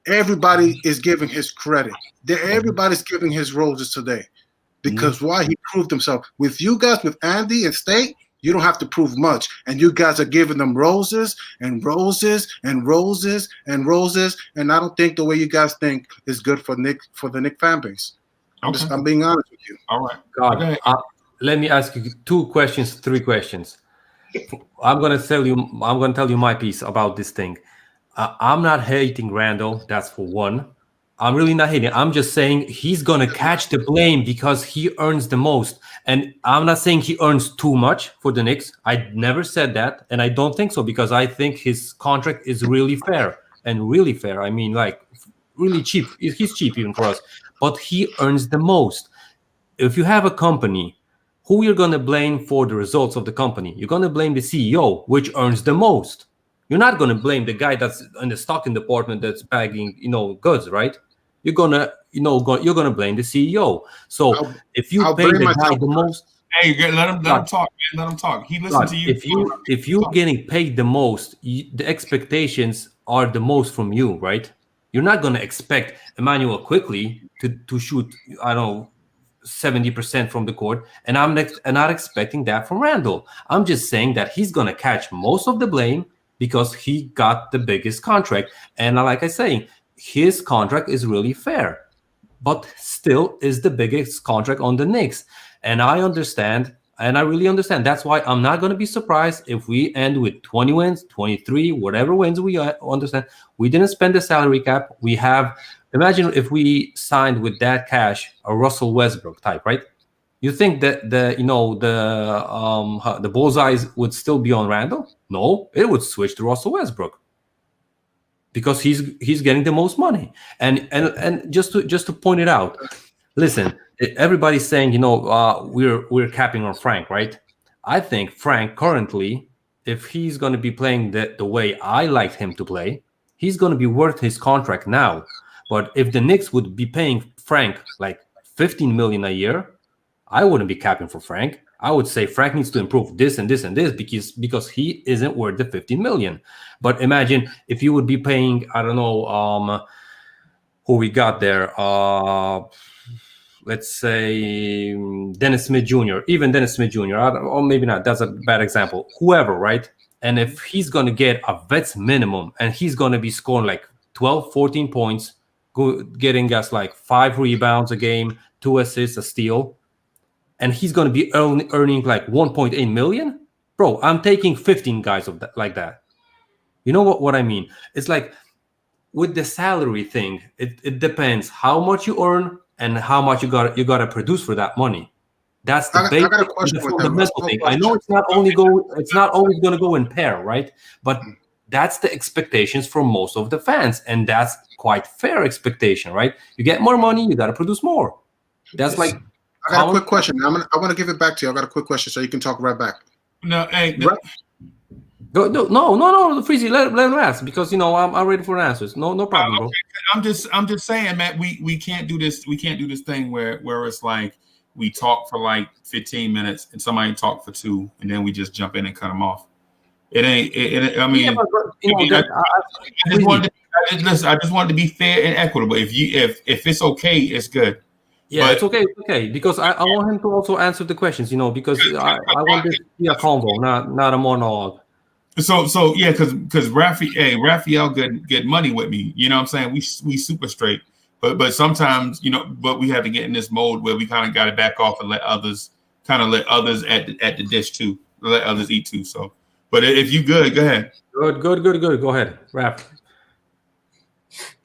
Everybody is giving his credit. Everybody's giving his roses today because why? He proved himself. With you guys, with Andy and State, you don't have to prove much. And you guys are giving them roses and roses and roses and roses. And I don't think the way you guys think is good for the Knicks fan base. I'm being honest with you. All right. God, let me ask you 3 questions. I'm gonna tell you my piece about this thing. I'm not hating Randle. That's for one. I'm really not hating. I'm just saying he's gonna catch the blame because he earns the most. And I'm not saying he earns too much for the Knicks. I never said that, and I don't think so because I think his contract is really fair and really fair. I mean, like really cheap. He's cheap even for us, but he earns the most. If you have a company, who you're going to blame for the results of the company? You're going to blame the CEO, which earns the most. You're not going to blame the guy that's in the stocking department that's bagging, goods, right? You're going to, you're going to blame the CEO. So if you pay the guy the most, hey, let him talk, man. Let him talk. He listened to you. If you're getting paid the most, the expectations are the most from you, right? You're not going to expect Emmanuel Quickley to shoot, I don't know, 70% from the court, and I'm not expecting that from Randle. I'm just saying that he's gonna catch most of the blame because he got the biggest contract. And like I say, his contract is really fair, but still is the biggest contract on the Knicks. And I understand, and I really understand. That's why I'm not gonna be surprised if we end with 20 wins, 23, whatever wins we understand. We didn't spend the salary cap. We have. Imagine if we signed with that cash a Russell Westbrook type, right? You think that the bullseyes would still be on Randle? No, it would switch to Russell Westbrook because he's getting the most money. And just to point it out, listen, everybody's saying we're capping on Frank, right? I think Frank currently, if he's going to be playing the way I liked him to play, he's going to be worth his contract now. But if the Knicks would be paying Frank like $15 million a year, I wouldn't be capping for Frank. I would say Frank needs to improve this and this and this because he isn't worth the $15 million. But imagine if you would be paying, I don't know, who we got there. Let's say Dennis Smith Jr. Even Dennis Smith Jr. Or maybe not. That's a bad example. Whoever, right? And if he's going to get a vet's minimum and he's going to be scoring like 12, 14 points, getting us like 5 rebounds a game, 2 assists, a steal, and he's going to be earning like 1.8 million, bro, I'm taking 15 guys of that like that. You know what I mean? It's like with the salary thing, it depends how much you earn and how much you got to produce for that money. That's the basic fundamental thing. I know it's not always going to go in pair, right? But that's the expectations for most of the fans, and that's quite fair expectation, right? You get more money, you got to produce more. That's like. I got a quick question. I want to give it back to you. I got a quick question, so you can talk right back. No, hey, right? No, Freezy, let him ask because I'm ready for answers. No problem, bro. Okay. I'm just saying, Matt. We can't do this. We can't do this thing where it's like we talk for like 15 minutes and somebody talk for 2, and then we just jump in and cut them off. It ain't. I mean, I just wanted to be fair and equitable. If it's okay, it's good. Yeah, but, it's okay. Because I want him to also answer the questions, because I want this to be a convo, not a monologue. So yeah, because Raphael get money with me. You know what I'm saying? We super straight. But sometimes, but we have to get in this mode where we kind of got to back off and let others at the dish too. Let others eat too. So, but if you good, go ahead. Good. Go ahead, Raph.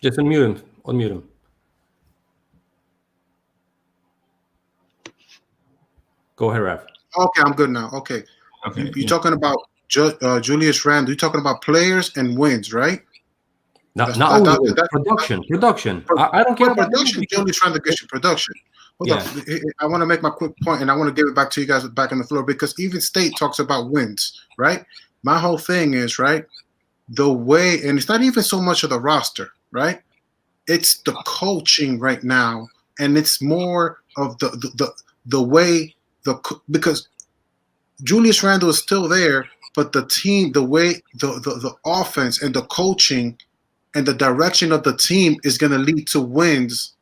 Just unmute him. Go ahead, Raph. Okay, I'm good now. Okay. You're talking about Julius Randle. You're talking about players and wins, right? Not only production. I don't care about production. Julius Randle gets you production. Hold up. I want to make my quick point, and I want to give it back to you guys back on the floor because even State talks about wins, right? My whole thing is, right, the way, and it's not even so much of the roster, right? It's the coaching right now, and it's more of the way because Julius Randle is still there, but the team, the way the offense and the coaching and the direction of the team is going to lead to wins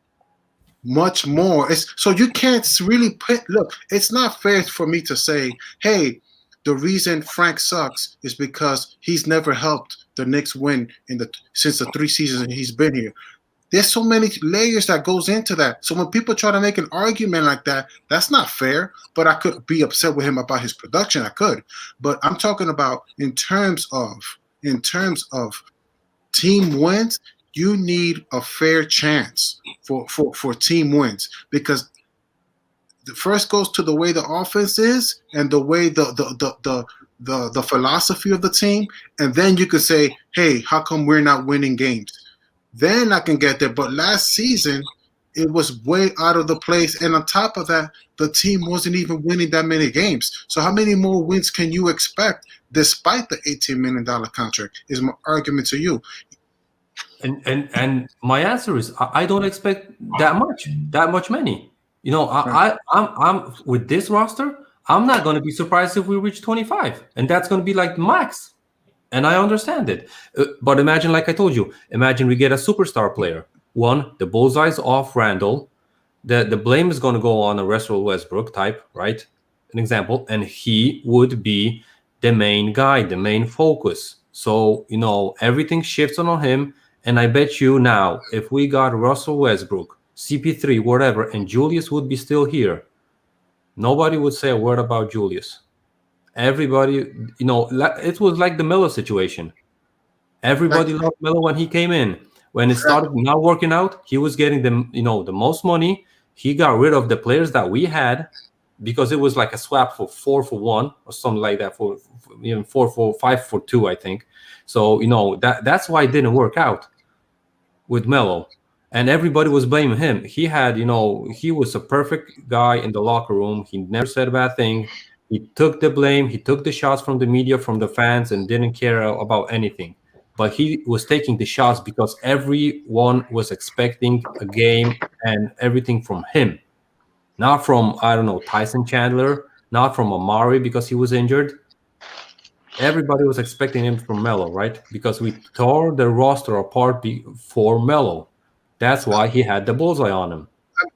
much more. So you can't really look, it's not fair for me to say, hey, the reason Frank sucks is because he's never helped the Knicks win since the 3 seasons he's been here. There's so many layers that goes into that. So when people try to make an argument like that, that's not fair. But I could be upset with him about his production. I could. But I'm talking about in terms of team wins, you need a fair chance for team wins, because the first goes to the way the offense is and the way the philosophy of the team, and then you could say, hey, how come we're not winning games? Then I can get there. But last season, it was way out of the place, and on top of that, the team wasn't even winning that many games. So how many more wins can you expect despite the $18 million contract is my argument to you. And my answer is I don't expect that much money. You know, I'm with this roster, I'm not going to be surprised if we reach 25, and that's going to be like max. And I understand it. But imagine, like I told you, imagine we get a superstar player. One, the bullseye's off Randle. The blame is going to go on a Russell Westbrook type, right? An example. And he would be the main guy, the main focus. So, you know, everything shifts on him. And I bet you now, if we got Russell Westbrook, CP3, whatever, and Julius would be still here, nobody would say a word about Julius. Everybody, you know, it was like the Melo situation. Everybody loved Melo when he came in. When it started not working out, he was getting the most money. He got rid of the players that we had because it was like a swap for 4 for 1 or something like that, for even 5 for 2, I think. So, you know, that's why it didn't work out with Melo. And everybody was blaming him. He had, you know, he was a perfect guy in the locker room. He never said a bad thing. He took the blame. He took the shots from the media, from the fans, and didn't care about anything. But he was taking the shots because everyone was expecting a game and everything from him. Not from, I don't know, Tyson Chandler, not from Amari because he was injured. Everybody was expecting him from Melo, right? Because we tore the roster apart for Melo. That's why he had the bullseye on him.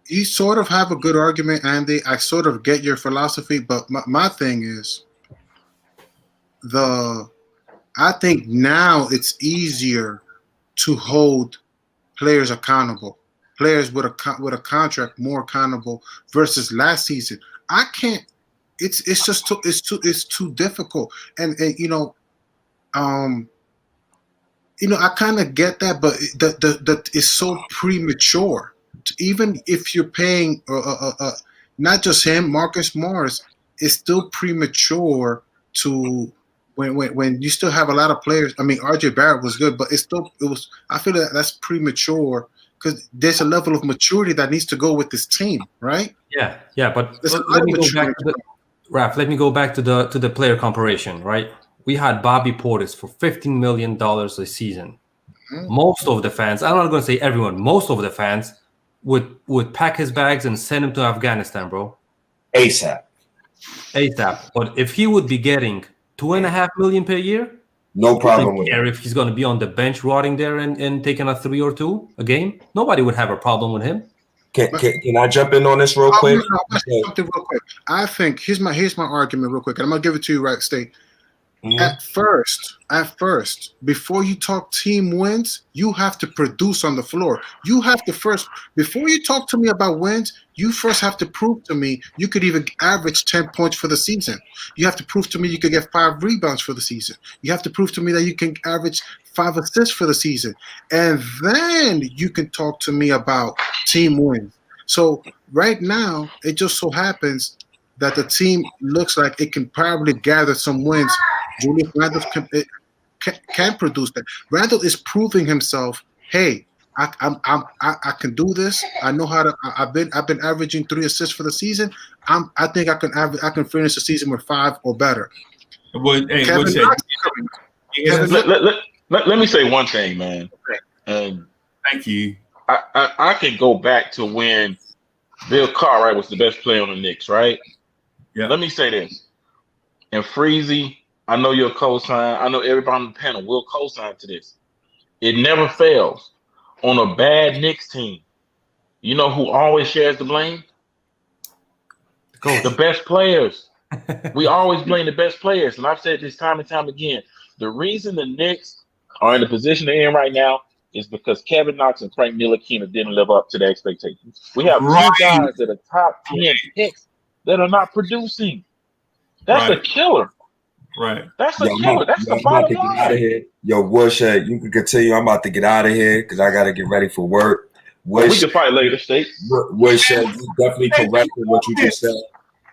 You sort of have a good argument, Andy. I sort of get your philosophy, but my thing is I think now it's easier to hold players accountable, players with a contract more accountable versus last season. I can't. It's just too difficult, and you know, I kind of get that, but that is so premature. Even if you're paying, not just him, Marcus Morris, it's still premature to when you still have a lot of players. I mean, RJ Barrett was good, but I feel that's premature because there's a level of maturity that needs to go with this team, right? Yeah. But let me go back to the player comparison, right? We had Bobby Portis for $15 million a season. Mm-hmm. Most of the fans, I'm not going to say everyone, most of the fans would pack his bags and send him to Afghanistan, bro. ASAP. But if he would be getting $2.5 million per year, no problem with it. If he's going to be on the bench rotting there and taking a 3 or 2 a game, nobody would have a problem with him. Can I jump in on this real quick? Something real quick. I think here's my argument real quick, and I'm gonna give it to you right, State. Mm-hmm. At first, before you talk team wins, you have to produce on the floor. You have to first, before you talk to me about wins, you first have to prove to me you could even average 10 points for the season. You have to prove to me you could get 5 rebounds for the season. You have to prove to me that you can average 5 assists for the season. And then you can talk to me about team wins. So right now, it just so happens that the team looks like it can probably gather some wins. Julius Randle can produce that. Randle is proving himself. Hey, I can do this. I know how to. I've been averaging 3 assists for the season. I think I can finish the season with 5 or better. Let me say one thing, man. Okay. Thank you. I can go back to when Bill Cartwright was the best player on the Knicks, right? Yeah. Let me say this. And Freezy, I know you'll co-sign. I know everybody on the panel will co-sign to this. It never fails. On a bad Knicks team, you know who always shares the blame? The best players. We always blame the best players. And I've said this time and time again. The reason the Knicks are in the position they're in right now is because Kevin Knox and Frank Ntilikina didn't live up to the expectations. We have Right. two guys that are top 10 picks that are not producing. That's a killer. Right. That's a killer. That's the I'm about bottom to get out of line. here. Yo, Woodshed, you can continue. I'm about to get out of here because I got to get ready for work. Well, we can fight later, State. Woodshed, you definitely correct with what you just said.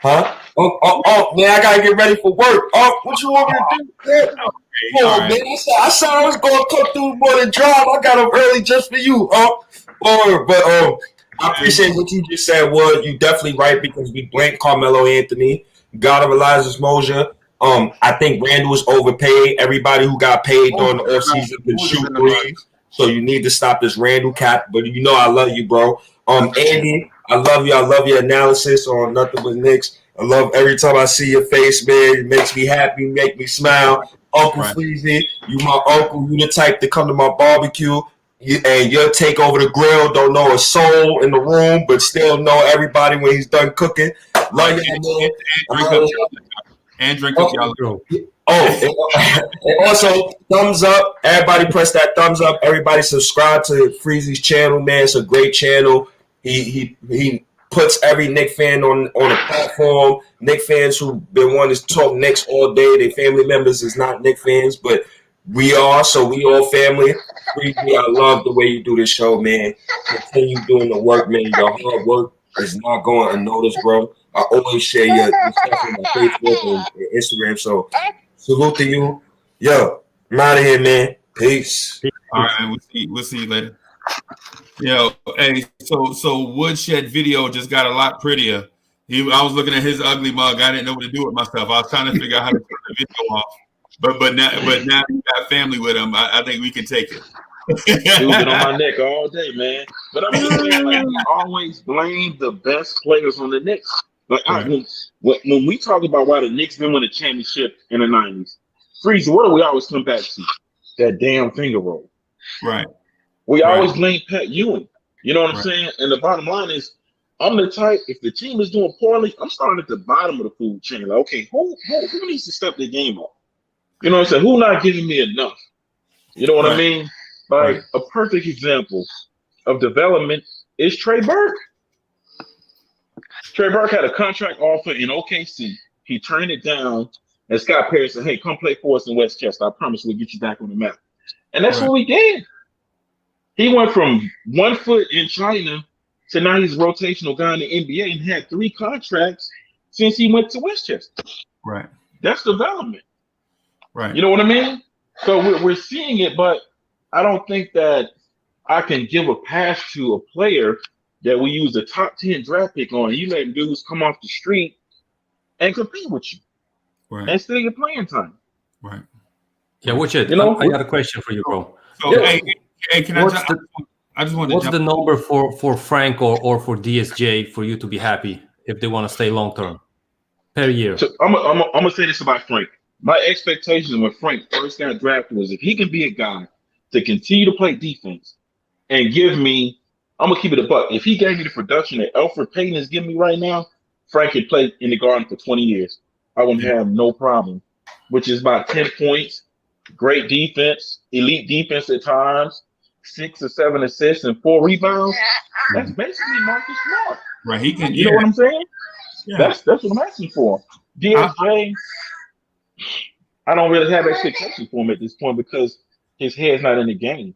Huh? Oh, man, I got to get ready for work. Oh, what you want me to do? Man? Oh, man, I said I was going to come through more than drive. I got up early just for you. I appreciate what you just said, Wood. You definitely right because we blanked Carmelo Anthony, God of Elijah Mosier. I think Randle was overpaid. Everybody who got paid during the offseason been shooting threes. So you need to stop this Randle cap. But you know I love you, bro. Andy, I love you. I love your analysis on Nothing But Knicks. I love every time I see your face, man. It makes me happy, make me smile. Uncle Freezy, you my uncle. You the type to come to my barbecue. And you'll take over the grill. Don't know a soul in the room, but still know everybody when he's done cooking. Love you, man. And drink up y'all. And also, thumbs up. Everybody press that thumbs up. Everybody subscribe to Freezy's channel, man. It's a great channel. He puts every Knick fan on the platform. Knick fans who've been wanting to talk Knicks all day. Their family members is not Knick fans, but we are, so we all family. Freezy, I love the way you do this show, man. Continue doing the work, man. Your hard work is not going unnoticed, bro. I always share your stuff on my Facebook and Instagram. So salute to you. Yo, I'm out of here, man. Peace. All right, we'll see you later. Yo, hey, so Woodshed video just got a lot prettier. I was looking at his ugly mug. I didn't know what to do with myself. I was trying to figure out how to turn the video off. But now you got family with him. I think we can take it. Dude been on my neck all day, man. But I'm just saying, like, we always blame the best players on the Knicks. Like when we talk about why the Knicks didn't win a championship in the 90s, Freezy, what do we always come back to? That damn finger roll. Right. We always blame Pat Ewing. You know what I'm saying? And the bottom line is, I'm the type, if the team is doing poorly, I'm starting at the bottom of the food chain. Like, okay, who needs to step their game up? You know what I'm saying? Who not giving me enough? You know what I mean? Like, a perfect example of development is Trey Burke. Trey Burke had a contract offer in OKC. He turned it down, and Scott Perry said, hey, come play for us in Westchester. I promise we'll get you back on the map. And that's what we did. He went from 1 foot in China to now he's a rotational guy in the NBA and had 3 contracts since he went to Westchester. Right. That's development. Right. You know what I mean? So we're seeing it, but I don't think that I can give a pass to a player that we use a top 10 draft pick on. You let dudes come off the street and compete with you. Right. And still get playing time. Right. Yeah, Woodshed, You know, I got a question for you, bro. So, hey, can I just want to What's the number for Frank or for DSJ for you to be happy if they want to stay long term per year? So I'm gonna say this about Frank. My expectations when Frank first got drafted was if he can be a guy to continue to play defense and give me, I'm gonna keep it a buck. If he gave me the production that Elfrid Payton is giving me right now, Frank could play in the Garden for 20 years. I wouldn't have no problem. Which is about 10 points, great defense, elite defense at times, 6 or 7 assists and 4 rebounds. That's basically Marcus Smart. Right. He can. You know what I'm saying? Yeah. That's what I'm asking for. DSJ, I don't really have expectations for him at this point because his head's not in the game.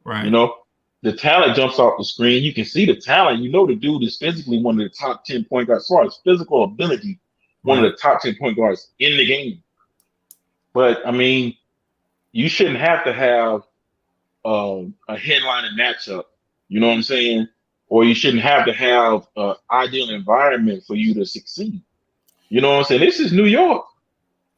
Right. You know, the talent jumps off the screen. You can see the talent. You know, the dude is physically one of the top 10 point guards as far as physical ability, one of the top 10 point guards in the game. But I mean, you shouldn't have to have a headlining matchup. You know what I'm saying? Or you shouldn't have to have an ideal environment for you to succeed. You know what I'm saying? This is New York.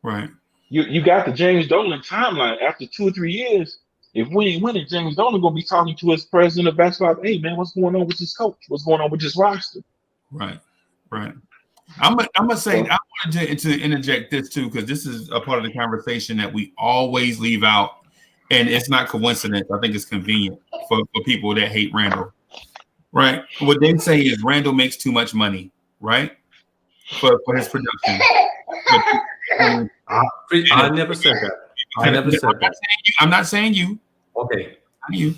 Right. You got the James Dolan timeline. After 2 or 3 years, if we ain't winning, James Dolan gonna be talking to his president of basketball. Hey man, what's going on with this coach? What's going on with this roster? Right. Right. I'm gonna say I wanted to interject this too because this is a part of the conversation that we always leave out, and it's not coincidence. I think it's convenient for people that hate Randle. Right. What they say is Randle makes too much money. Right. For his production. I never said that. I never said that. I'm not saying you. Okay. Not you.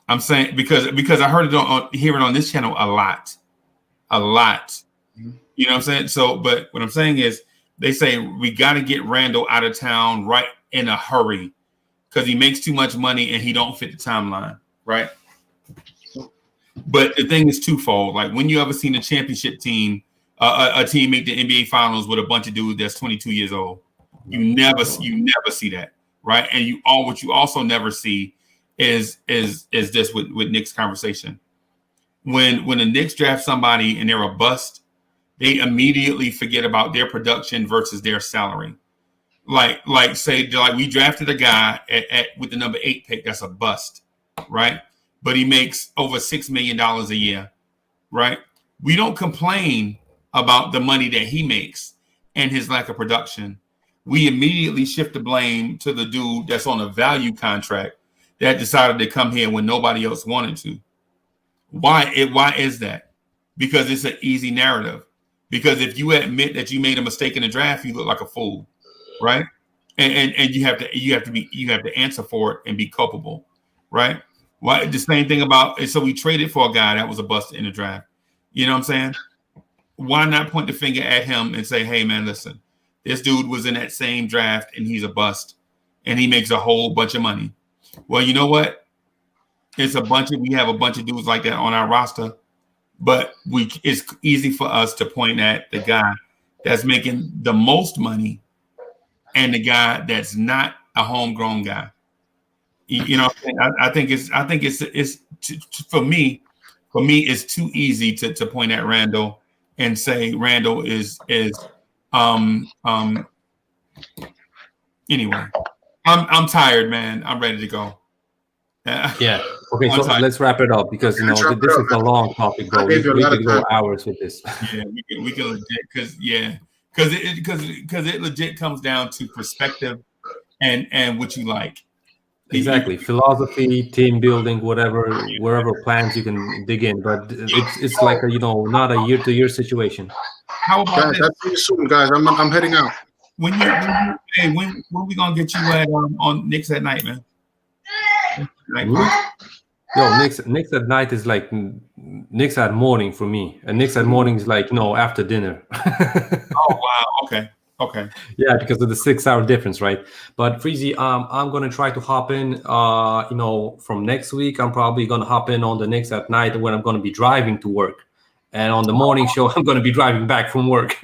I'm saying because I heard it hear it on this channel a lot. You know what I'm saying? So, but what I'm saying is, they say we got to get Randle out of town right in a hurry because he makes too much money and he don't fit the timeline, right? But the thing is twofold. Like, when you ever seen a championship team, a team make the NBA Finals with a bunch of dudes that's 22 years old? You never see that, right? And what you also never see is this with Knicks conversation. When the Knicks draft somebody and they're a bust, they immediately forget about their production versus their salary. Like we drafted a guy with the number 8 pick that's a bust, right? But he makes over $6 million a year, right? We don't complain about the money that he makes and his lack of production. We immediately shift the blame to the dude that's on a value contract that decided to come here when nobody else wanted to. Why is that? Because it's an easy narrative. Because if you admit that you made a mistake in the draft, you look like a fool, right? And you have to answer for it and be culpable, right? Why the same thing about, so we traded for a guy that was a bust in the draft. You know what I'm saying? Why not point the finger at him and say, hey man, listen, this dude was in that same draft and he's a bust and he makes a whole bunch of money. Well, you know what? We have a bunch of dudes like that on our roster. But it's easy for us to point at the guy that's making the most money and the guy that's not a homegrown guy. You know, I think it's for me, it's too easy to point at Randle and say Randle is anyway. I'm tired, man. I'm ready to go. Yeah. Okay, so let's wrap it up because this is a long topic, bro. We could go hours with this. Yeah, we can legit because it legit comes down to perspective and what you like. Exactly, philosophy, team building, wherever plans you can dig in, but it's like not a year-to-year situation. How about guys? I'll see you soon, guys. I'm heading out. When we gonna get you at on Knicks at night, man? Yo, Knicks at night is like Knicks at morning for me, and Knicks at morning is like after dinner. Oh wow, okay. Yeah, because of the 6-hour difference, right? But Freezy, I'm gonna try to hop in. From next week, I'm probably gonna hop in on the Knicks at night when I'm gonna be driving to work, and on the morning show, I'm gonna be driving back from work.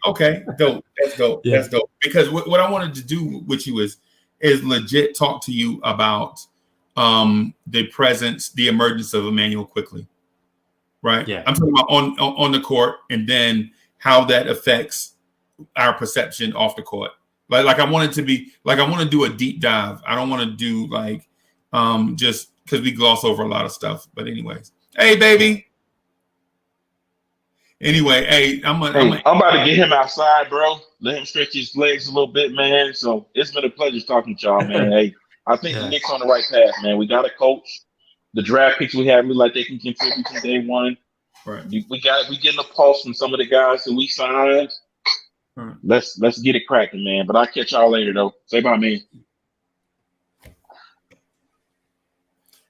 Okay, dope. That's dope. Yeah. That's dope. Because what I wanted to do with you is legit talk to you about the emergence of Emmanuel Quickley, right? Yeah, I'm talking about on the court, and then how that affects our perception off the court. Like I want to do a deep dive. I don't want to do just because we gloss over a lot of stuff. But anyways, hey baby. Anyway, hey, I'm about to get him outside, bro. Let him stretch his legs a little bit, man. So it's been a pleasure talking to y'all, man. Hey, I think the Knicks on the right path, man. We got a coach. The draft picks we have, we like they can contribute from day one. Right. We getting a pulse from some of the guys that we signed. Right. Let's get it cracking, man. But I'll catch y'all later, though. Say bye, man.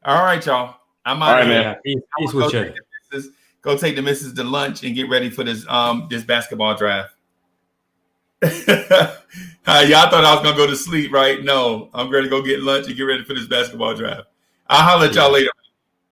All right, y'all. I'm out of here. Man. Peace with you. Go take the missus to lunch and get ready for this basketball draft. Y'all thought I was gonna go to sleep, right? No, I'm ready to go get lunch and get ready for this basketball draft. I'll holler at y'all later.